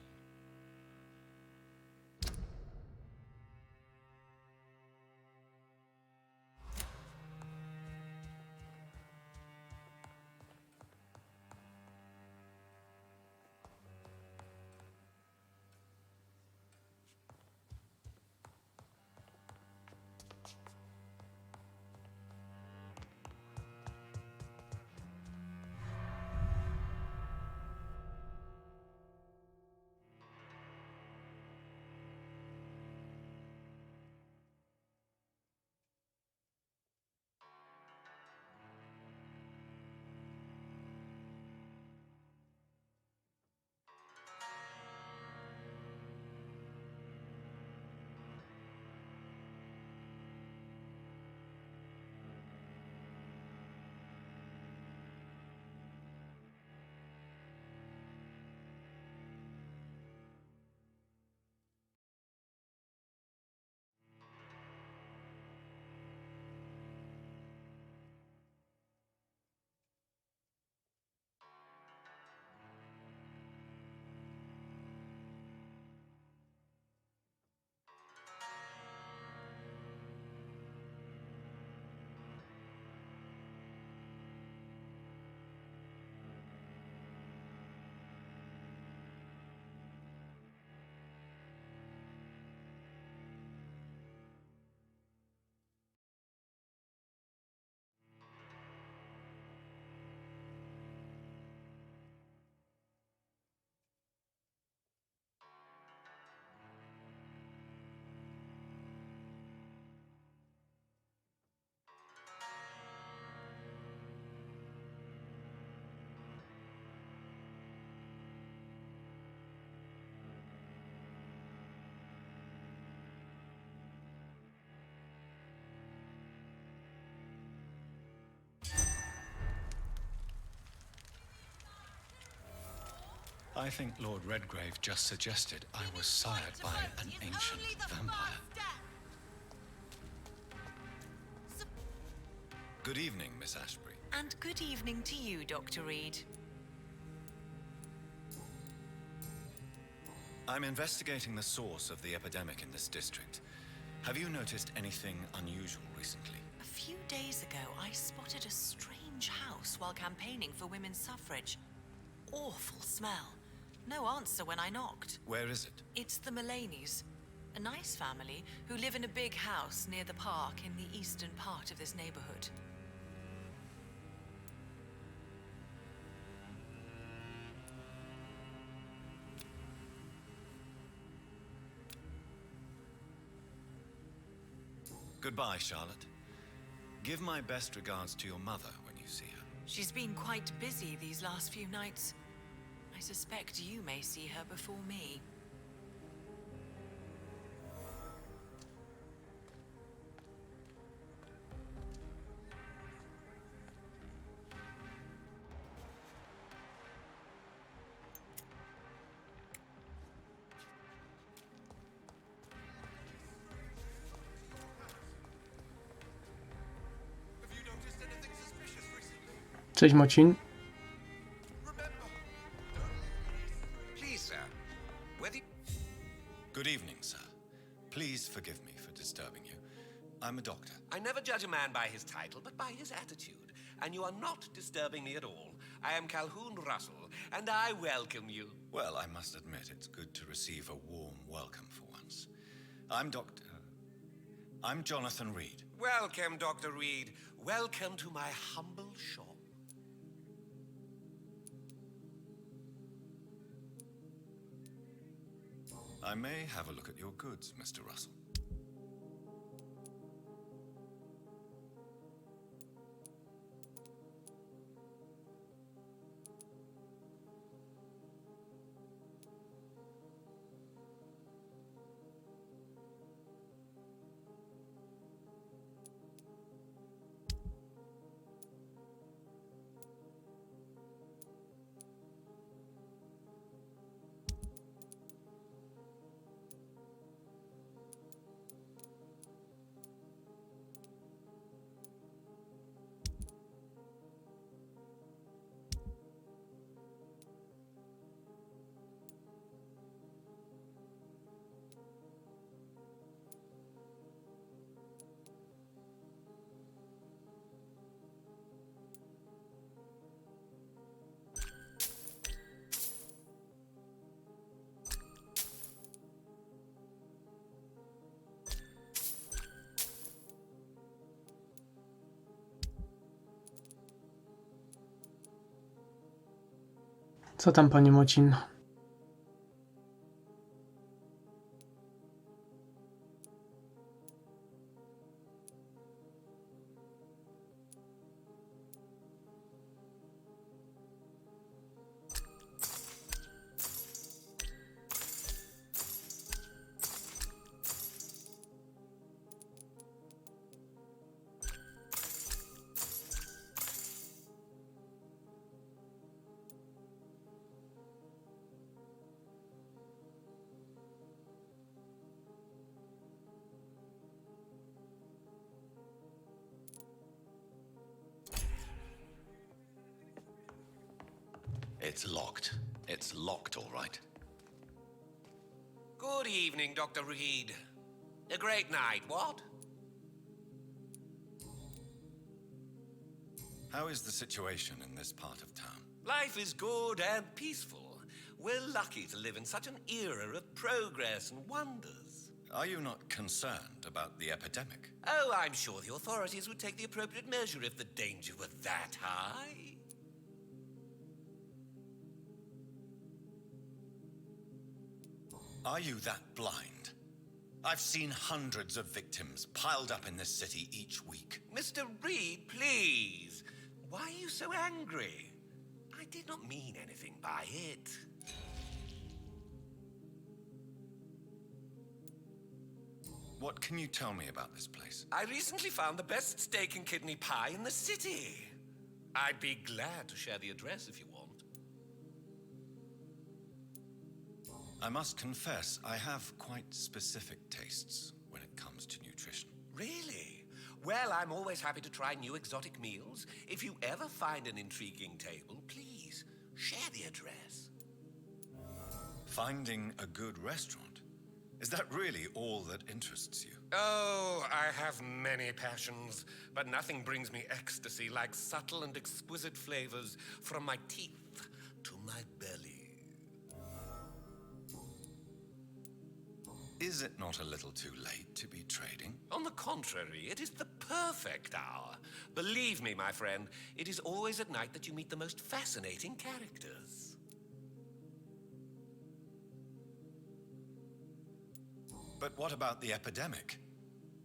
I think Lord Redgrave just suggested I was sired by an ancient vampire. Good evening, Miss Ashbury. And good evening to you, Dr. Reed. I'm investigating the source of the epidemic in this district. Have you noticed anything unusual recently? A few days ago, I spotted a strange house while campaigning for women's suffrage. Awful smell. No answer when I knocked. Where is it? It's the Mullaneys, a nice family who live in a big house near the park in the eastern part of this neighborhood. Goodbye, Charlotte. Give my best regards to your mother when you see her. She's been quite busy these last few nights. I suspect you may see her before me. Cześć, Mocin. Please, sir. Good evening, sir. Please forgive me for disturbing you. I'm a doctor. I never judge a man by his title, but by his attitude. And you are not disturbing me at all. I am Calhoun Russell, and I welcome you. Well, I must admit it's good to receive a warm welcome for once. I'm Jonathan Reed. Welcome, Dr. Reed. Welcome to my humble shop. I may have a look at your goods, Mr. Russell. Co tam, panie Mocin? It's locked. It's locked, all right. Good evening, Dr. Reed. A great night, what? How is the situation in this part of town? Life is good and peaceful. We're lucky to live in such an era of progress and wonders. Are you not concerned about the epidemic? Oh, I'm sure the authorities would take the appropriate measure if the danger were that high. Are you that blind? I've seen hundreds of victims piled up in this city each week. Mr. Reed, please. Why are you so angry? I did not mean anything by it. What can you tell me about this place? I recently found the best steak and kidney pie in the city. I'd be glad to share the address if you want. I must confess, I have quite specific tastes when it comes to nutrition. Really? Well, I'm always happy to try new exotic meals. If you ever find an intriguing table, please share the address. Finding a good restaurant? Is that really all that interests you? Oh, I have many passions, but nothing brings me ecstasy like subtle and exquisite flavors from my teeth to my belly. Is it not a little too late to be trading? On the contrary, it is the perfect hour. Believe me, my friend, it is always at night that you meet the most fascinating characters. But what about the epidemic?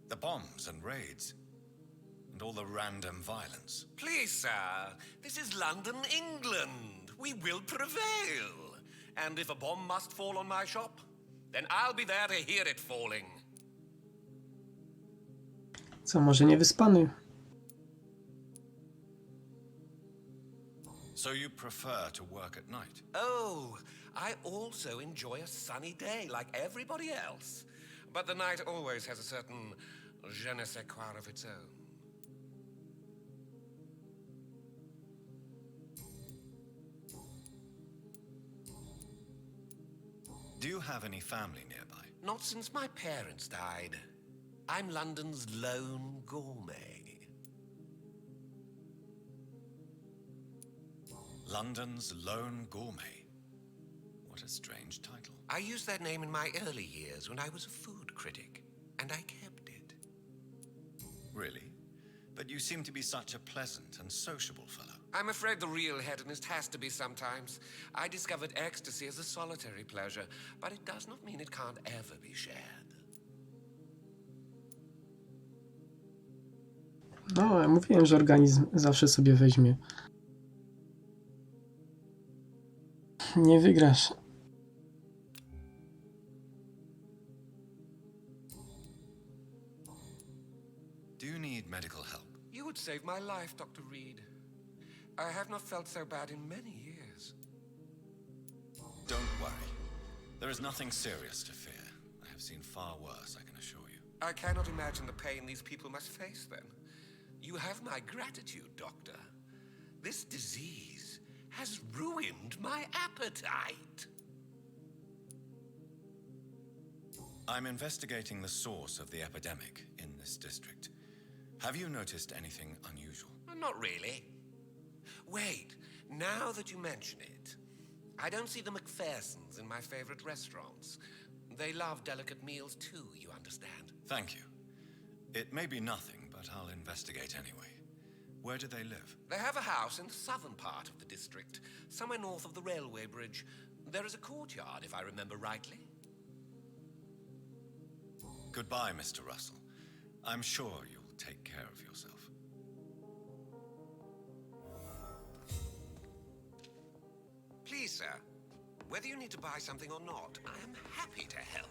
The bombs and raids? And all the random violence? Please, sir, this is London, England. We will prevail. And if a bomb must fall on my shop, then I'll be there to hear it falling. Co, może niewyspany? So you prefer to work at night? Oh, I also enjoy a sunny day like everybody else. But the night always has a certain je ne sais quoi of its own. Do you have any family nearby? Not since my parents died. I'm London's lone gourmet. London's lone gourmet? What a strange title. I used that name in my early years when I was a food critic, and I kept it. Really? But you seem to be such a pleasant and sociable fellow. I'm afraid the real hedonist has to be sometimes. I discovered ecstasy as a solitary pleasure, but it does not mean it can't ever be shared. No, ja mówiłem, że organizm zawsze sobie weźmie. Nie wygrasz. Do you need medical help? You would save my life, Dr. Reed. I have not felt so bad in many years. Don't worry. There is nothing serious to fear. I have seen far worse, I can assure you. I cannot imagine the pain these people must face then. You have my gratitude, Doctor. This disease has ruined my appetite. I'm investigating the source of the epidemic in this district. Have you noticed anything unusual? Not really. Wait, now that you mention it, I don't see the McPhersons in my favorite restaurants. They love delicate meals too, you understand. Thank you. It may be nothing, but I'll investigate anyway. Where do they live? They have a house in the southern part of the district, somewhere north of the railway bridge. There is a courtyard, if I remember rightly. Goodbye, Mr. Russell. I'm sure you'll take care of yourself. Please, sir, whether you need to buy something or not, I am happy to help.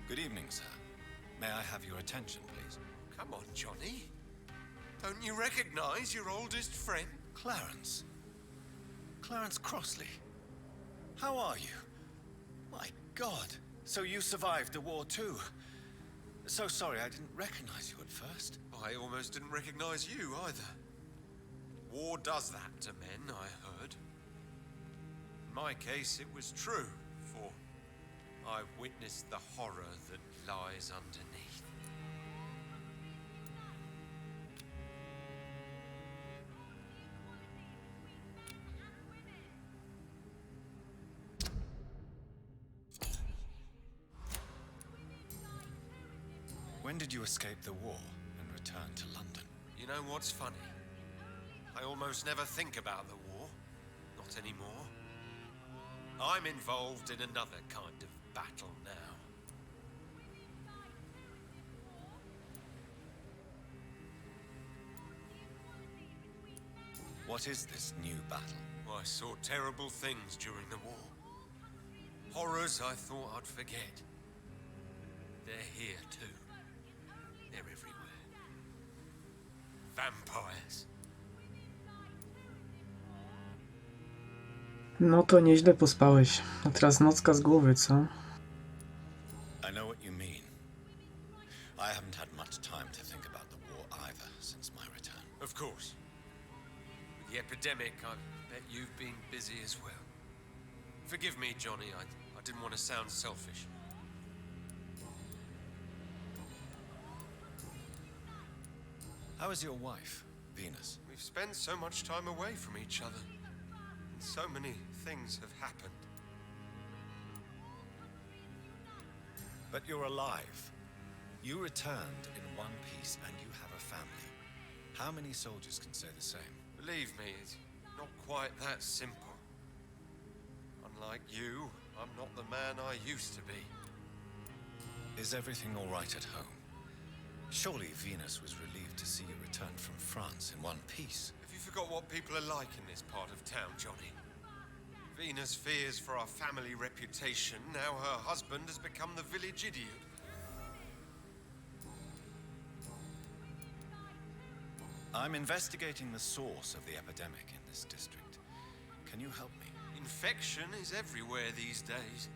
Good evening, sir. May I have your attention, please? Come on, Johnny. Don't you recognize your oldest friend? Clarence. Clarence Crossley. How are you? My God. So you survived the war too. So sorry I didn't recognize you at first. I almost didn't recognize you either. War does that to men, I heard. In my case, it was true, for I witnessed the horror that lies underneath. When did you escape the war and return to London? You know what's funny? I almost never think about the war. Not anymore. I'm involved in another kind of battle now. What is this new battle? I saw terrible things during the war. Horrors I thought I'd forget. They're here too. vampires. No to nieźle pospałeś. A teraz nocka z głowy, co? I know what you mean. I haven't had much time to think about the war either since my return. Of course. With the epidemic, I bet you've been busy as well. Forgive me, Johnny. I didn't want to sound selfish. How is your wife, Venus? We've spent so much time away from each other. And so many things have happened. But you're alive. You returned in one piece and you have a family. How many soldiers can say the same? Believe me, it's not quite that simple. Unlike you, I'm not the man I used to be. Is everything all right at home? Surely Venus was relieved to see you return from France in one piece. Have you forgot what people are like in this part of town, Johnny? Venus fears for our family reputation. Now her husband has become the village idiot. I'm investigating the source of the epidemic in this district. Can you help me? Infection is everywhere these days.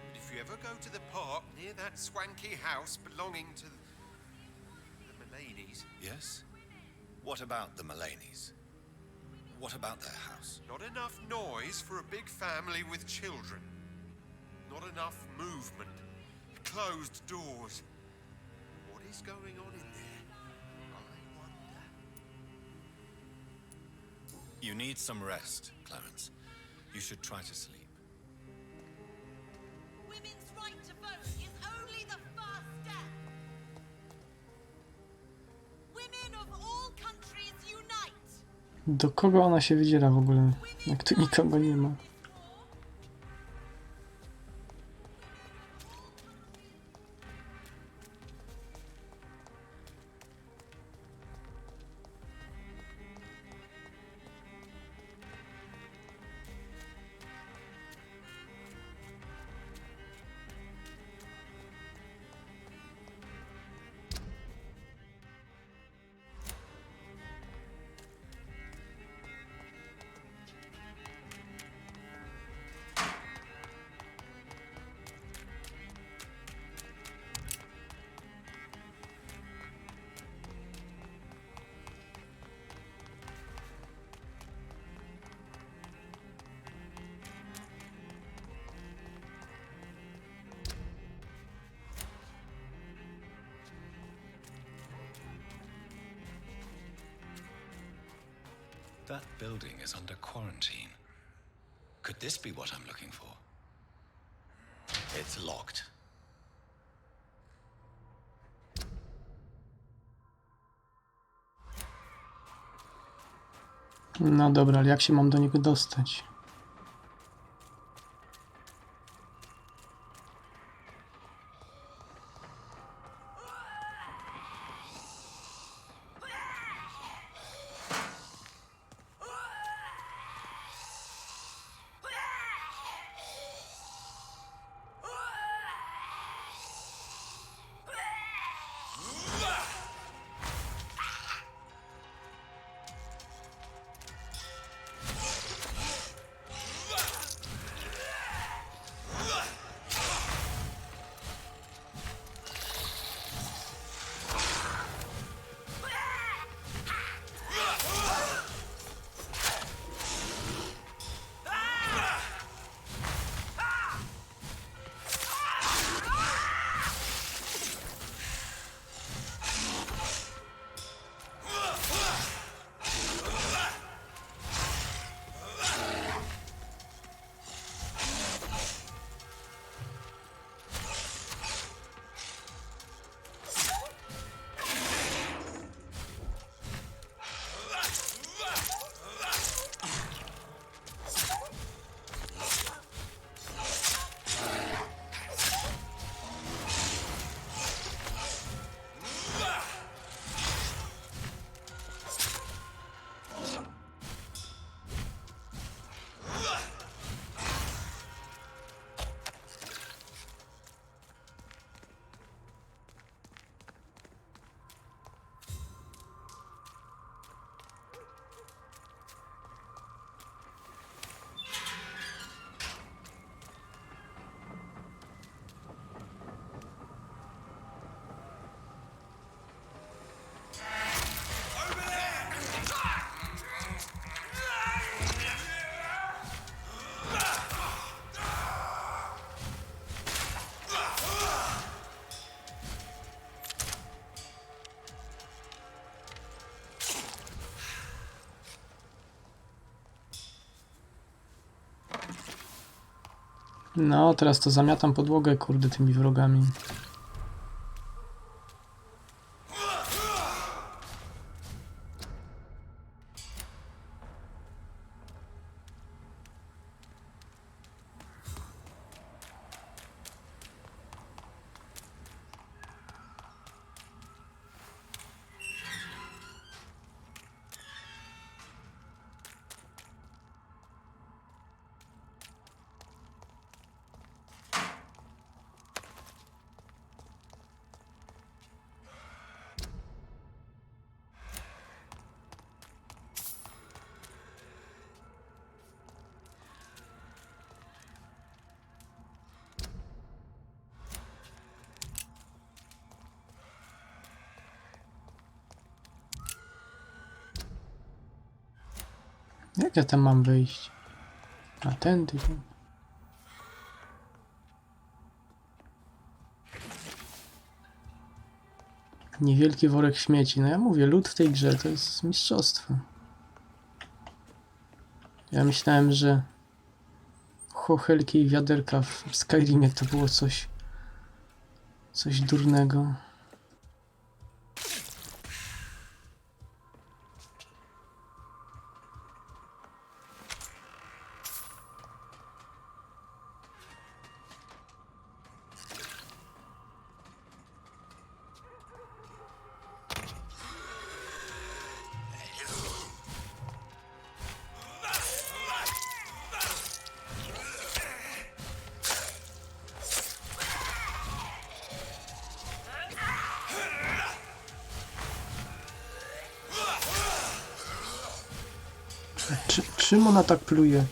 But if you ever go to the park near that swanky house belonging to the Mulaney's... Yes? What about the Mulaney's? What about their house? Not enough noise for a big family with children. Not enough movement. Closed doors. What is going on in there? I wonder. You need some rest, Clarence. You should try to sleep. Women's right to vote is only the first step. Women of all countries unite. Do kogo ona się wydziela w ogóle? Jak tu nikogo nie ma. That building is under quarantine. Could this be what I'm looking for? It's locked. No dobra, ale jak się mam do niego dostać? No, teraz to zamiatam podłogę, kurde, tymi wrogami. Jak ja tam mam wyjść? A tędy. Niewielki worek śmieci. No ja mówię, lód w tej grze to jest mistrzostwo. Ja myślałem, że chochelki i wiaderka w Skyrimie to było coś durnego. Czym ona tak pluje?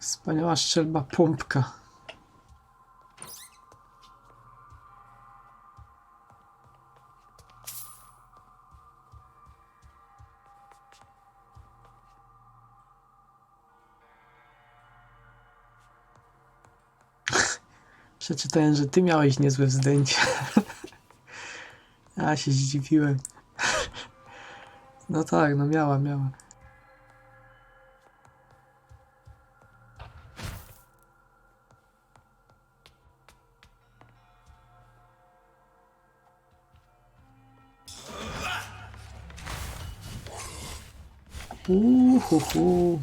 Wspaniała strzelba pompka. Przeczytałem, że ty miałeś niezłe wzdęcie. Ja się zdziwiłem. No tak, no miała. Uhuhu.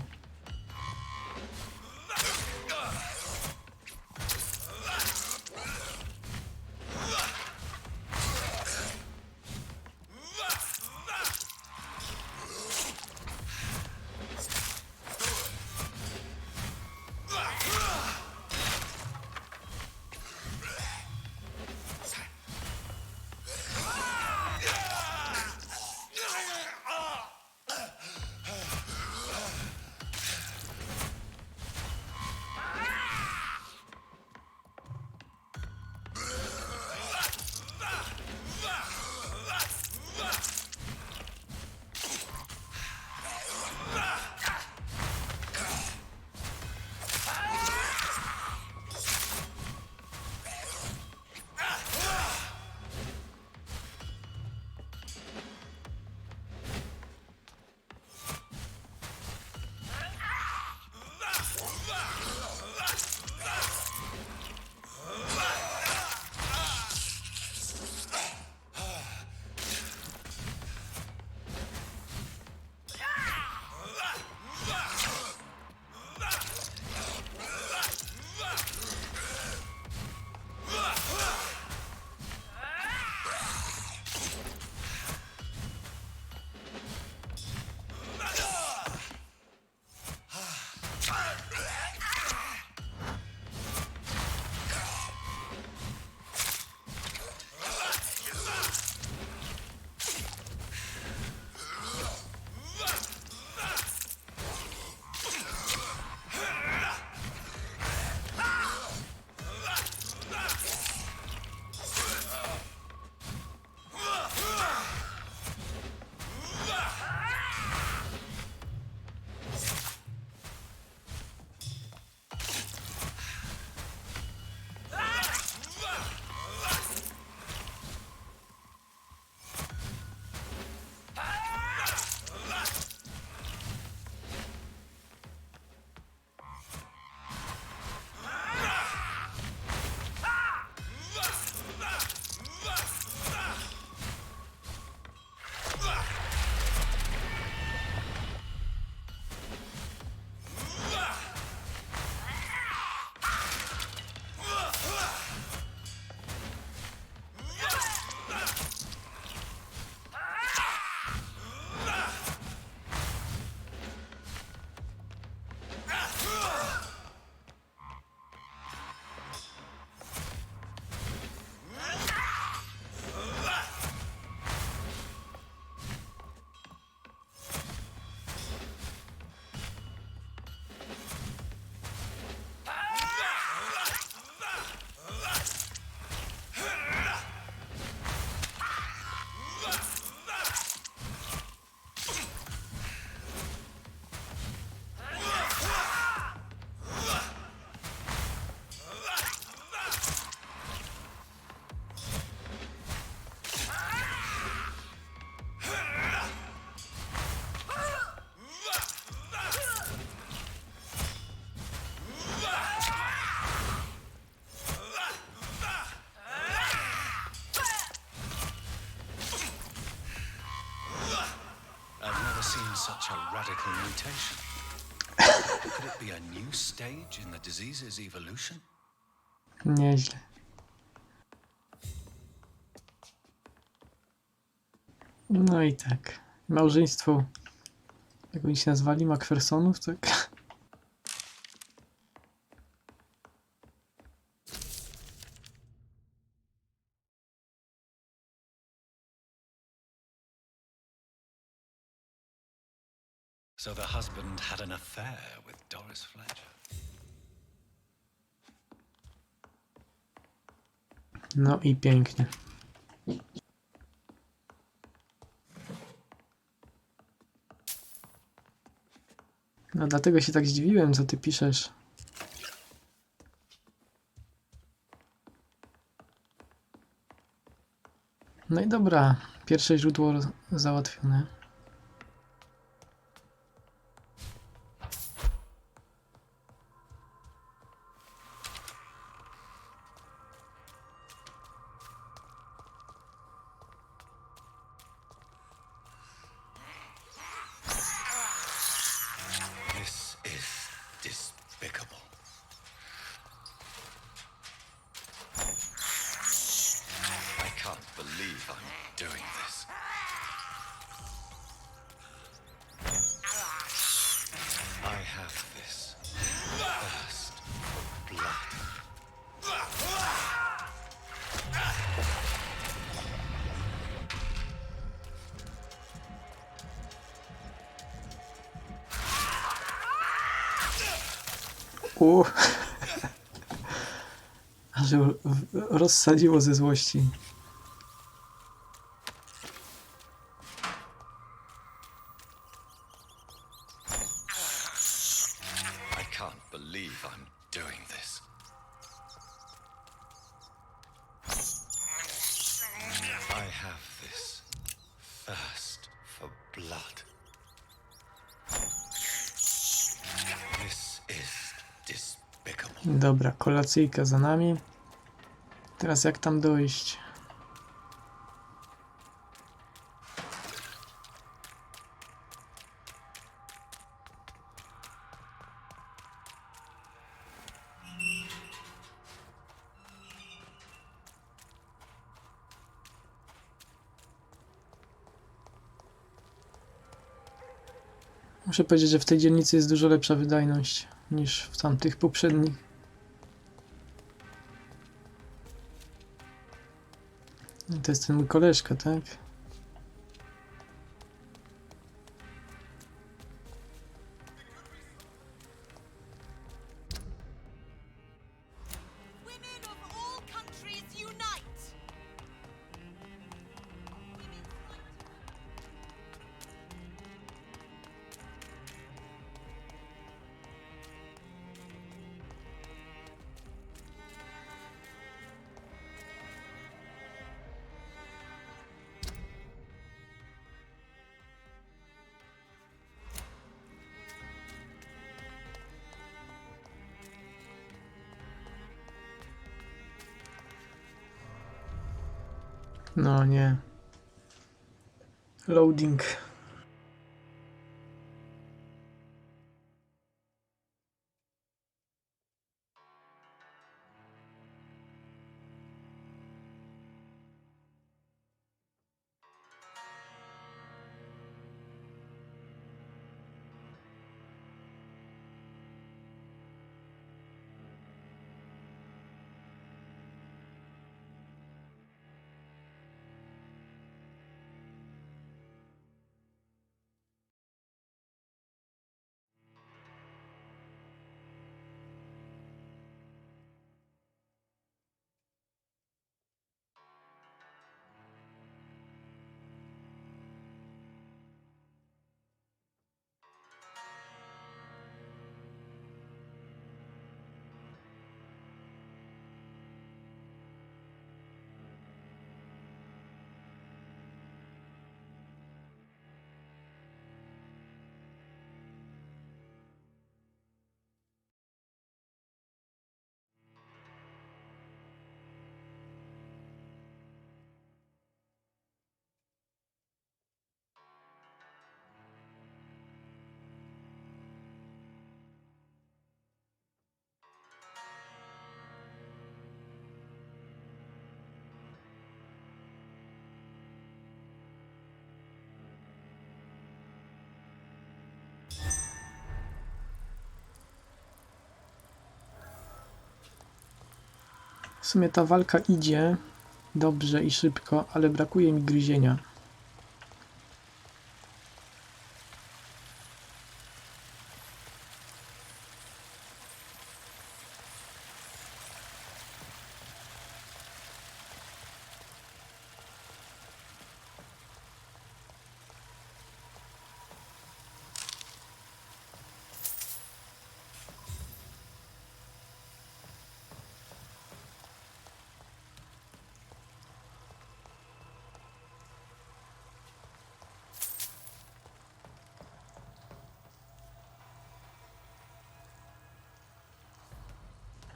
such a radical mutation? Could it be a new stage in the disease's evolution? Nieźle. No i tak. Małżeństwo, jak oni się nazwali, Macphersonów, tak? So the husband had an affair with Doris Fletcher. No i pięknie. No dlatego się tak zdziwiłem, co ty piszesz. No i dobra, pierwsze źródło załatwione. This is despicable. I can't believe I'm doing this. I have this thirst for blood. Aż rozsadziło ze złości. I can't believe I'm doing this. I have this thirst for blood. This is despicable. Dobra, kolacyjka za nami. Teraz jak tam dojść? Muszę powiedzieć, że w tej dzielnicy jest dużo lepsza wydajność niż w tamtych poprzednich. I to jest ten mój koleżka, tak? No nie. Loading. W sumie ta walka idzie dobrze i szybko, ale brakuje mi gryzienia.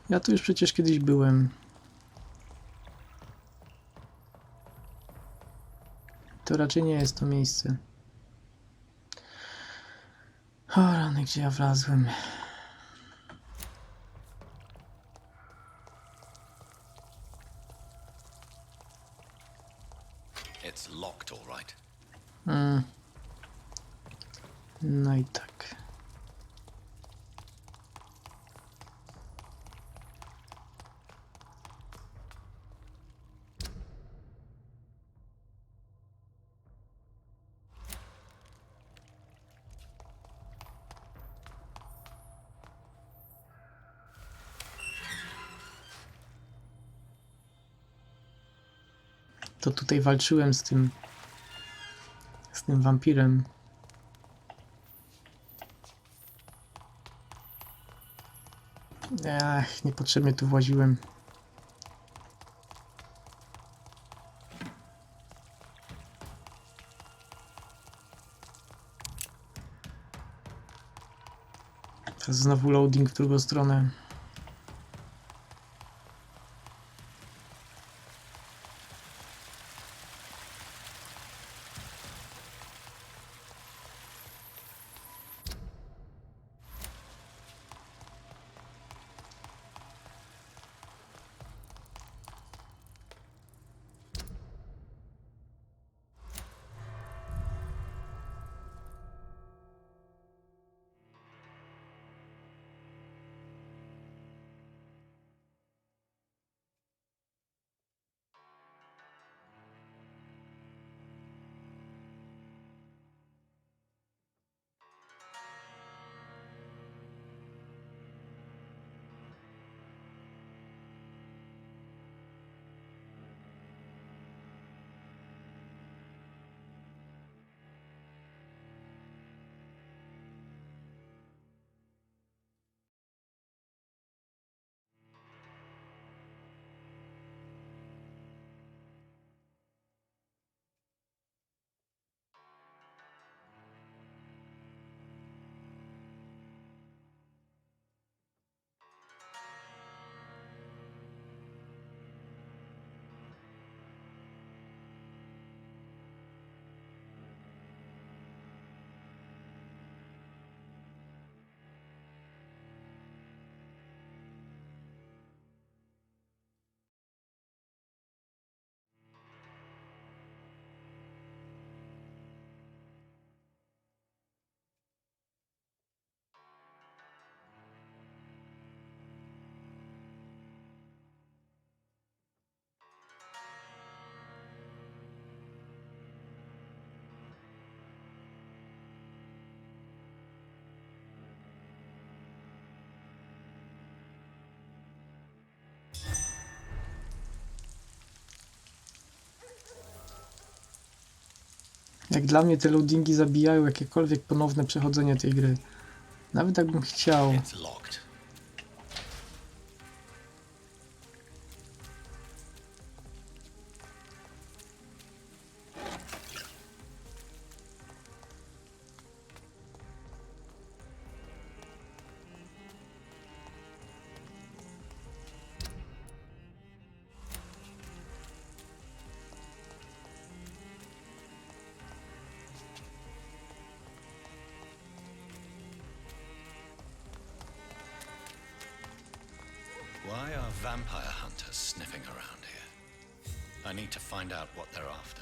Ja tu już przecież kiedyś byłem. To raczej nie jest to miejsce. O rany, gdzie ja wlazłem? It's locked, all right. No i tak. To tutaj walczyłem z tym wampirem. Ach, niepotrzebnie tu właziłem. Teraz znowu loading w drugą stronę. Jak dla mnie te loadingi zabijają jakiekolwiek ponowne przechodzenie tej gry. Nawet jakbym chciał. Why are vampire hunters sniffing around here? I need to find out what they're after.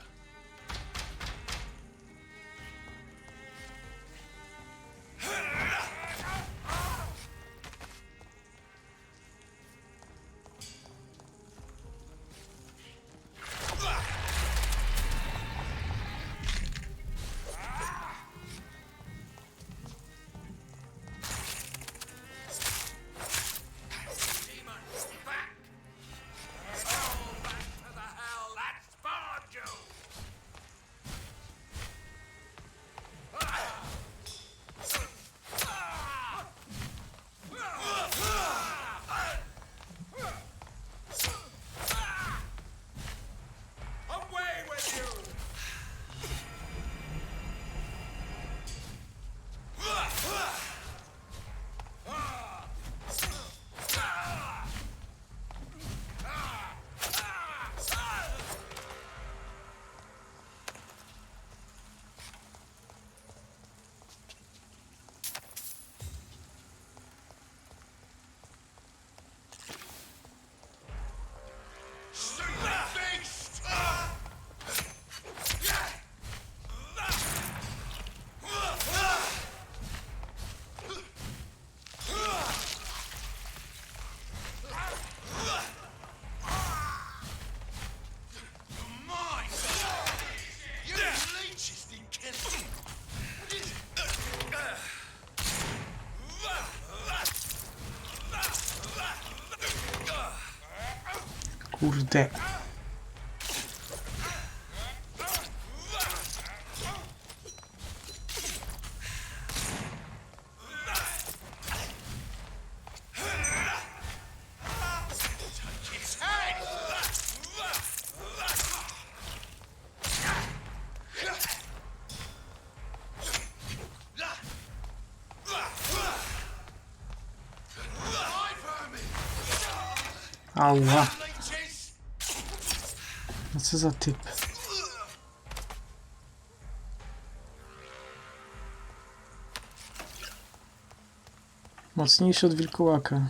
Kurde. Ała. No co za typ. Mocniejszy od wilkołaka.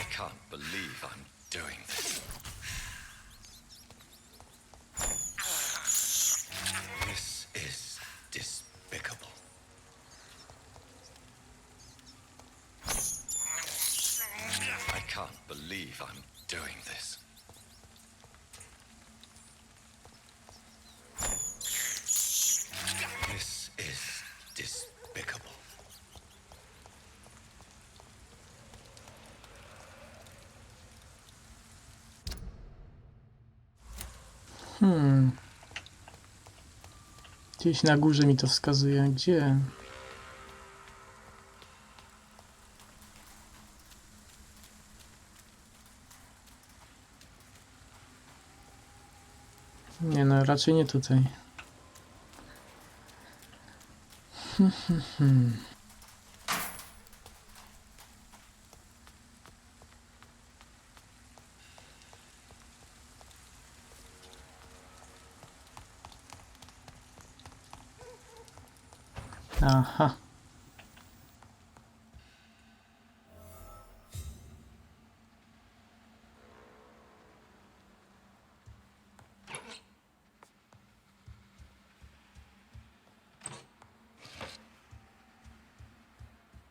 I can't believe I'm doing this. This is despicable. I can't believe I'm doing this. This is despicable. Gdzieś na górze mi to wskazuje. Gdzie? Nie no, raczej nie tutaj. Aha.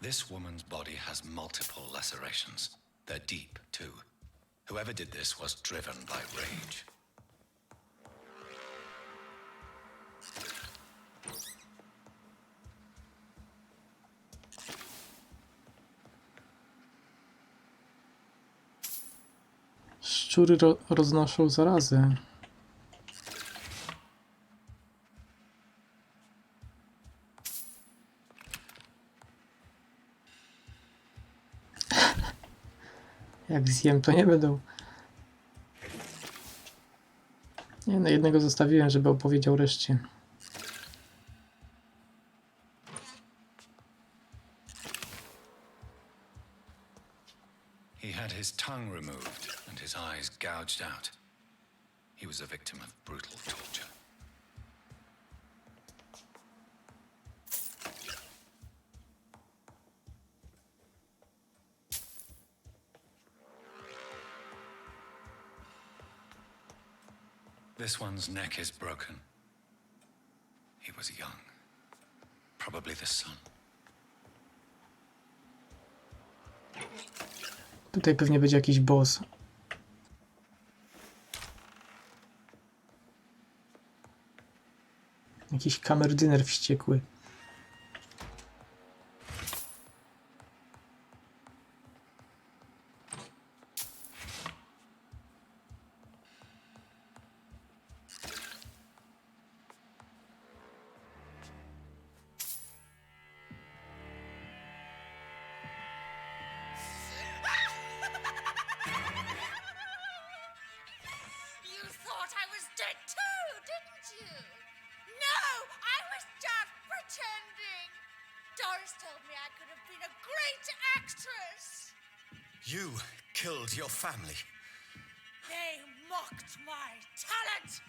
This woman's body has multiple lacerations. They're deep, too. Whoever did this was driven by rage. Szczury roznoszą zarazę. Jak zjem, to nie będą. Nie no, jednego zostawiłem, żeby opowiedział reszcie. He had his tongue removed and his eyes gouged out. He was a victim of brutal torture. This one's neck is broken. He was young. Probably the son. Tutaj pewnie będzie jakiś boss. Jakiś kamerdyner wściekły. You thought I was dead too, didn't you? No, I was just pretending. Doris told me I could have been a great actress. You killed your family. They mocked my talent!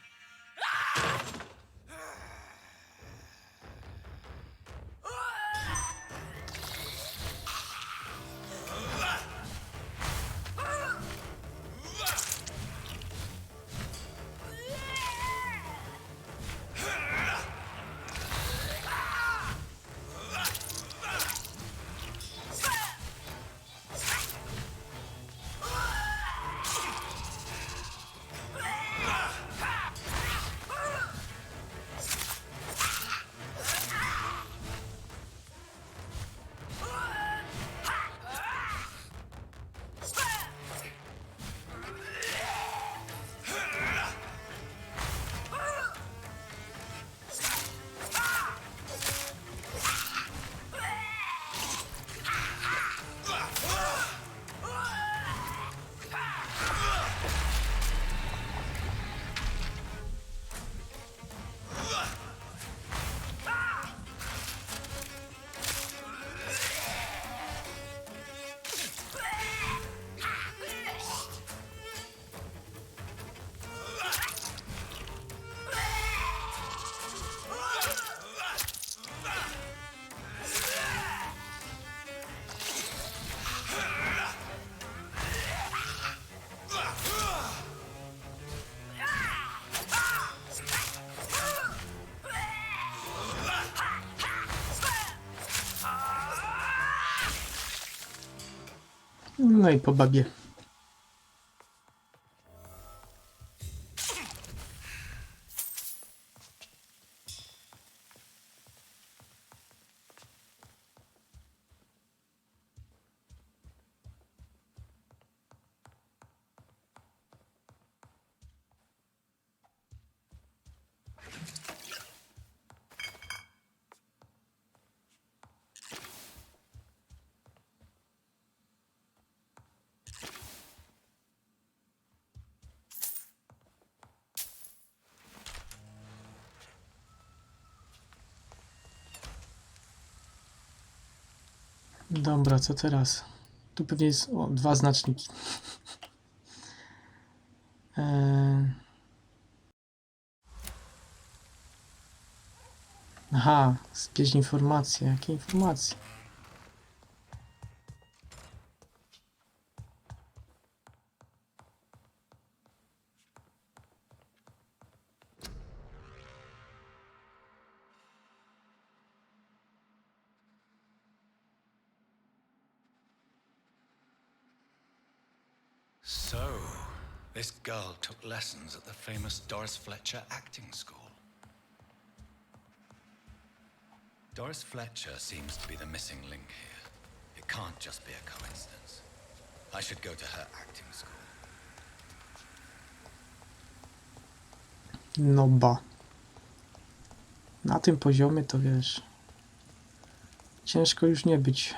No i po babie. Dobra, co teraz? Tu pewnie jest... O, 2 znaczniki. Aha, jakieś informacje. Jakie informacje? So, this girl took lessons at the famous Doris Fletcher acting school. Doris Fletcher seems to be the missing link here. It can't just be a coincidence. I should go to her acting school. No ba. Na tym poziomie to wiesz... Ciężko już nie być.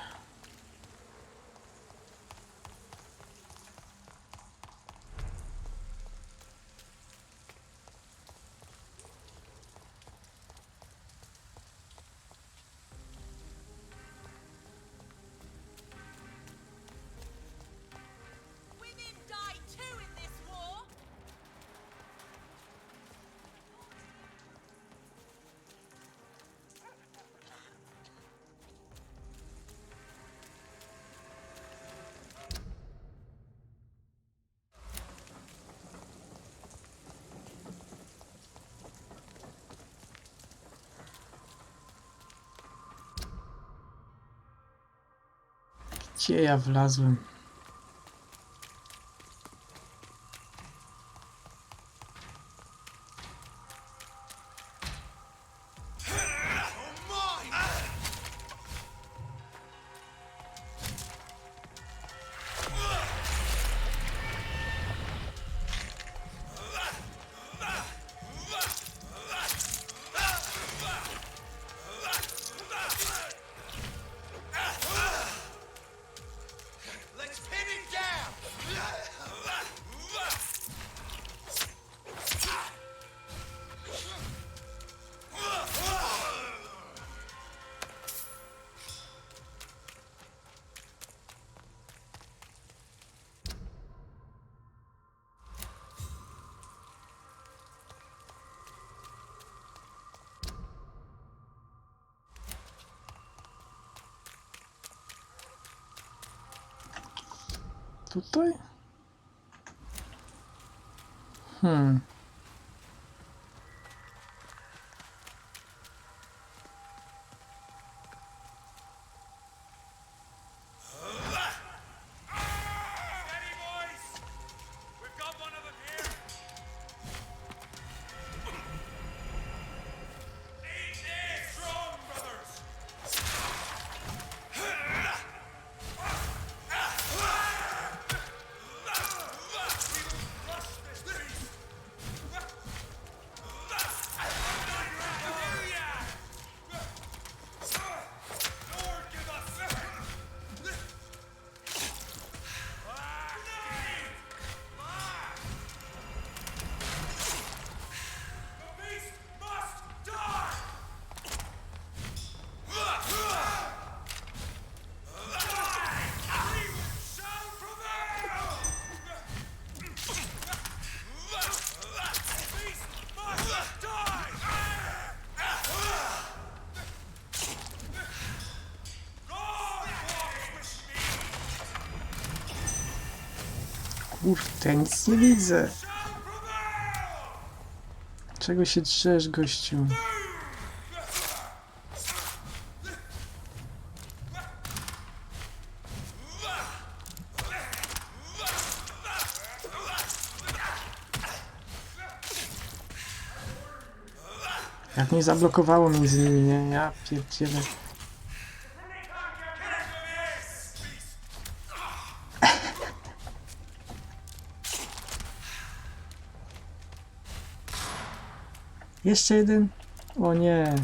Gdzie ja wlazłem? Let's Tutaj? Kurde, nic nie widzę. Czego się drzesz, gościu? Jak mnie zablokowało między nimi, nie? Ja pierdzielę. Jeszcze jeden? O nie.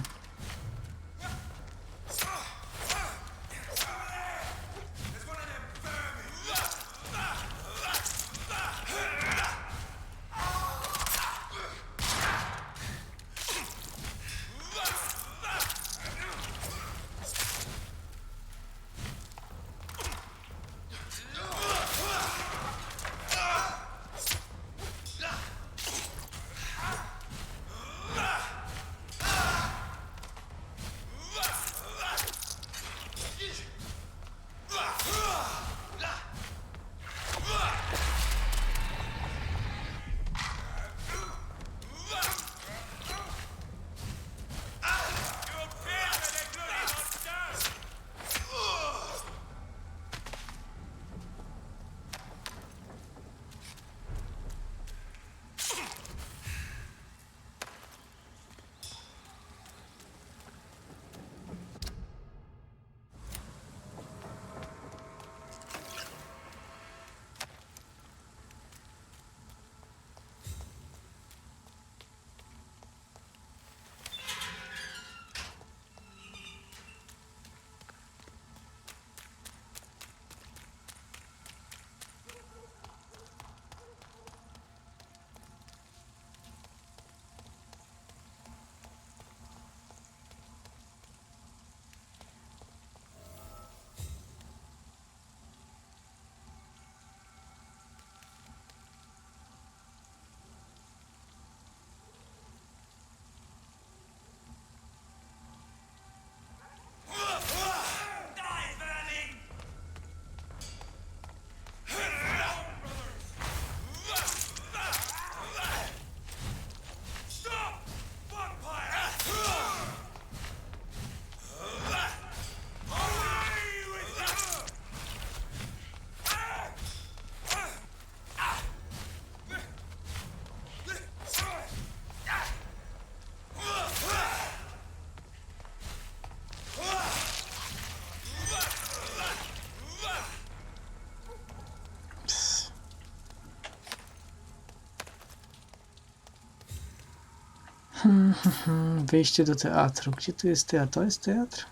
Wejście do teatru. Gdzie tu jest teatr? To jest teatr?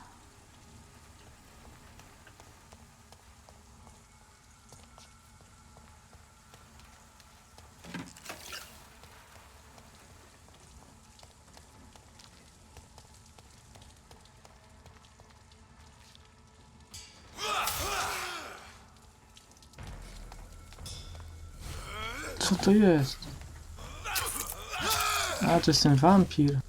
Co to jest? A, to jest ten wampir.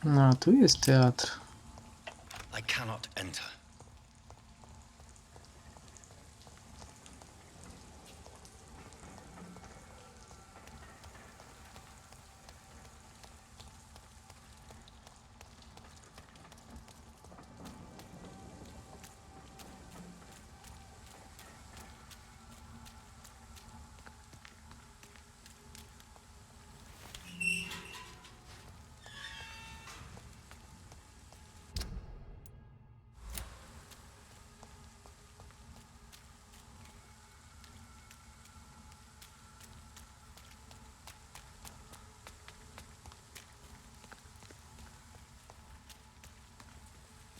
No, tu jest teatr. I cannot enter.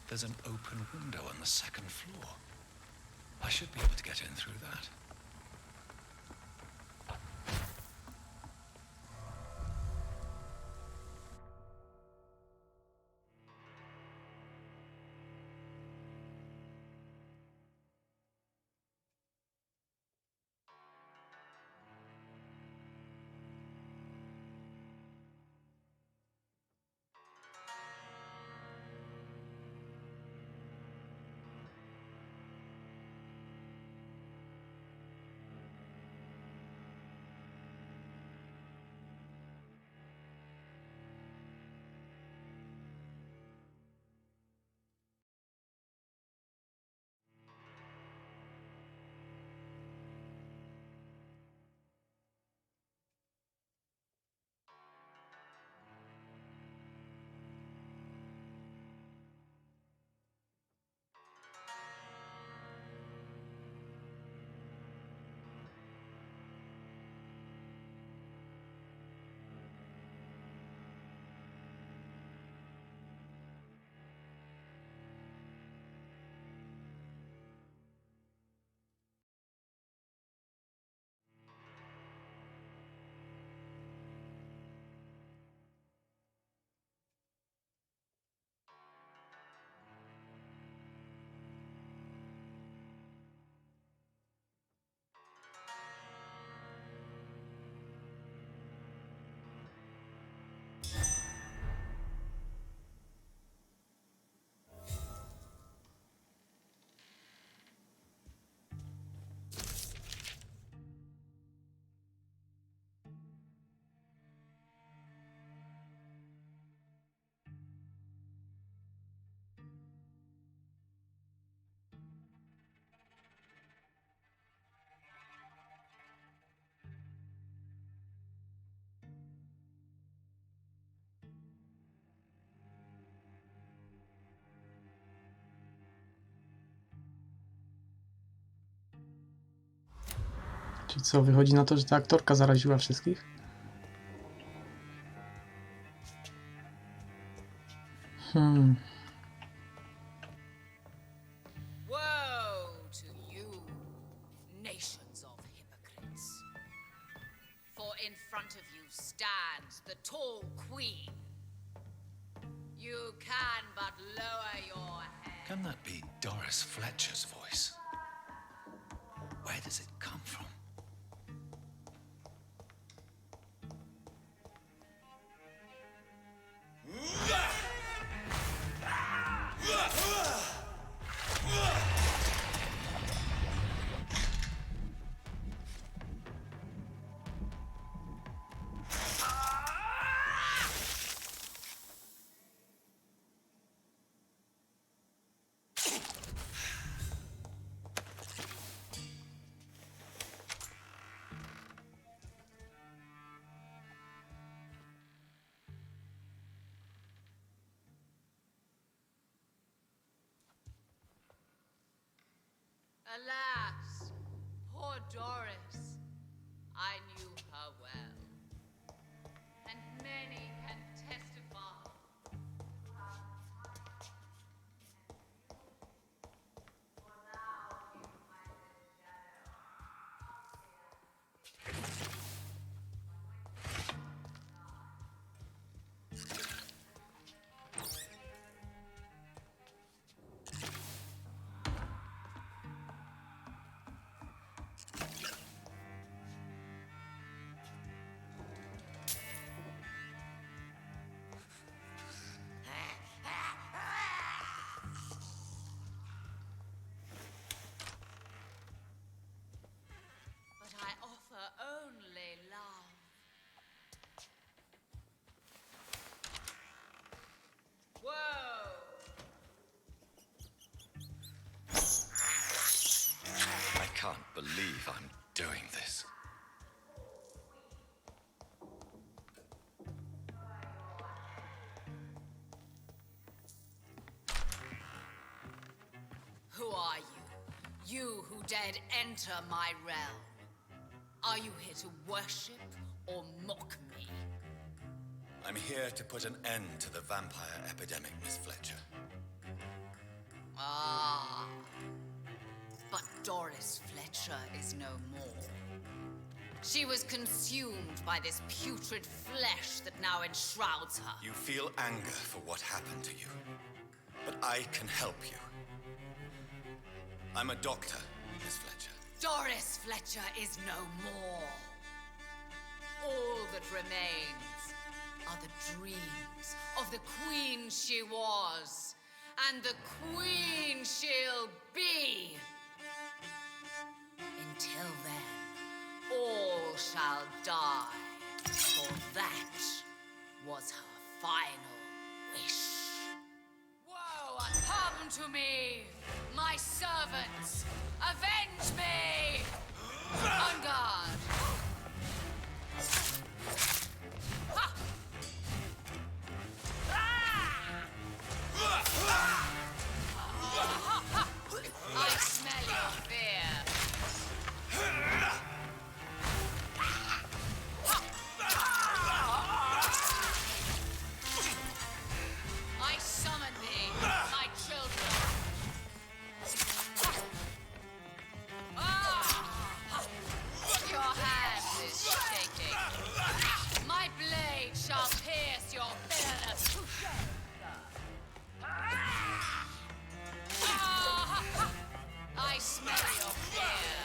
There's an open window on the second floor. I should be able to get in through that. Czyli co, wychodzi na to, że ta aktorka zaraziła wszystkich? Woe to you, nations of hypocrites. For in front of you stands the tall queen. You can but lower your head. Can that be Doris Fletcher's voice? Where does it come from? Alas, poor Doris. I knew her well. And many can testify. can't believe I'm doing this. Who are you? You who dared enter my realm. Are you here to worship or mock me? I'm here to put an end to the vampire epidemic, Miss Fletcher. Ah. But Doris Fletcher is no more. She was consumed by this putrid flesh that now enshrouds her. You feel anger for what happened to you, but I can help you. I'm a doctor, Miss Fletcher. Doris Fletcher is no more. All that remains are the dreams of the queen she was, and the queen she'll be. Until then, all shall die, for that was her final wish. Woe come to me, my servants! Avenge me! On guard! Ha! I smell your fear. I summon thee, my children. Your hand is shaking. My blade shall pierce your villainous. I smell your fear.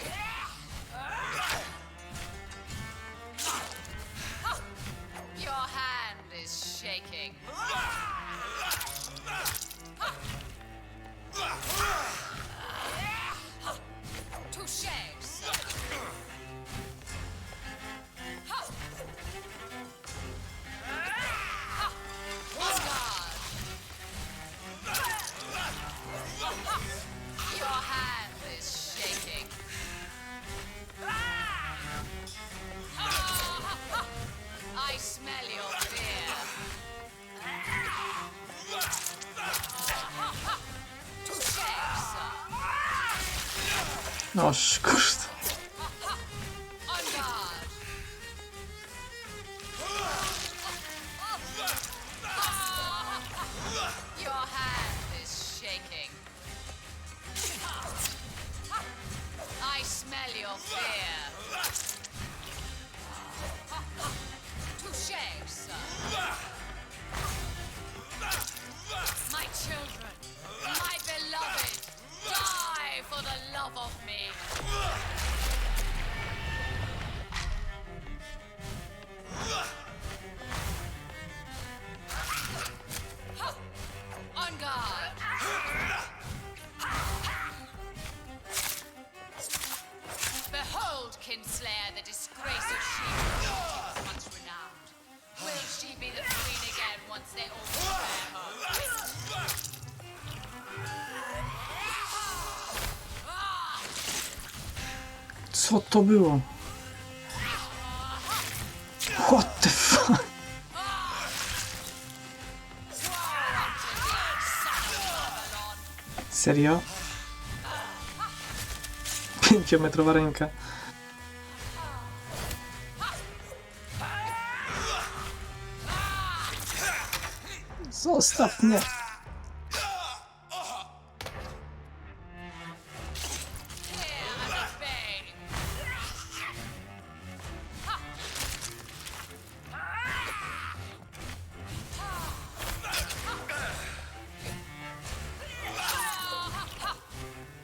Your hand is shaking. Touché, sir. On guard. Your hand is shaking. I smell your fear. Touché, sir. Noż, kurde. On guard. Your hand is shaking. I smell your fear. Touché, sir. My children, my beloved, die for the love of me. On guard. Behold, Kinslayer, the disgrace of she was once renowned. Will she be the queen again once they all prepare her? Co to było? What the fuck? Serio? 5-metrowa ręka. Zostaw mnie!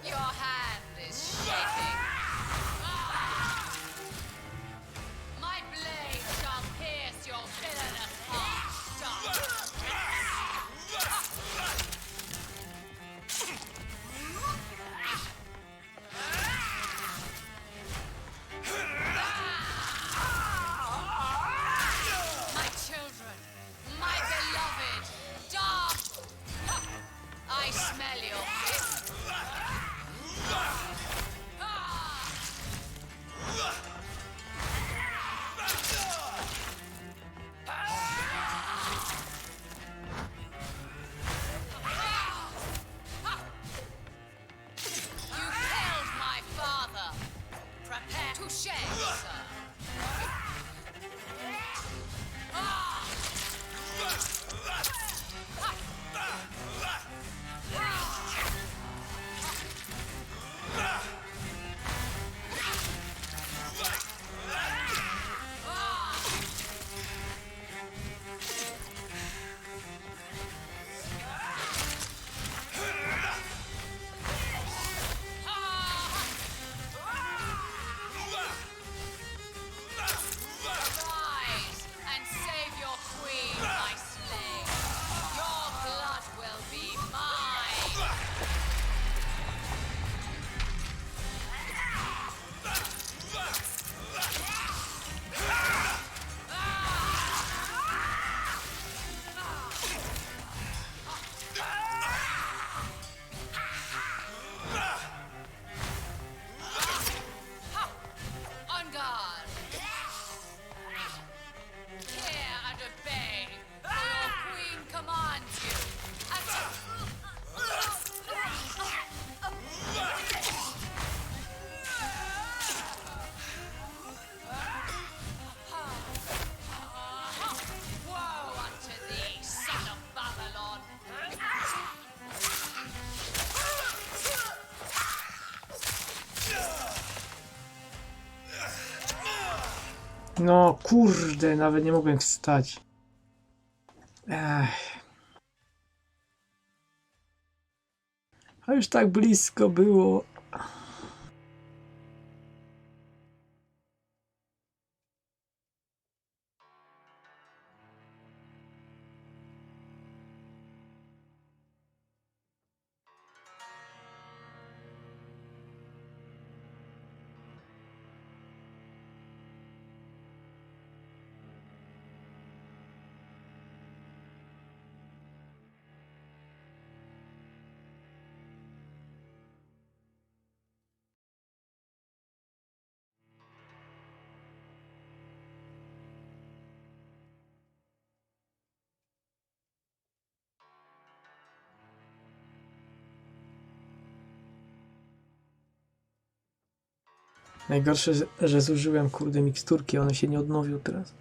Your hand is shaking. My blade shall pierce your villainous heart. Touché, sir. Ah! Rise and save your queen, my slave. Your blood will be mine. On guard. Hear and obey, for your queen commands you. Woe unto thee, son of Babylon! No kurde, nawet nie mogłem wstać. Ech. A już tak blisko było. Najgorsze, że zużyłem kurde miksturki, one się nie odnowią teraz.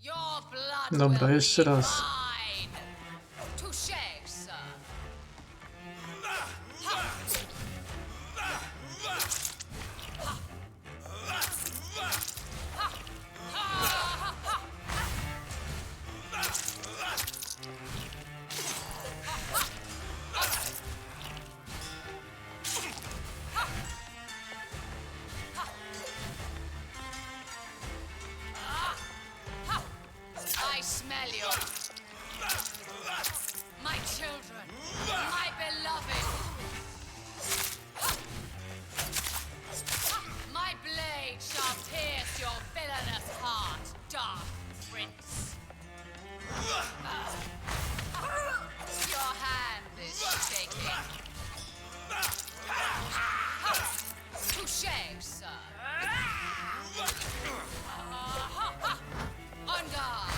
Your blood Dobra, will jeszcze be raz. mine. Touché, sir. I smell you. My children, my beloved. My blade shall pierce your villainous heart, dark prince. Your hand is shaking. Touché, sir. On guard.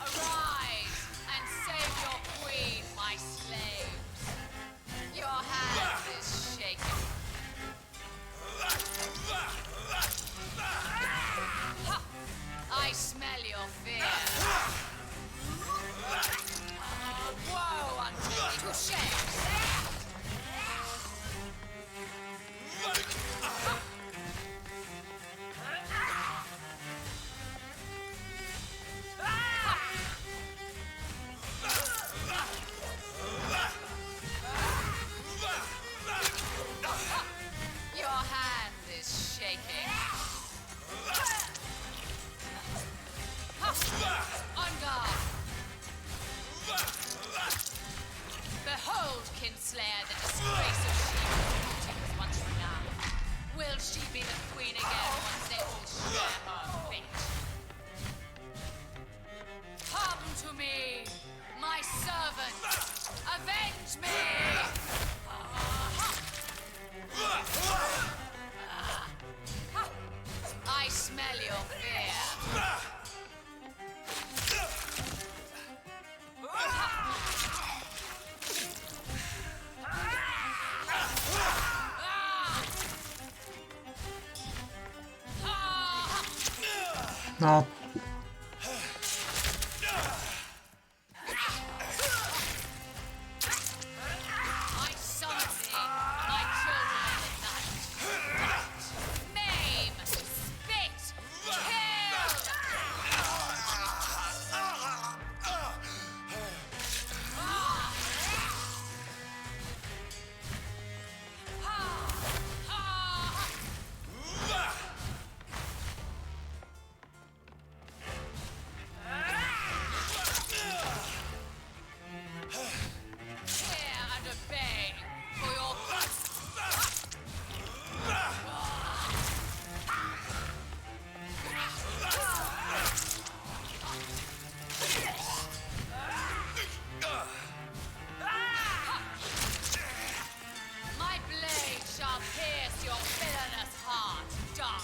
Arise and save your queen, my slaves. Your hand is shaking. I smell your fear. On guard! Behold, Kinslayer, the disgrace of she was once renowned. Will she be the queen again once they all share her fate? Come to me, my servant! Avenge me! I smell your fear. No. I summon thee, my children of the night. Maim, spit, Hear and obey, for your my blade shall pierce your villainous heart, dark.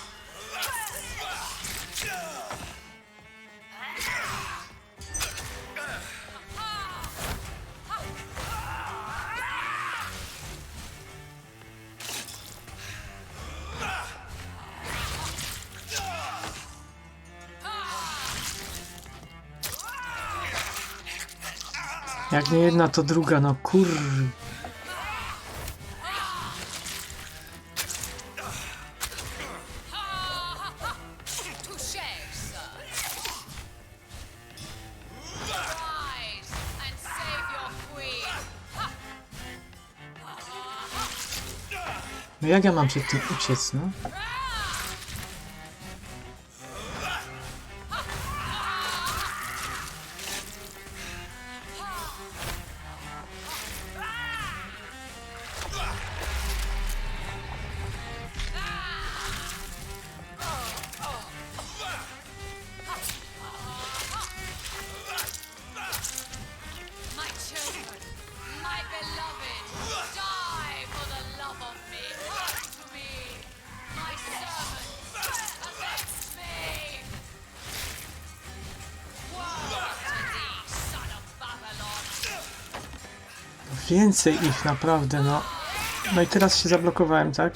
Jak nie jedna, to druga, no kur... Touché, sir. Rise and save your queen. No jak ja mam przed tym uciec, no? My children, my beloved, die for the love of me. Come to me, my servants, avenge me. Woe to thee, son of Babylon. Więcej ich naprawdę, no. No i teraz się zablokowałem, tak?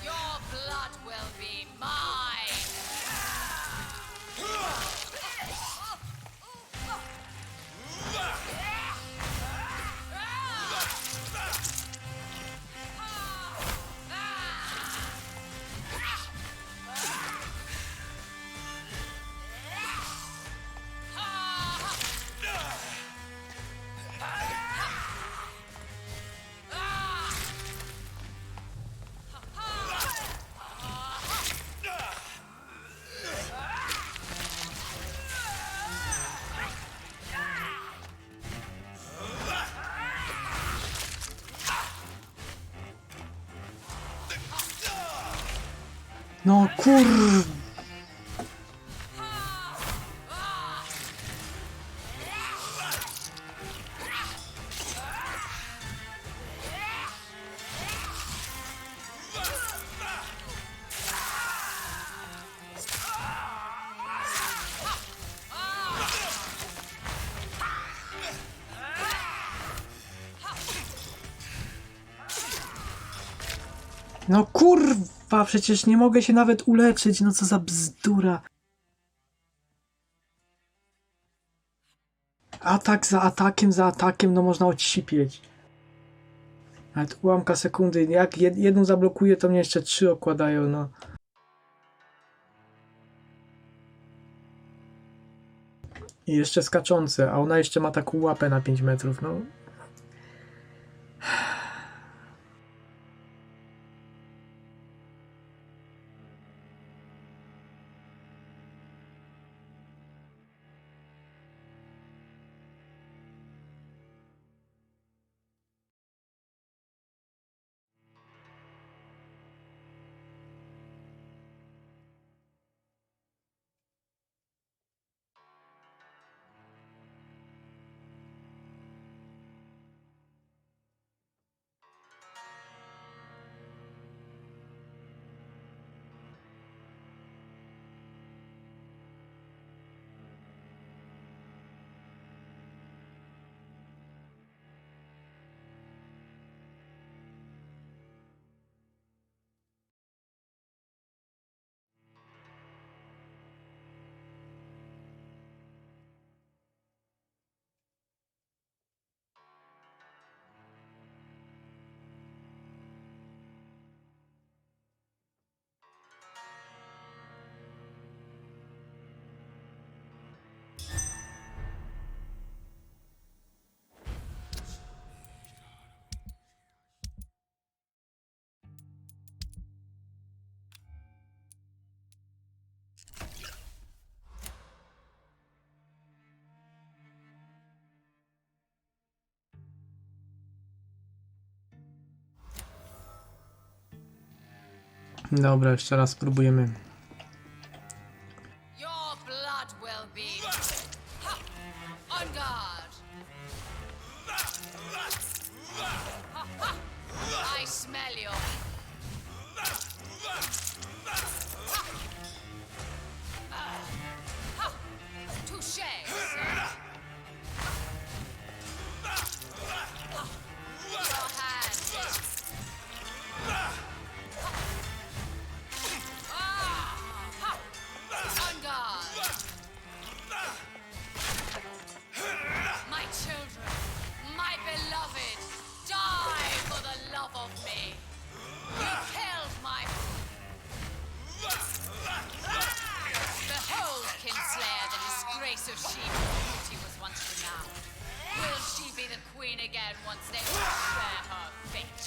Your blood will be mine. No kur... No kurwa, przecież nie mogę się nawet uleczyć, no co za bzdura. Atak za atakiem, no można odsipieć. Nawet ułamka sekundy. Jak jedną zablokuję, to mnie jeszcze 3 okładają, no. I jeszcze skaczące, a ona jeszcze ma taką łapę na 5 metrów, no. Dobra, jeszcze raz spróbujemy. Your blood will be on guard. I smell you. Touché, sir. Your hand. On guard. My children, my beloved, die for the love of me. You killed my... Behold, Kinslayer, the disgrace of she whose beauty was once renowned. Will she be the queen again once they all share her fate?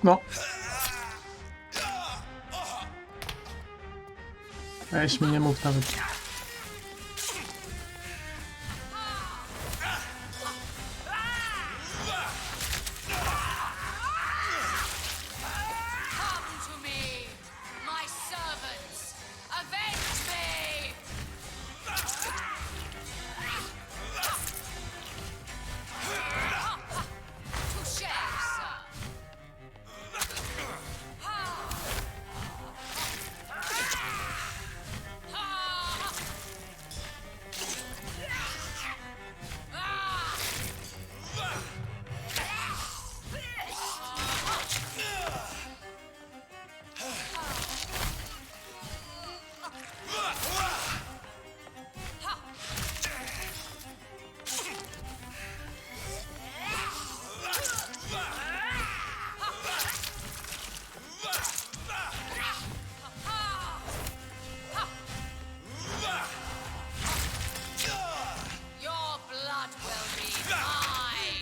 No. Weź mi nie mów nawet.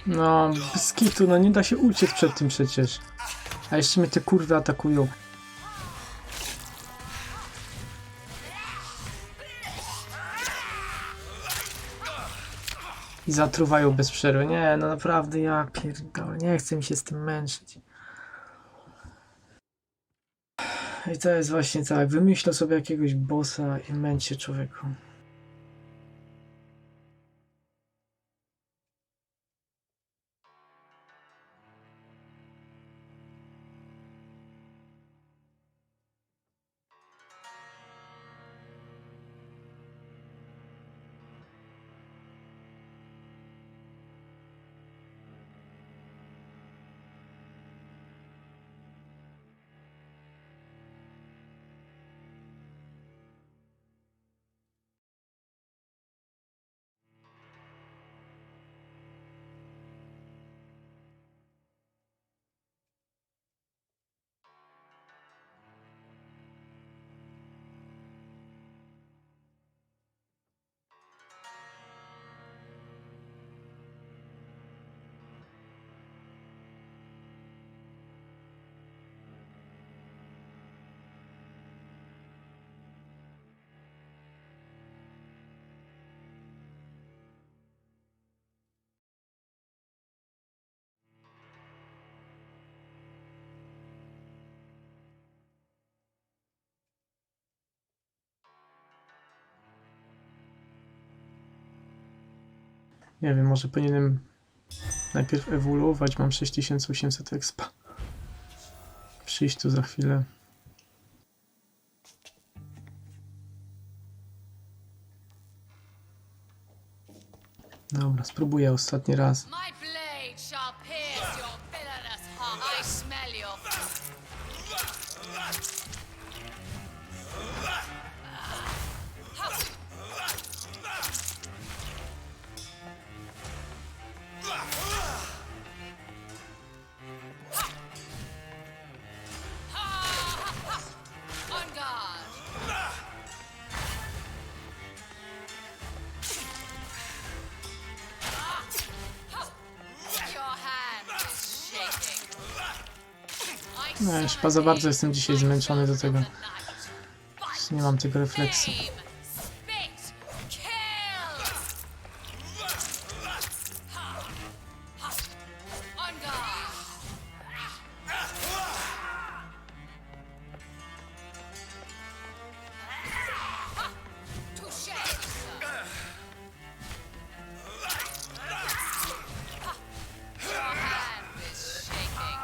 No, bez kitu, no nie da się uciec przed tym przecież. A jeszcze mnie te kurwy atakują. I zatruwają bez przerwy. Nie, no naprawdę, ja pierdolę, nie chcę mi się z tym męczyć. I to jest właśnie tak. Wymyślę sobie jakiegoś bossa i męcie człowieku. Nie wiem, może powinienem najpierw ewoluować. Mam 6800 expa. Przyjść tu za chwilę. Dobra, spróbuję ostatni raz. My blade shall pierce your villainous heart. I smell your on guard. Your hand is shaking. No, już chyba za bardzo jestem dzisiaj zmęczony do tego. Już nie mam tego refleksu. Spit, kill. On guard. Touché, sir. Your hand is shaking.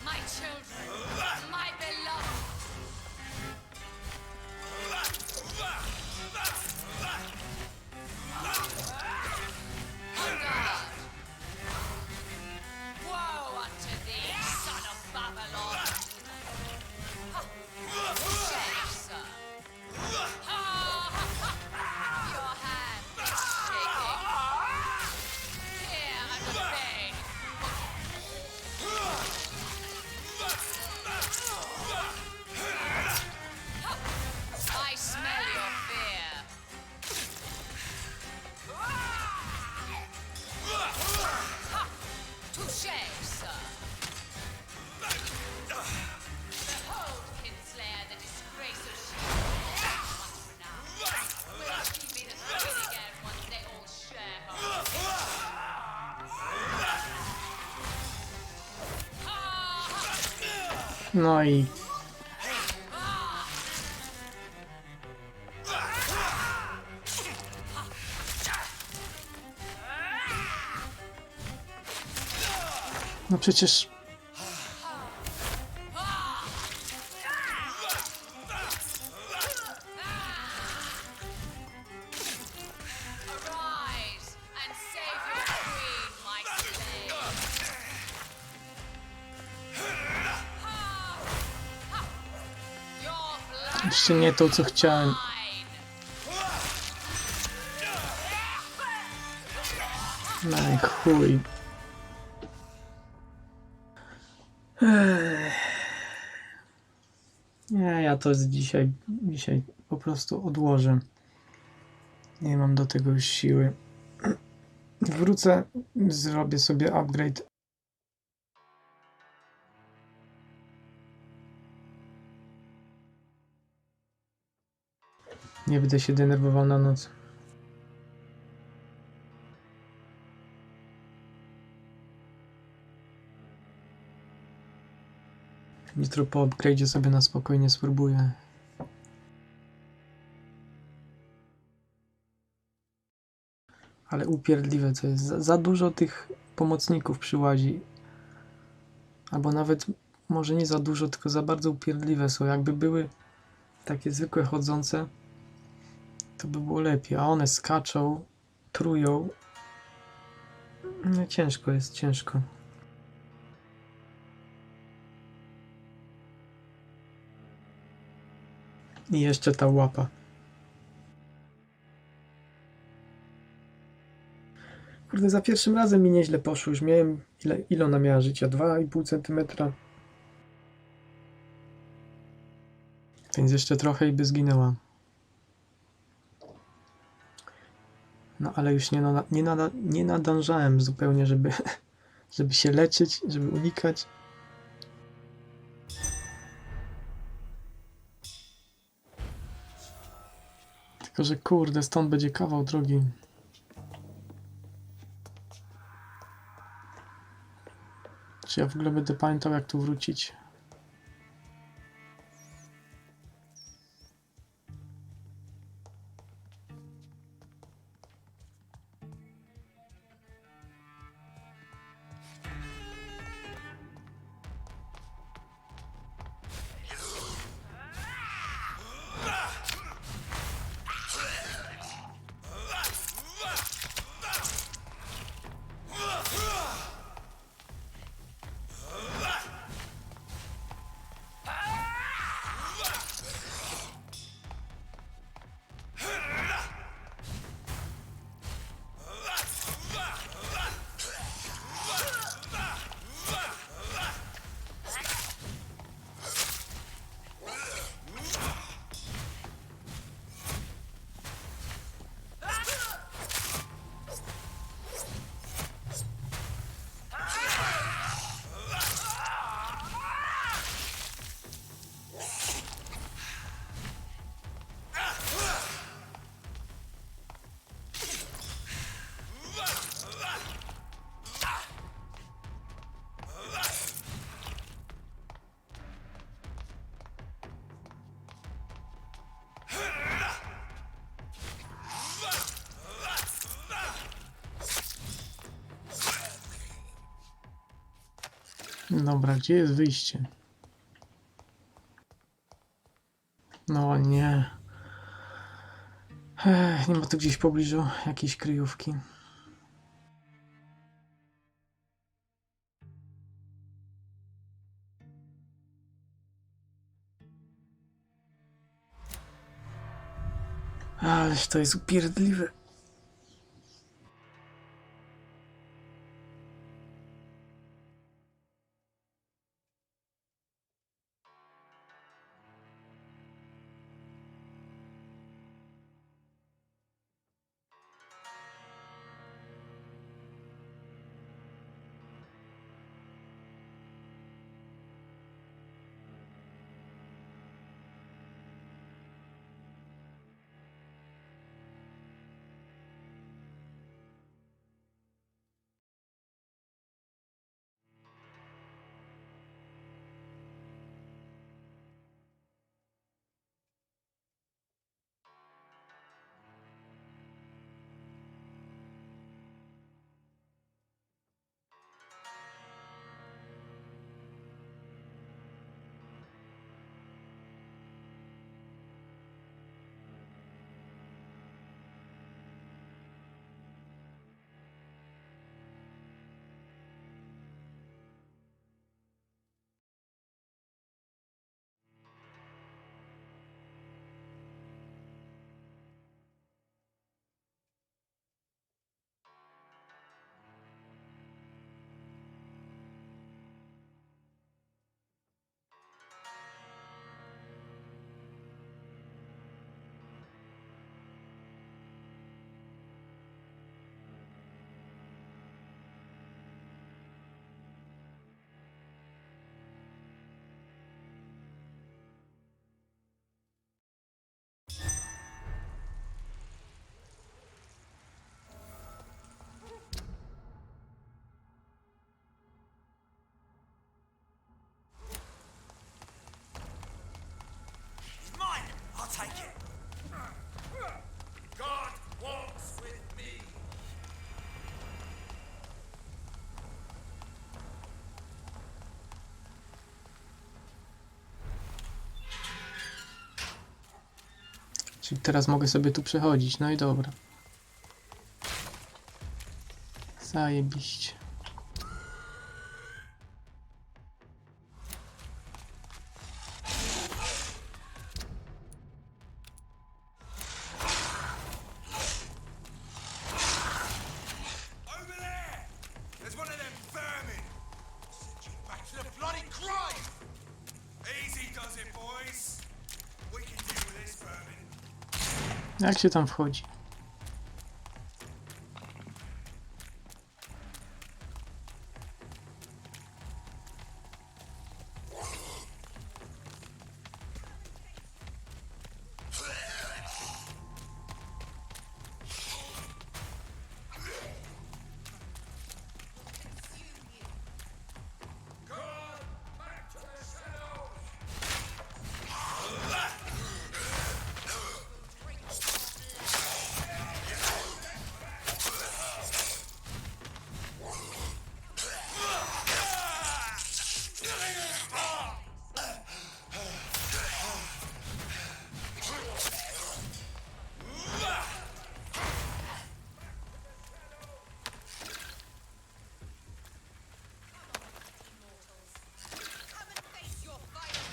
My children, my beloved. On guard. Woe unto thee, son of Babylon. Touché, sir. Your hand is shaking. Hear and obey. I smell your fear. Touché, sir. Behold, Kinslayer, the disgrace of Shield. Will she be the queen again once they all share her? No i no przecież Arise and save your queen, my slave. Your blood jeszcze nie to, co chciałem. No i chuj. Nie, ja to dzisiaj po prostu odłożę. Nie mam do tego już siły. Wrócę, zrobię sobie upgrade. Nie będę się denerwował na noc. Jutro po upgrade'zie sobie na spokojnie spróbuję. Ale upierdliwe co jest. Za dużo tych pomocników przyłazi. Albo nawet może nie za dużo, tylko za bardzo upierdliwe są. Jakby były takie zwykłe chodzące, to by było lepiej. A one skaczą, trują. No ciężko jest, ciężko. I jeszcze ta łapa. Kurde, za pierwszym razem mi nieźle poszło. Już miałem... Ile ona miała życia? 2,5 cm. Więc jeszcze trochę i by zginęła. No ale już nie nadążałem zupełnie, żeby, żeby się leczyć, żeby unikać. Tylko że kurde, stąd będzie kawał drogi. Czy ja w ogóle będę pamiętał, jak tu wrócić? Dobra, gdzie jest wyjście? No nie. Nie ma tu gdzieś w pobliżu jakiejś kryjówki. Ależ to jest upierdliwe. Czyli teraz mogę sobie tu przechodzić. No i dobra. Zajebiście. Over there! There's one of them vermin! Send you back to the bloody grave! Easy does it, boys. We can deal with this vermin. Jak się tam wchodzi?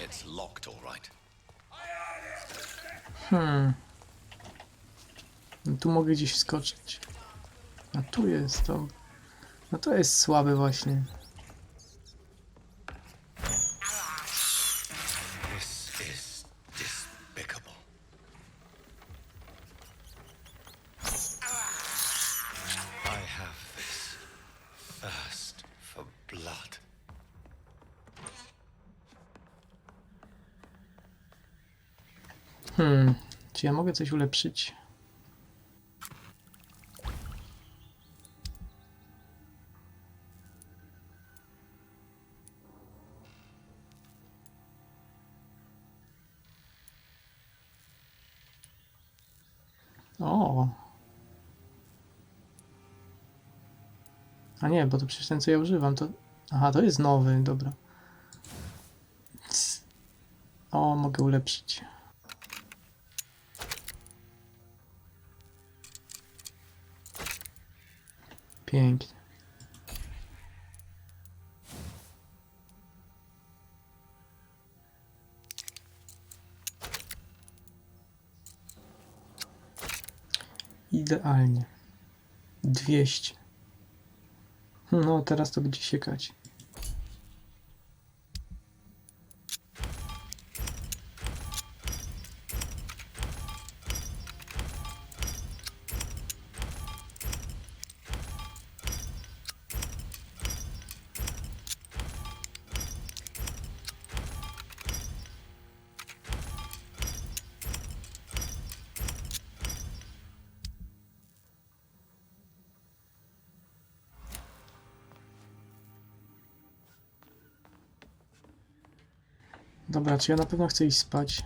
It's locked, all right. No tu mogę gdzieś wskoczyć. A tu jest to. No to jest słabe właśnie. This is despicable. I have this thirst for blood. Czy ja mogę coś ulepszyć? O. A nie, bo to przecież ten, co ja używam, to... Aha, to jest nowy, dobra. O, mogę ulepszyć. Pięknie. Idealnie. 200. No, teraz to będzie siekać. Dobra, czy ja na pewno chcę iść spać?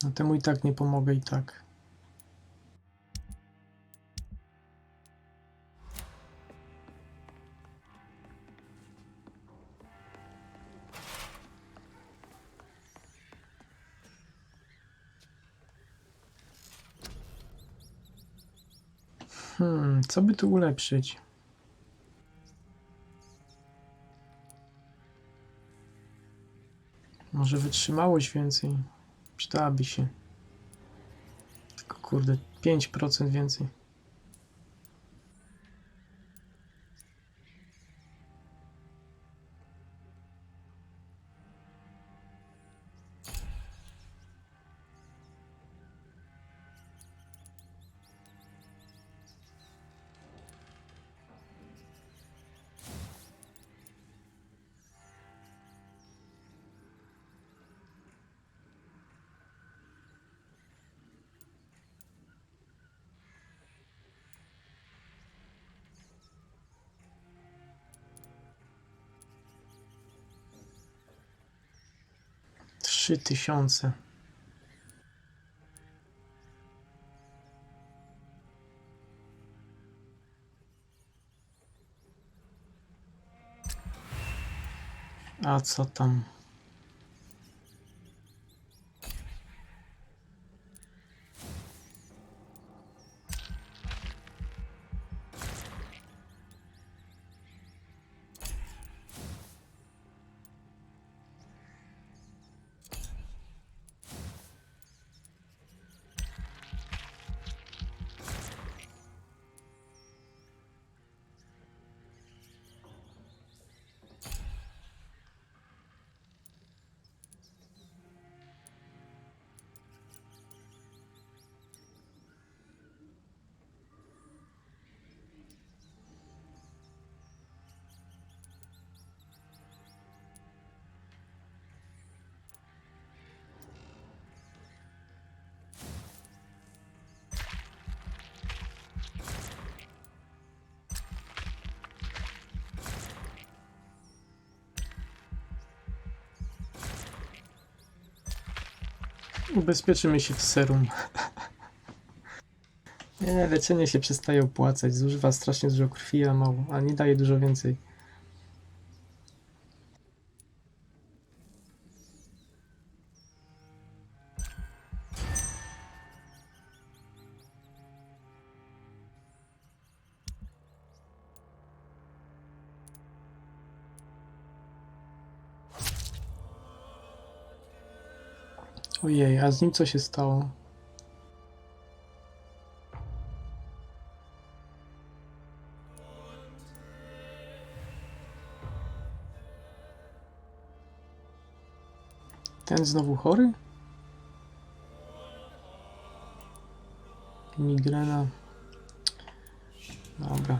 No temu i tak nie pomogę i tak. Co by tu ulepszyć? Może wytrzymałość więcej. Przydałaby się. Tylko kurde, 5% więcej. Trzy 3000. A co tam? Ubezpieczymy się w serum. Nie, leczenie się przestaje opłacać. Zużywa strasznie dużo krwi, a mało. A nie daje dużo więcej. Ojej, a z nim co się stało? Ten znowu chory? Migrena. Dobra.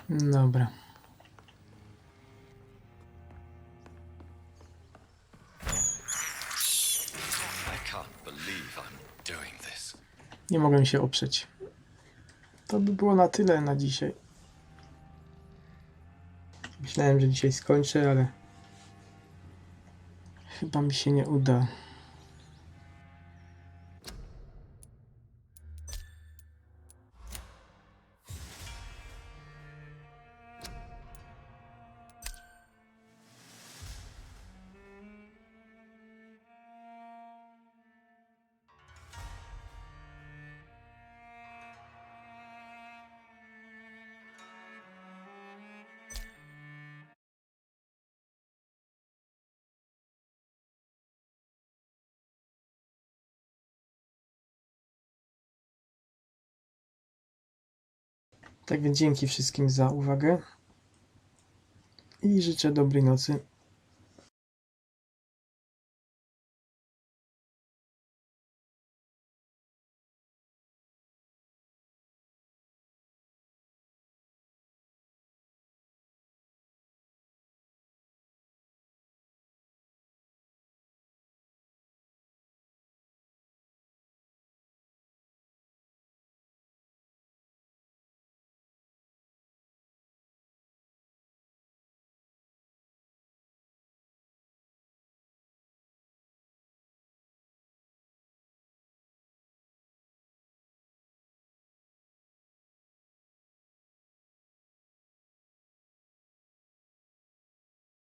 Dobra. I can't believe I'm doing this. Nie mogę się oprzeć. To by było na tyle na dzisiaj. Myślałem, że dzisiaj skończę, ale chyba mi się nie uda. Tak więc dzięki wszystkim za uwagę i życzę dobrej nocy.